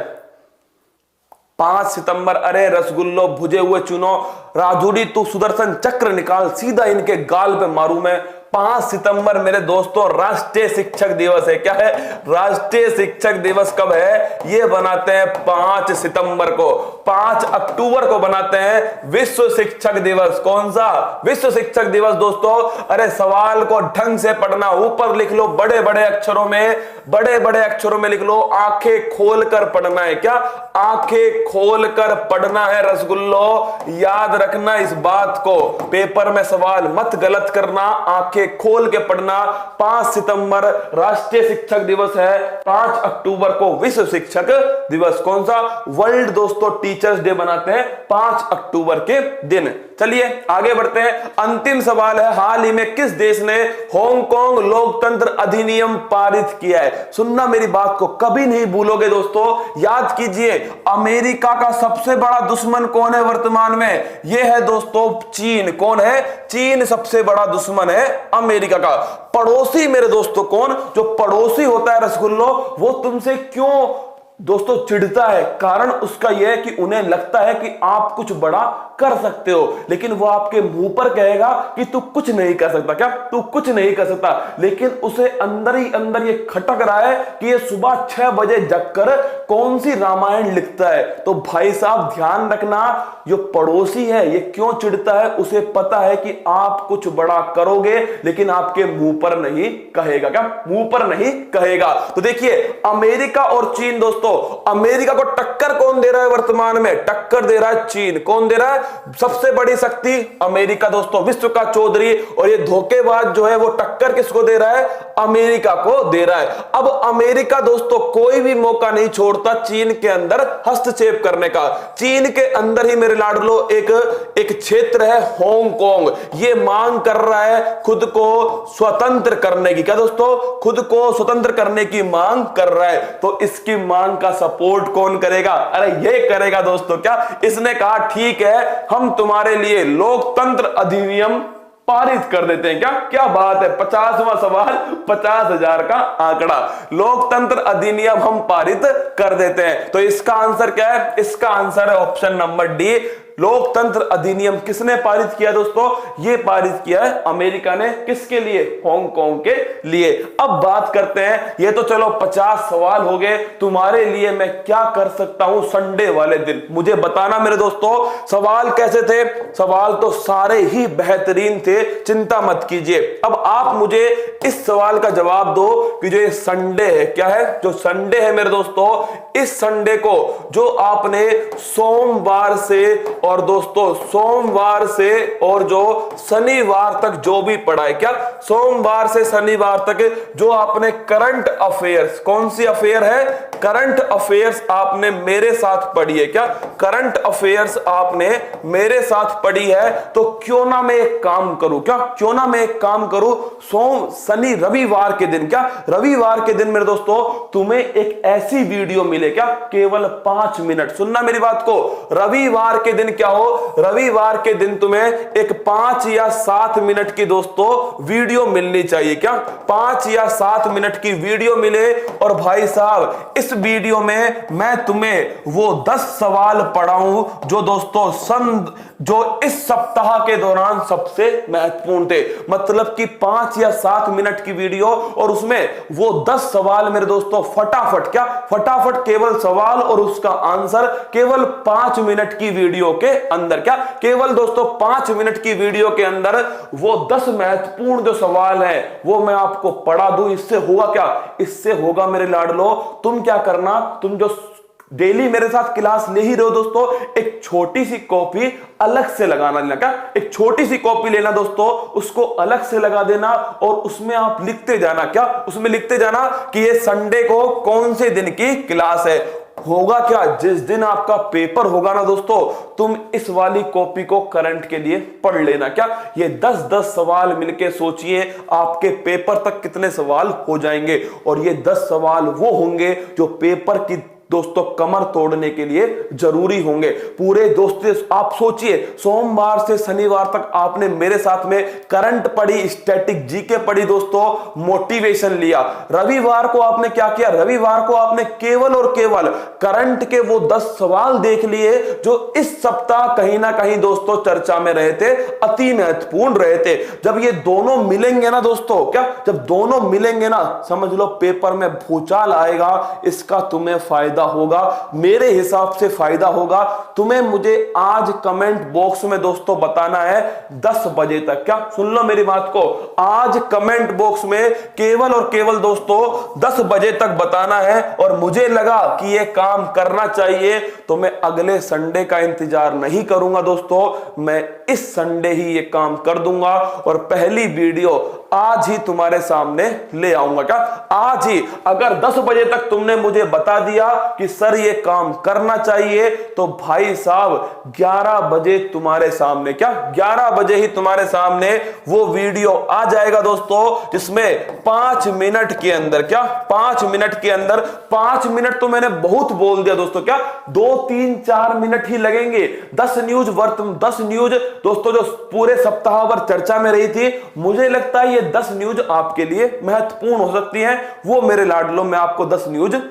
5 सितंबर। अरे रसगुल्लो, भुजे हुए चुनो, राजूड़ी तू सुदर्शन चक्र निकाल, सीधा इनके गाल पे मारू मैं। 5 सितंबर मेरे दोस्तों राष्ट्रीय शिक्षक दिवस है। क्या है? राष्ट्रीय शिक्षक दिवस कब है? ये बनाते हैं 5 सितंबर को। 5 अक्टूबर को बनाते हैं विश्व शिक्षक दिवस। कौन सा? विश्व शिक्षक दिवस दोस्तों। अरे सवाल को ढंग से पढ़ना, ऊपर लिख लो बड़े बड़े अक्षरों में, बड़े बड़े अक्षरों में लिख लो, आंखें खोलकर पढ़ना है। क्या? आंखें खोलकर पढ़ना है रसगुल्लो। याद रखना इस बात को, पेपर में सवाल मत गलत करना, आंखें खोल के पढ़ना। 5 सितंबर राष्ट्रीय शिक्षक दिवस है, 5 अक्टूबर को विश्व शिक्षक दिवस। कौन सा? वर्ल्ड दोस्तों टीचर्स डे बनाते हैं 5 अक्टूबर के दिन। चलिए आगे बढ़ते हैं। अंतिम सवाल है, हाल ही में किस देश ने हांगकांग लोकतंत्र अधिनियम पारित किया है? सुनना मेरी बात को, कभी नहीं भूलोगे दोस्तों। याद कीजिए, अमेरिका का सबसे बड़ा दुश्मन कौन है वर्तमान में? यह है दोस्तों चीन। कौन है? चीन सबसे बड़ा दुश्मन है अमेरिका का। पड़ोसी मेरे दोस्तों कौन? जो पड़ोसी होता है रसगुल्लो, वो तुमसे क्यों दोस्तों चिढ़ता है? कारण उसका यह है कि उन्हें लगता है कि आप कुछ बड़ा कर सकते हो, लेकिन वो आपके मुंह पर कहेगा कि तू कुछ नहीं कर सकता। क्या? तू कुछ नहीं कर सकता, लेकिन उसे अंदर ही अंदर ये खटक रहा है कि ये सुबह 6 बजे जगकर कौन सी रामायण लिखता है। तो भाई साहब ध्यान रखना, जो पड़ोसी है ये क्यों चिढ़ता है? उसे पता है कि आप कुछ बड़ा करोगे, लेकिन आपके मुंह पर नहीं कहेगा। क्या? मुंह पर नहीं कहेगा। तो देखिए, अमेरिका और चीन दोस्तों दोस्तों, अमेरिका को टक्कर कौन दे रहा है वर्तमान में? टक्कर दे रहा है चीन। कौन दे रहा है? सबसे बड़ी शक्ति अमेरिका दोस्तों, विश्व का चौधरी। और ये धोखेबाज जो है वो टक्कर किसको दे रहा है? अमेरिका को दे रहा है। अब अमेरिका दोस्तों कोई भी मौका नहीं छोड़ता चीन के अंदर हस्तक्षेप करने का। चीन के अंदर ही मेरे लाडलो एक क्षेत्र है हांगकांग, ये मांग कर रहा है खुद को स्वतंत्र करने की। क्या दोस्तों? खुद को स्वतंत्र करने की मांग कर रहा है। तो इसकी मांग का सपोर्ट कौन करेगा? अरे ये करेगा दोस्तों। क्या इसने कहा ठीक है हम तुम्हारे लिए लोकतंत्र अधिनियम पारित कर देते हैं। क्या क्या बात है, 50वां सवाल 50,000 का आंकड़ा, लोकतंत्र अधिनियम हम पारित कर देते हैं। तो इसका आंसर क्या है? इसका आंसर है ऑप्शन नंबर डी, लोकतंत्र अधिनियम। किसने पारित किया दोस्तों? ये पारित किया है अमेरिका ने। किसके लिए? हांगकांग के लिए। अब बात करते हैं, ये तो चलो 50 सवाल हो गए, तुम्हारे लिए मैं क्या कर सकता हूं संडे वाले दिन, मुझे बताना मेरे दोस्तों। सवाल कैसे थे? सवाल तो सारे ही बेहतरीन थे, चिंता मत कीजिए। अब आप मुझे इस सवाल का जवाब दो कि जो ये संडे है, क्या है? जो संडे है मेरे दोस्तों, इस संडे को जो आपने सोमवार से और दोस्तों सोमवार से और जो शनिवार तक जो भी पढ़ा है, क्या सोमवार से शनिवार तक जो आपने करंट अफेयर्स, कौन सी अफेयर है? करंट अफेयर्स आपने मेरे साथ पढ़ी है। क्या करंट अफेयर्स आपने मेरे साथ पढ़ी है? तो क्यों ना मैं एक काम करूं, क्या क्यों ना मैं एक काम करूं, सोम शनि रविवार के दिन, क्या रविवार के दिन मेरे दोस्तों तुम्हें एक ऐसी वीडियो मिले, क्या केवल 5 मिनट, सुनना मेरी बात को, रविवार के दिन क्या हो, रविवार के दिन तुम्हें एक 5 या 7 मिनट की दोस्तों वीडियो मिलनी चाहिए। क्या 5 या 7 मिनट की वीडियो मिले और भाई साहब इस वीडियो में मैं तुम्हें वो 10 सवाल पढ़ाऊं जो दोस्तों जो इस सप्ताह के दौरान सबसे महत्वपूर्ण थे। मतलब कि 5 या 7 मिनट की वीडियो और उसमें वो 10 सवाल मेरे दोस्तों फटाफट, क्या फटाफट केवल सवाल और उसका आंसर केवल 5 मिनट की वीडियो के अंदर, क्या केवल दोस्तों 5 मिनट की वीडियो के अंदर वो 10 महत्वपूर्ण जो सवाल हैं वो मैं आपको पढ़ा दूं। इससे होगा क्या? इससे होगा मेरे लाडलो, तुम क्या करना, तुम जो डेली मेरे साथ क्लास ले ही रहे हो दोस्तों, एक छोटी सी कॉपी अलग से लगाना लेना, क्या एक छोटी सी कॉपी लेना दोस्तों, उसको अलग से लगा देना और उसमें आप लिखते जाना, क्या उसमें लिखते जाना कि ये संडे को कौन से दिन की क्लास है। होगा क्या? जिस दिन आपका पेपर होगा ना दोस्तों, तुम इस वाली कॉपी को करंट के लिए पढ़ लेना। क्या ये 10-10 सवाल मिलके सोचिए आपके पेपर तक कितने सवाल हो जाएंगे। और ये 10 सवाल वो होंगे जो पेपर की दोस्तों कमर तोड़ने के लिए जरूरी होंगे। पूरे दोस्तों आप सोचिए, सोमवार से शनिवार तक आपने मेरे साथ में करंट पढ़ी, स्टैटिक जीके पढ़ी दोस्तों, मोटिवेशन लिया। रविवार को आपने क्या किया? रविवार को आपने केवल और केवल करंट के वो 10 सवाल देख लिए जो इस सप्ताह कहीं ना कहीं दोस्तों चर्चा में रहे थे, अति महत्वपूर्ण रहे थे। जब ये दोनों मिलेंगे ना दोस्तों, क्या जब दोनों मिलेंगे ना, समझ लो पेपर में भूचाल आएगा। इसका तुम्हें फायदा होगा, मेरे हिसाब से फायदा होगा। तुम्हें मुझे आज कमेंट बॉक्स में दोस्तों बताना है 10 बजे तक, क्या सुन लो मेरी बात को, आज कमेंट बॉक्स में केवल और केवल दोस्तों 10 बजे तक बताना है। और मुझे लगा कि यह काम करना चाहिए तो मैं अगले संडे का इंतजार नहीं करूंगा दोस्तों, मैं इस संडे ही ये काम कर दूंगा और पहली वीडियो आज ही तुम्हारे सामने ले आऊंगा। क्या आज ही? अगर 10 बजे तक तुमने मुझे बता दिया कि सर ये काम करना चाहिए, तो भाई साहब 11 बजे तुम्हारे सामने, क्या 11 बजे ही तुम्हारे सामने वो वीडियो आ जाएगा दोस्तों, जिसमें 5 मिनट के अंदर, क्या 5 मिनट के अंदर, 5 मिनट तो मैंने बहुत बोल दिया दोस्तों, क्या 2, 3, 4 मिनट ही लगेंगे। 10 न्यूज दोस्तों जो पूरे सप्ताह भर चर्चा में रही थी, मुझे लगता है ये 10 न्यूज आपके लिए महत्वपूर्ण हो सकती हैं। वो मेरे लाडलो मैं आपको 10 न्यूज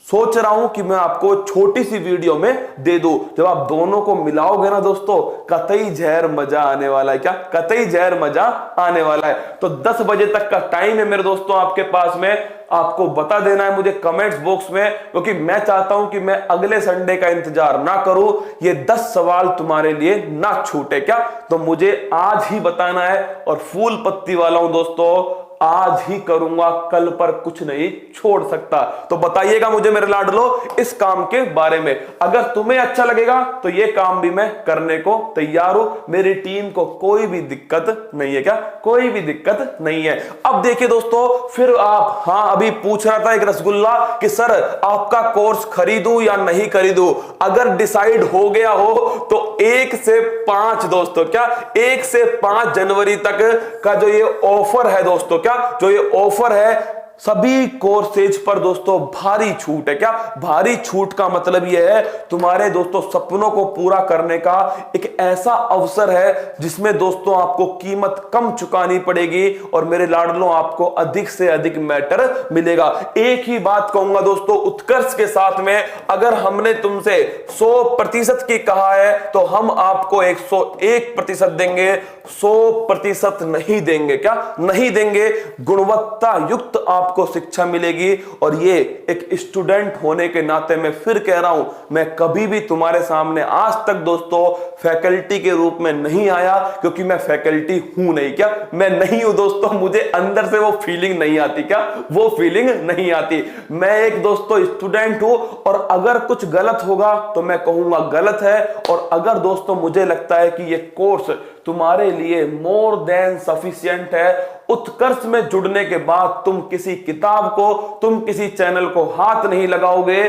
सोच रहा हूं कि मैं आपको छोटी सी वीडियो में दे दूं। जब आप दोनों को मिलाओगे ना दोस्तों, कतई जहर मजा आने वाला है, क्या कतई जहर मजा आने वाला है। तो 10 बजे तक का टाइम है मेरे दोस्तों आपके पास में, आपको बता देना है मुझे कमेंट्स बॉक्स में, क्योंकि मैं चाहता हूं कि मैं अगले संडे का इंतजार ना करूं, ये 10 सवाल तुम्हारे लिए ना छूटे। क्या तो मुझे आज ही बताना है। और फूल पत्ती वाला हूं दोस्तों, आज ही करूंगा, कल पर कुछ नहीं छोड़ सकता। तो बताइएगा मुझे मेरे लाडलो इस काम के बारे में। अगर तुम्हें अच्छा लगेगा तो ये काम भी मैं करने को तैयार हूं। मेरी टीम को कोई भी दिक्कत नहीं है। क्या कोई भी दिक्कत नहीं है। अब देखिए दोस्तों, फिर आप अभी पूछ रहा था एक रसगुल्ला कि सर आपका कोर्स खरीदूं या नहीं खरीदूं। अगर डिसाइड हो गया हो तो 1 से 5 दोस्तों, क्या 1 से 5 जनवरी तक का जो ये ऑफर है दोस्तों, क्या जो ये ऑफर है सभी कोर्सेज पर दोस्तों भारी छूट है। क्या भारी छूट का मतलब यह है तुम्हारे दोस्तों सपनों को पूरा करने का एक ऐसा अवसर है जिसमें दोस्तों आपको कीमत कम चुकानी पड़ेगी और मेरे लाडलों आपको अधिक से अधिक मैटर मिलेगा। एक ही बात कहूंगा दोस्तों, उत्कर्ष के साथ में अगर हमने तुमसे 100% की कहा है तो हम आपको 101% देंगे, 100% नहीं देंगे। क्या नहीं देंगे। गुणवत्ता युक्त आपको शिक्षा मिलेगी। और ये एक स्टूडेंट होने के नाते मैं फिर कह रहा हूं, मैं कभी भी तुम्हारे सामने आज तक दोस्तों फैकल्टी के रूप में नहीं आया, क्योंकि मैं फैकल्टी हूं नहीं। क्या मैं नहीं हूं दोस्तों, मुझे अंदर से वो फीलिंग नहीं आती। क्या वो फीलिंग नहीं आती। मैं एक दोस्तों स्टूडेंट हूं और अगर कुछ गलत होगा तो मैं कहूंगा गलत है। और अगर दोस्तों मुझे लगता है कि ये कोर्स तुम्हारे लिए मोर देन सफिशिएंट है, उत्कर्ष में जुड़ने के बाद तुम किसी किताब को, तुम किसी चैनल को हाथ नहीं लगाओगे,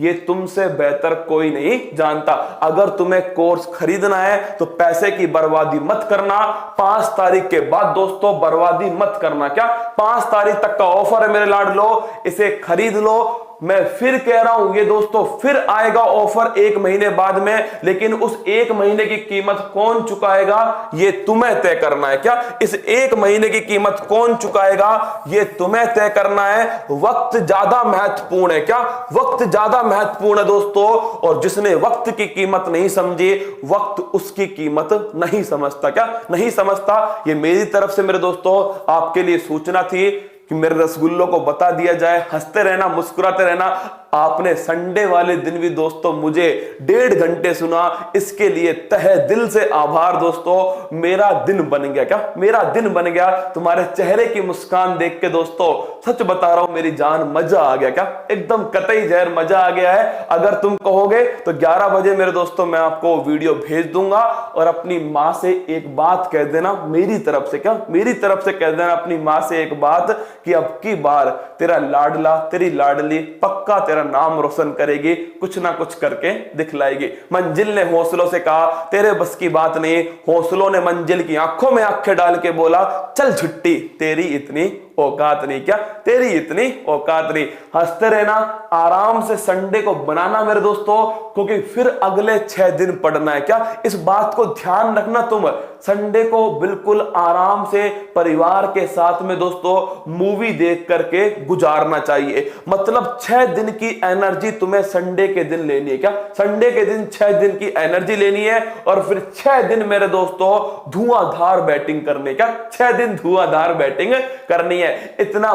ये तुमसे बेहतर कोई नहीं जानता। अगर तुम्हें कोर्स खरीदना है तो पैसे की बर्बादी मत करना। 5 तारीख के बाद दोस्तों बर्बादी मत करना। क्या 5 तारीख तक का ऑफर है मेरे लाडलो, इसे खरीद लो। मैं फिर कह रहा हूं ये दोस्तों फिर आएगा ऑफर 1 महीने बाद में, लेकिन उस 1 महीने की कीमत कौन चुकाएगा ये तुम्हें तय करना है। क्या इस 1 महीने की कीमत कौन चुकाएगा ये तुम्हें तय करना है। वक्त ज्यादा महत्वपूर्ण है। क्या वक्त ज्यादा महत्वपूर्ण है दोस्तों, और जिसने वक्त की कीमत नहीं समझी, वक्त उसकी कीमत नहीं समझता। क्या नहीं समझता। ये मेरी तरफ से मेरे दोस्तों आपके लिए सूचना थी कि मेरे रसगुल्लों को बता दिया जाए। हंसते रहना, मुस्कुराते रहना। आपने संडे वाले दिन भी दोस्तों मुझे 1.5 घंटे सुना, इसके लिए तहे दिल से आभार दोस्तों। मेरा दिन बन गया। क्या मेरा दिन बन गया। तुम्हारे चेहरे की मुस्कान देख के दोस्तों सच बता रहा हूं मेरी जान, मजा आ गया। क्या एकदम कतई जहर मजा आ गया है। अगर तुम कहोगे तो 11 बजे मेरे दोस्तों मैं आपको वीडियो भेज दूंगा। और अपनी मां से एक बात कह देना मेरी तरफ से। क्या मेरी तरफ से कह देना अपनी मां से एक बात कि अब की बार तेरा लाडला, तेरी लाडली पक्का तेरा नाम रोशन करेगी, कुछ ना कुछ करके दिखलाएगी। मंजिल ने हौसलों से कहा तेरे बस की बात नहीं, हौसलों ने मंजिल की आंखों में आंखें डाल के बोला चल छुट्टी, तेरी इतनी औकात नहीं। क्या तेरी इतनी औकात नहीं। हंसते रहना, आराम से संडे को बनाना मेरे दोस्तों, क्योंकि फिर अगले 6 दिन पढ़ना है। क्या इस बात को ध्यान रखना, तुम संडे को बिल्कुल आराम से परिवार के साथ में दोस्तों मूवी देख करके गुजारना चाहिए। मतलब 6 दिन की एनर्जी तुम्हें संडे के दिन लेनी है। क्या संडे के दिन 6 दिन की एनर्जी लेनी है और फिर 6 दिन मेरे दोस्तों धुआंधार बैटिंग करने। क्या 6 दिन धुआंधार बैटिंग करनी है। इतना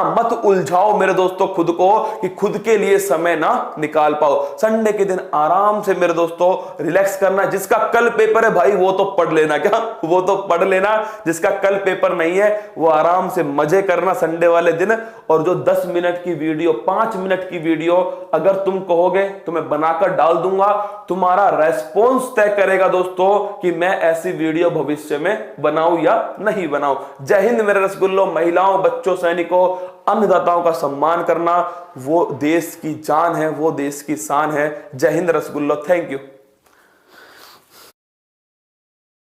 मत उलझाओ मेरे दोस्तों खुद को कि खुद के लिए समय ना निकाल पाओ। संडे के दिन आराम से मेरे दोस्तों रिलैक्स करना। जिसका कल पेपर है भाई वो तो पढ़ लेना। क्या वो तो पढ़ लेना। जिसका कल पेपर नहीं है वो आराम से मजे करना संडे वाले दिन। और जो 10 मिनट की वीडियो, 5 मिनट की वीडियो अगर तुम कहोगे तो मैं बनाकर डाल दूंगा। तुम्हारा रेस्पॉन्स तय करेगा दोस्तों कि मैं ऐसी वीडियो भविष्य में बनाऊं या नहीं बनाऊं। जय हिंद मेरे रसगुल्लों। महिलाओं, बच्चों, सैनिकों, अन्नदाताओं का सम्मान करना वो देश की जान है, वो देश की शान है। जय हिंद रसगुल्लो। Thank you.